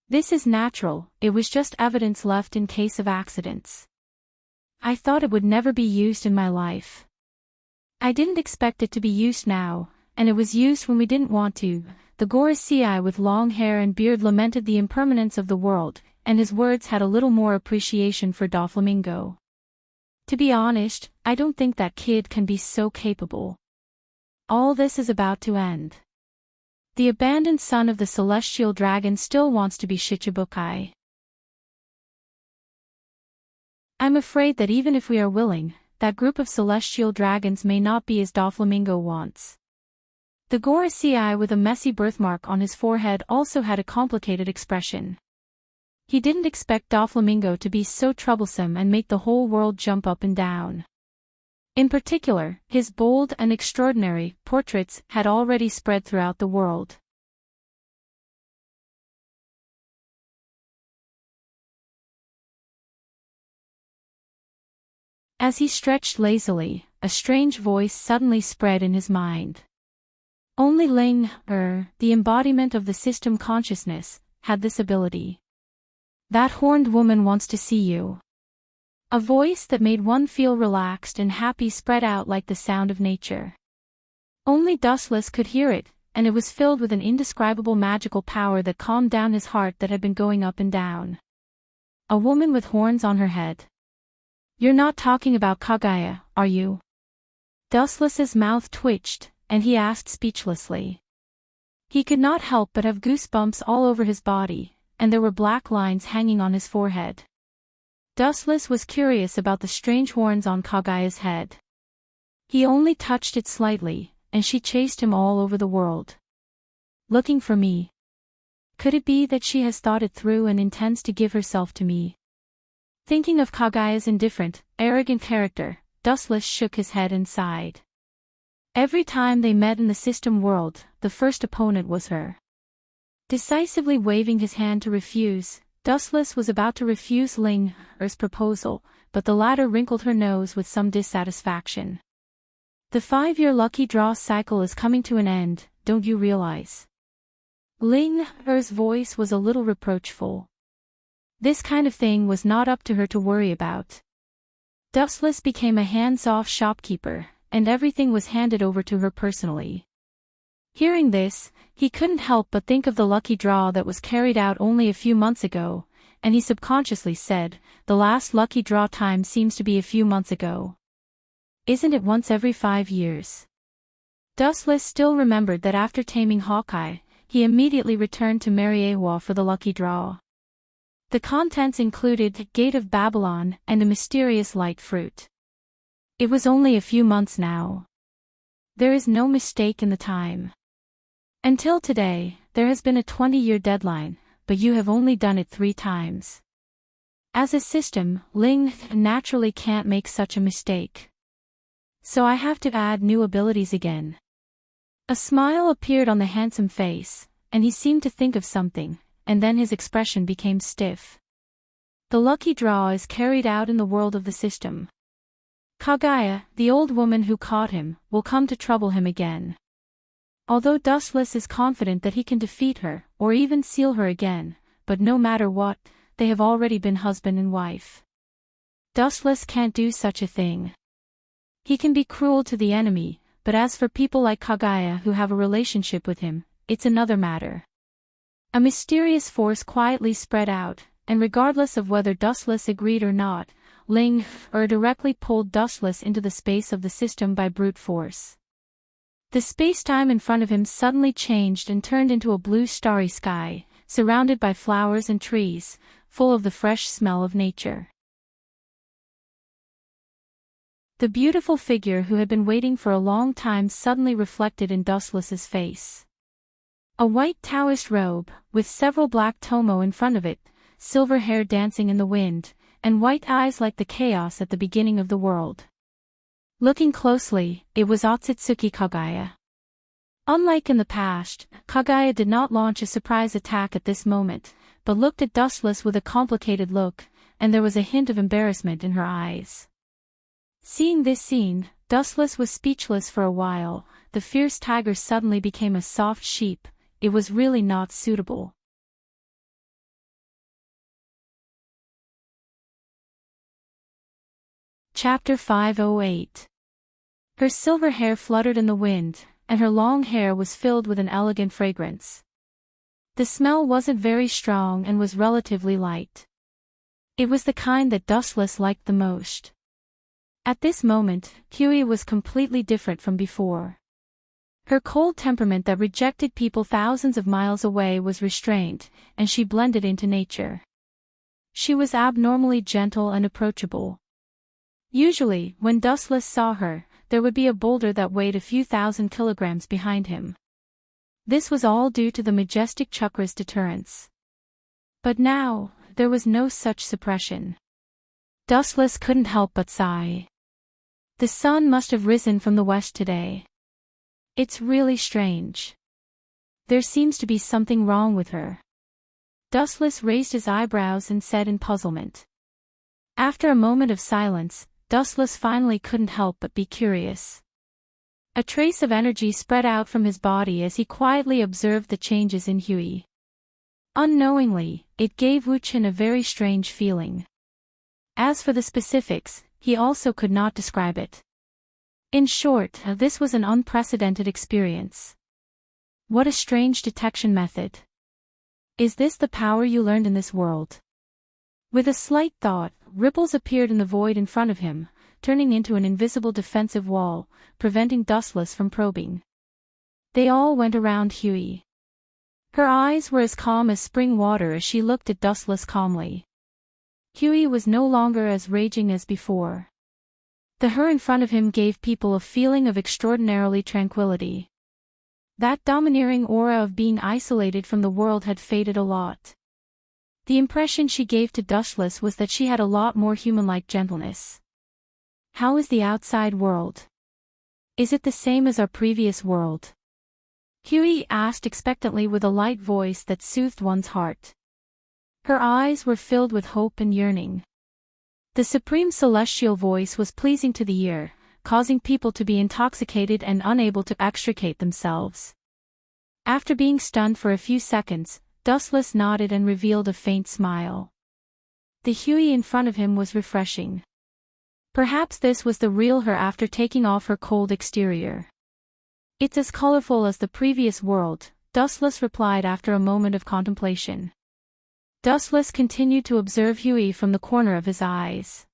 This is natural, it was just evidence left in case of accidents. I thought it would never be used in my life. I didn't expect it to be used now, and it was used when we didn't want to. The Gorosei with long hair and beard lamented the impermanence of the world, and his words had a little more appreciation for Doflamingo. To be honest, I don't think that kid can be so capable. All this is about to end. The abandoned son of the celestial dragon still wants to be Shichibukai. I'm afraid that even if we are willing, that group of celestial dragons may not be as Doflamingo wants. The Gorosei with a messy birthmark on his forehead also had a complicated expression. He didn't expect Doflamingo to be so troublesome and make the whole world jump up and down. In particular, his bold and extraordinary portraits had already spread throughout the world. As he stretched lazily, a strange voice suddenly spread in his mind. Only Ling, the embodiment of the system consciousness, had this ability. That horned woman wants to see you. A voice that made one feel relaxed and happy spread out like the sound of nature. Only Dustless could hear it, and it was filled with an indescribable magical power that calmed down his heart that had been going up and down. A woman with horns on her head. You're not talking about Kaguya, are you? Dustless's mouth twitched, and he asked speechlessly. He could not help but have goosebumps all over his body, and there were black lines hanging on his forehead. Dustless was curious about the strange horns on Kaguya's head. He only touched it slightly, and she chased him all over the world. Looking for me. Could it be that she has thought it through and intends to give herself to me? Thinking of Kaguya's indifferent, arrogant character, Dustless shook his head and sighed. Every time they met in the system world, the first opponent was her. Decisively waving his hand to refuse, Dustless was about to refuse Ling's proposal, but the latter wrinkled her nose with some dissatisfaction. The 5-year lucky draw cycle is coming to an end, don't you realize? Ling's voice was a little reproachful. This kind of thing was not up to her to worry about. Dustless became a hands-off shopkeeper, and everything was handed over to her personally. Hearing this, he couldn't help but think of the lucky draw that was carried out only a few months ago, and he subconsciously said, the last lucky draw time seems to be a few months ago. Isn't it once every 5 years? Dustless still remembered that after taming Hawkeye, he immediately returned to Mariewa for the lucky draw. The contents included Gate of Babylon and a mysterious light fruit. It was only a few months now. There is no mistake in the time. Until today, there has been a 20-year deadline, but you have only done it 3 times. As a system, Ling naturally can't make such a mistake. So I have to add new abilities again. A smile appeared on the handsome face, and he seemed to think of something, and then his expression became stiff. The lucky draw is carried out in the world of the system. Kaguya, the old woman who caught him, will come to trouble him again. Although Dustless is confident that he can defeat her, or even seal her again, but no matter what, they have already been husband and wife. Dustless can't do such a thing. He can be cruel to the enemy, but as for people like Kaguya who have a relationship with him, it's another matter. A mysterious force quietly spread out, and regardless of whether Dustless agreed or not, Ling directly pulled Dustless into the space of the system by brute force. The space-time in front of him suddenly changed and turned into a blue starry sky, surrounded by flowers and trees, full of the fresh smell of nature. The beautiful figure who had been waiting for a long time suddenly reflected in Dustless's face. A white Taoist robe, with several black tomo in front of it, silver hair dancing in the wind, and white eyes like the chaos at the beginning of the world. Looking closely, it was Otsutsuki Kaguya. Unlike in the past, Kaguya did not launch a surprise attack at this moment, but looked at Dustless with a complicated look, and there was a hint of embarrassment in her eyes. Seeing this scene, Dustless was speechless for a while. The fierce tiger suddenly became a soft sheep. It was really not suitable. Chapter 508. Her silver hair fluttered in the wind, and her long hair was filled with an elegant fragrance. The smell wasn't very strong and was relatively light. It was the kind that Dustless liked the most. At this moment, Kiwi was completely different from before. Her cold temperament that rejected people thousands of miles away was restrained, and she blended into nature. She was abnormally gentle and approachable. Usually, when Dustless saw her, there would be a boulder that weighed a few thousand kilograms behind him. This was all due to the majestic chakra's deterrence. But now, there was no such suppression. Dustless couldn't help but sigh. The sun must have risen from the west today. It's really strange. There seems to be something wrong with her. Dustless raised his eyebrows and said in puzzlement. After a moment of silence, Dustless finally couldn't help but be curious. A trace of energy spread out from his body as he quietly observed the changes in Huey. Unknowingly, it gave Wu-Chin a very strange feeling. As for the specifics, he also could not describe it. In short, this was an unprecedented experience. What a strange detection method. Is this the power you learned in this world? With a slight thought, ripples appeared in the void in front of him, turning into an invisible defensive wall, preventing Dustless from probing. They all went around Huey. Her eyes were as calm as spring water as she looked at Dustless calmly. Huey was no longer as raging as before. The her in front of him gave people a feeling of extraordinarily tranquility. That domineering aura of being isolated from the world had faded a lot. The impression she gave to Dustless was that she had a lot more human-like gentleness. How is the outside world? Is it the same as our previous world? Huey asked expectantly with a light voice that soothed one's heart. Her eyes were filled with hope and yearning. The supreme celestial voice was pleasing to the ear, causing people to be intoxicated and unable to extricate themselves. After being stunned for a few seconds, Dustless nodded and revealed a faint smile. The Huey in front of him was refreshing. Perhaps this was the real her after taking off her cold exterior. It's as colorful as the previous world, Dustless replied after a moment of contemplation. Dustless continued to observe Huey from the corner of his eyes.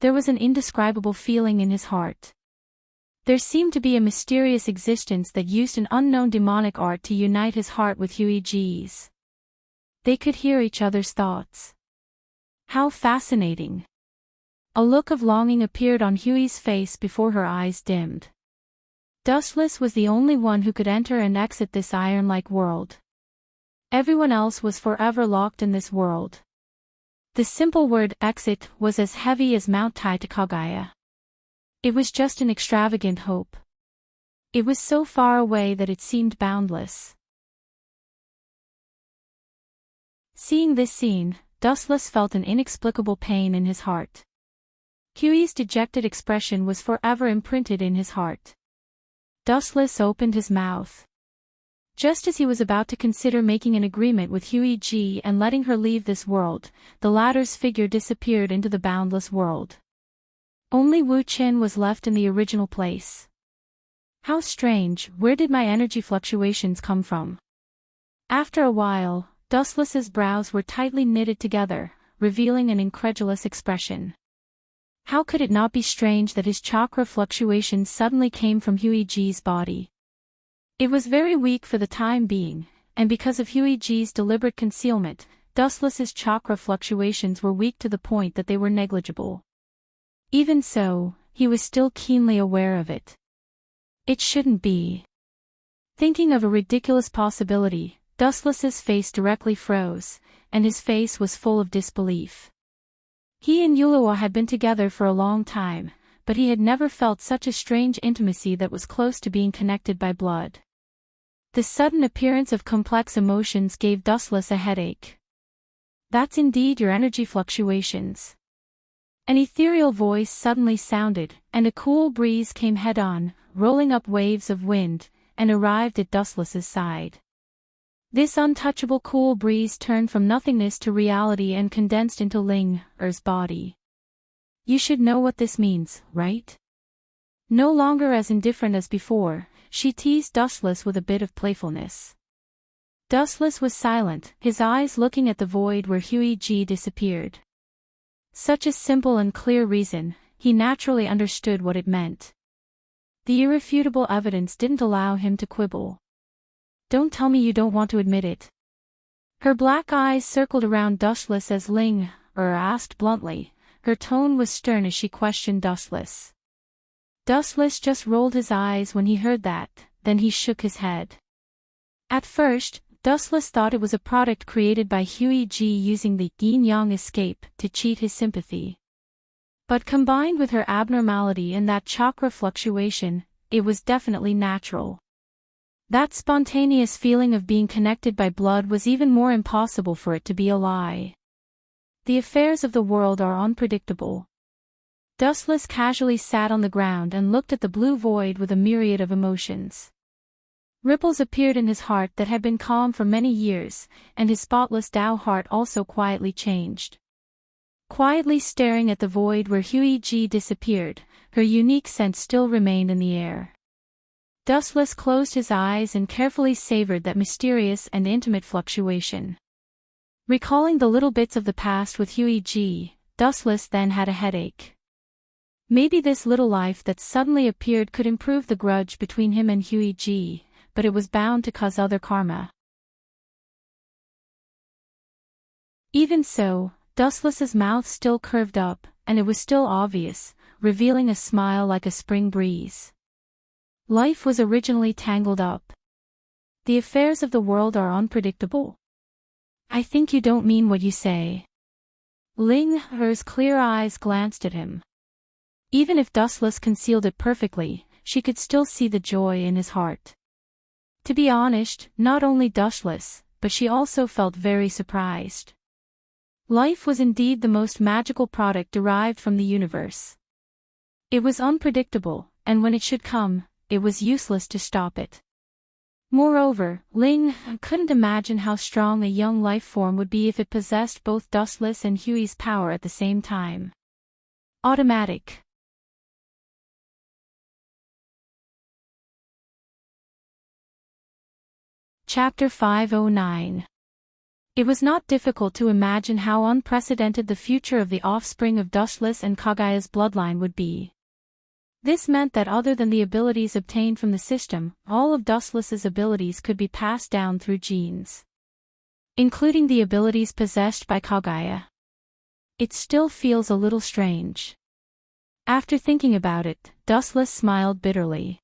There was an indescribable feeling in his heart. There seemed to be a mysterious existence that used an unknown demonic art to unite his heart with Huey G's. They could hear each other's thoughts. How fascinating. A look of longing appeared on Huey's face before her eyes dimmed. Dustless was the only one who could enter and exit this iron-like world. Everyone else was forever locked in this world. The simple word exit was as heavy as Mount Tai to Kaguya. It was just an extravagant hope. It was so far away that it seemed boundless. Seeing this scene, Dustless felt an inexplicable pain in his heart. Huey's dejected expression was forever imprinted in his heart. Dustless opened his mouth. Just as he was about to consider making an agreement with Huey G and letting her leave this world, the latter's figure disappeared into the boundless world. Only Wu-Chin was left in the original place. How strange, where did my energy fluctuations come from? After a while, Dustless's brows were tightly knitted together, revealing an incredulous expression. How could it not be strange that his chakra fluctuations suddenly came from Huey G's body? It was very weak for the time being, and because of Huey G's deliberate concealment, Dustless's chakra fluctuations were weak to the point that they were negligible. Even so, he was still keenly aware of it. It shouldn't be. Thinking of a ridiculous possibility, Dustless's face directly froze, and his face was full of disbelief. He and Yulawa had been together for a long time, but he had never felt such a strange intimacy that was close to being connected by blood. The sudden appearance of complex emotions gave Dustless a headache. That's indeed your energy fluctuations. An ethereal voice suddenly sounded, and a cool breeze came head-on, rolling up waves of wind, and arrived at Dustless's side. This untouchable cool breeze turned from nothingness to reality and condensed into Ling-Er's body. You should know what this means, right? No longer as indifferent as before, she teased Dustless with a bit of playfulness. Dustless was silent, his eyes looking at the void where Huey G disappeared. Such a simple and clear reason, he naturally understood what it meant. The irrefutable evidence didn't allow him to quibble. Don't tell me you don't want to admit it. Her black eyes circled around Dustless as Ling-Er asked bluntly. Her tone was stern as she questioned Dustless. Dustless just rolled his eyes when he heard that, then he shook his head. At first, Dustless thought it was a product created by Huey G using the yin-yang escape to cheat his sympathy. But combined with her abnormality and that chakra fluctuation, it was definitely natural. That spontaneous feeling of being connected by blood was even more impossible for it to be a lie. The affairs of the world are unpredictable. Dustless casually sat on the ground and looked at the blue void with a myriad of emotions. Ripples appeared in his heart that had been calm for many years, and his spotless Tao heart also quietly changed. Quietly staring at the void where Huey G disappeared, her unique scent still remained in the air. Dustless closed his eyes and carefully savored that mysterious and intimate fluctuation. Recalling the little bits of the past with Huey G, Dustless then had a headache. Maybe this little life that suddenly appeared could improve the grudge between him and Huey G, but it was bound to cause other karma. Even so, Dustless's mouth still curved up, and it was still obvious, revealing a smile like a spring breeze. Life was originally tangled up. The affairs of the world are unpredictable. I think you don't mean what you say. Ling Her's clear eyes glanced at him. Even if Dustless concealed it perfectly, she could still see the joy in his heart. To be honest, not only Dustless, but she also felt very surprised. Life was indeed the most magical product derived from the universe. It was unpredictable, and when it should come, it was useless to stop it. Moreover, Ling couldn't imagine how strong a young life form would be if it possessed both Dustless and Huey's power at the same time. Automatic. Chapter 509. It was not difficult to imagine how unprecedented the future of the offspring of Dustless and Kagaya's bloodline would be. This meant that other than the abilities obtained from the system, all of Dustless's abilities could be passed down through genes, including the abilities possessed by Kagaya. It still feels a little strange. After thinking about it, Dustless smiled bitterly.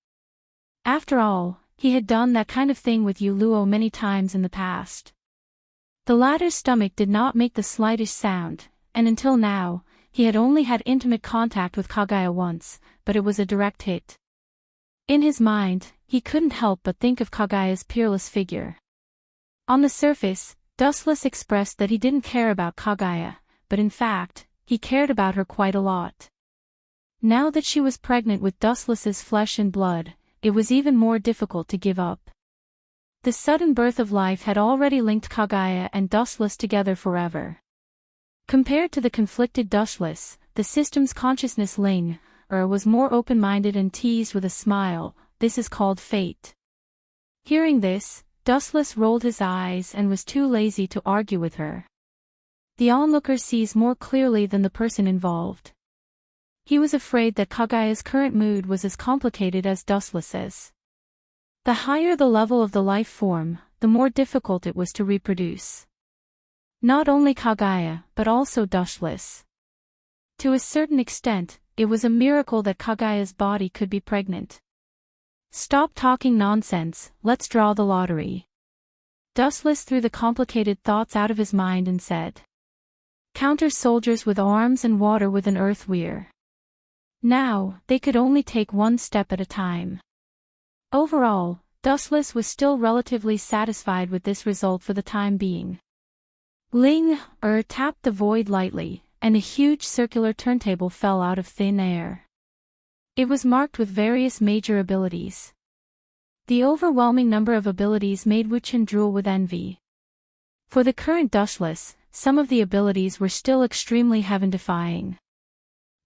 After all, he had done that kind of thing with Yu Luo many times in the past. The latter's stomach did not make the slightest sound, and until now, he had only had intimate contact with Kagaya once, but it was a direct hit. In his mind, he couldn't help but think of Kagaya's peerless figure. On the surface, Dustless expressed that he didn't care about Kagaya, but in fact, he cared about her quite a lot. Now that she was pregnant with Dustless's flesh and blood, it was even more difficult to give up. The sudden birth of life had already linked Kagaya and Dustless together forever. Compared to the conflicted Dustless, the system's consciousness Ling was more open-minded and teased with a smile. This is called fate. Hearing this, Dustless rolled his eyes and was too lazy to argue with her. The onlooker sees more clearly than the person involved. He was afraid that Kagaya's current mood was as complicated as Dustless's. The higher the level of the life form, the more difficult it was to reproduce. Not only Kagaya, but also Dustless. To a certain extent, it was a miracle that Kagaya's body could be pregnant. Stop talking nonsense, let's draw the lottery. Dustless threw the complicated thoughts out of his mind and said. Counter soldiers with arms and water with an earth weir. Now, they could only take one step at a time. Overall, Dustless was still relatively satisfied with this result for the time being. Ling tapped the void lightly, and a huge circular turntable fell out of thin air. It was marked with various major abilities. The overwhelming number of abilities made Wuchen drool with envy. For the current Dustless, some of the abilities were still extremely heaven-defying.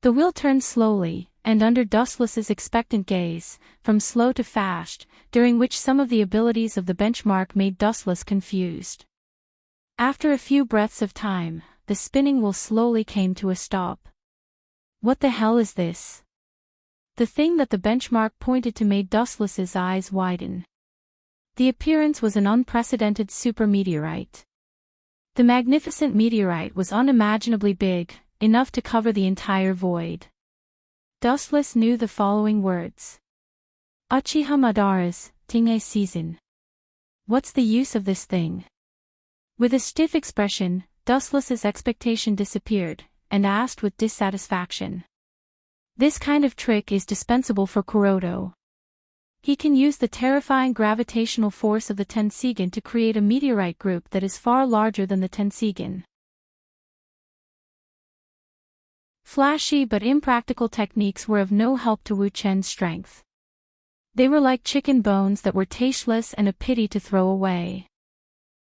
The wheel turned slowly, and under Dustless's expectant gaze, from slow to fast, during which some of the abilities of the benchmark made Dustless confused. After a few breaths of time, the spinning wheel slowly came to a stop. What the hell is this? The thing that the benchmark pointed to made Dustless's eyes widen. The appearance was an unprecedented super-meteorite. The magnificent meteorite was unimaginably big, enough to cover the entire void. Dustless knew the following words. Uchiha Madara's, Tingei season. What's the use of this thing? With a stiff expression, Dustless's expectation disappeared, and asked with dissatisfaction. This kind of trick is dispensable for Kuroto. He can use the terrifying gravitational force of the Tensigen to create a meteorite group that is far larger than the Tensigen. Flashy but impractical techniques were of no help to Wu Chen's strength. They were like chicken bones that were tasteless and a pity to throw away.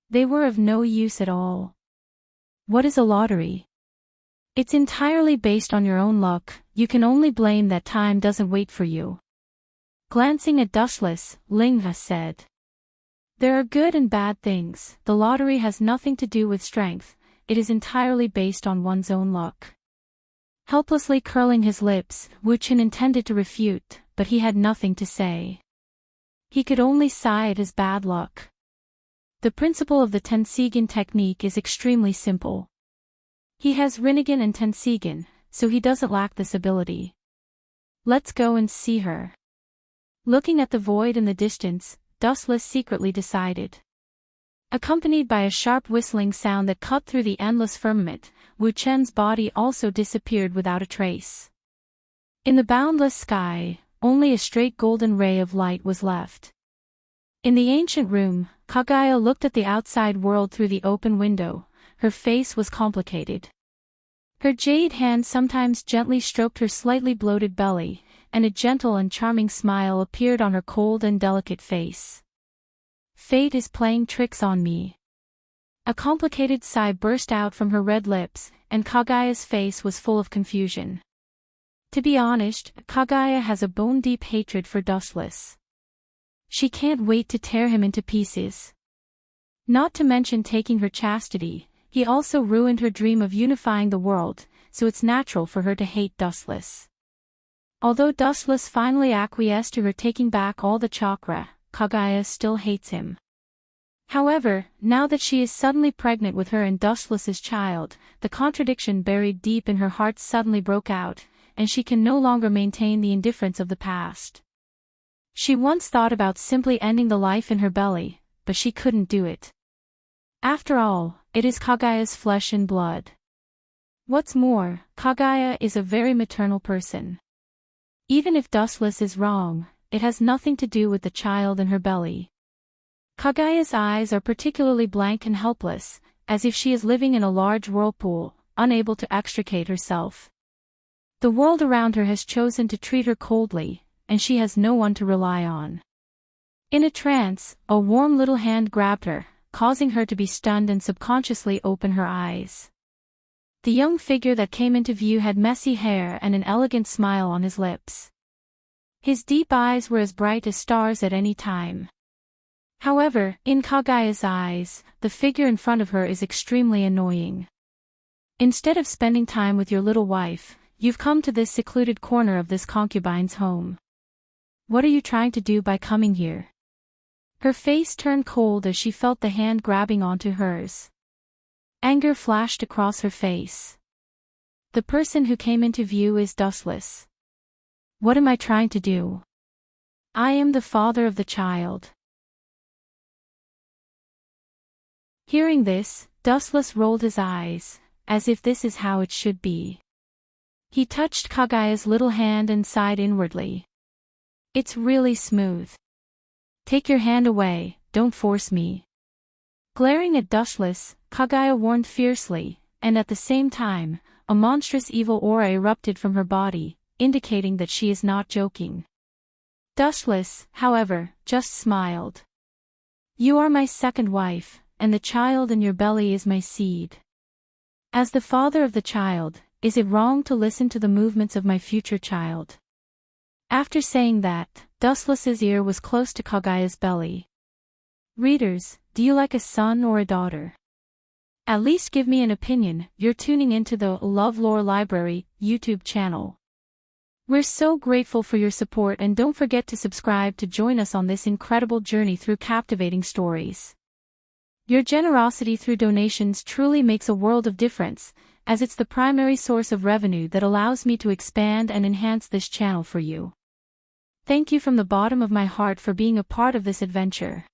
They were of no use at all. What is a lottery? It's entirely based on your own luck. You can only blame that time doesn't wait for you. Glancing at Dustless, Ling Ha said. There are good and bad things. The lottery has nothing to do with strength. It is entirely based on one's own luck. Helplessly curling his lips, Wu Chen intended to refute, but he had nothing to say. He could only sigh at his bad luck. The principle of the Tensigen technique is extremely simple. He has Rinnegan and Tensigen, so he doesn't lack this ability. Let's go and see her. Looking at the void in the distance, Dustless secretly decided. Accompanied by a sharp whistling sound that cut through the endless firmament, Wu Chen's body also disappeared without a trace. In the boundless sky, only a straight golden ray of light was left. In the ancient room, Kaguya looked at the outside world through the open window. Her face was complicated. Her jade hand sometimes gently stroked her slightly bloated belly, and a gentle and charming smile appeared on her cold and delicate face. Fate is playing tricks on me. A complicated sigh burst out from her red lips, and Kaguya's face was full of confusion. To be honest, Kaguya has a bone-deep hatred for Dustless. She can't wait to tear him into pieces. Not to mention taking her chastity, he also ruined her dream of unifying the world, so it's natural for her to hate Dustless. Although Dustless finally acquiesced to her taking back all the chakra, Kaguya still hates him. However, now that she is suddenly pregnant with her and Dustless's child, the contradiction buried deep in her heart suddenly broke out, and she can no longer maintain the indifference of the past. She once thought about simply ending the life in her belly, but she couldn't do it. After all, it is Kaguya's flesh and blood. What's more, Kaguya is a very maternal person. Even if Dustless is wrong, it has nothing to do with the child in her belly. Kaguya's eyes are particularly blank and helpless, as if she is living in a large whirlpool, unable to extricate herself. The world around her has chosen to treat her coldly, and she has no one to rely on. In a trance, a warm little hand grabbed her, causing her to be stunned and subconsciously open her eyes. The young figure that came into view had messy hair and an elegant smile on his lips. His deep eyes were as bright as stars at any time. However, in Kaguya's eyes, the figure in front of her is extremely annoying. Instead of spending time with your little wife, you've come to this secluded corner of this concubine's home. What are you trying to do by coming here? Her face turned cold as she felt the hand grabbing onto hers. Anger flashed across her face. The person who came into view is Dustless. What am I trying to do? I am the father of the child. Hearing this, Dustless rolled his eyes, as if this is how it should be. He touched Kaguya's little hand and sighed inwardly. It's really smooth. Take your hand away, don't force me. Glaring at Dustless, Kaguya warned fiercely, and at the same time, a monstrous evil aura erupted from her body, indicating that she is not joking. Dustless, however, just smiled. You are my second wife, and the child in your belly is my seed. As the father of the child, is it wrong to listen to the movements of my future child? After saying that, Dustless's ear was close to Kaguya's belly. Readers, do you like a son or a daughter? At least give me an opinion. You're tuning into the LoveLore Library YouTube channel. We're so grateful for your support, and don't forget to subscribe to join us on this incredible journey through captivating stories. Your generosity through donations truly makes a world of difference, as it's the primary source of revenue that allows me to expand and enhance this channel for you. Thank you from the bottom of my heart for being a part of this adventure.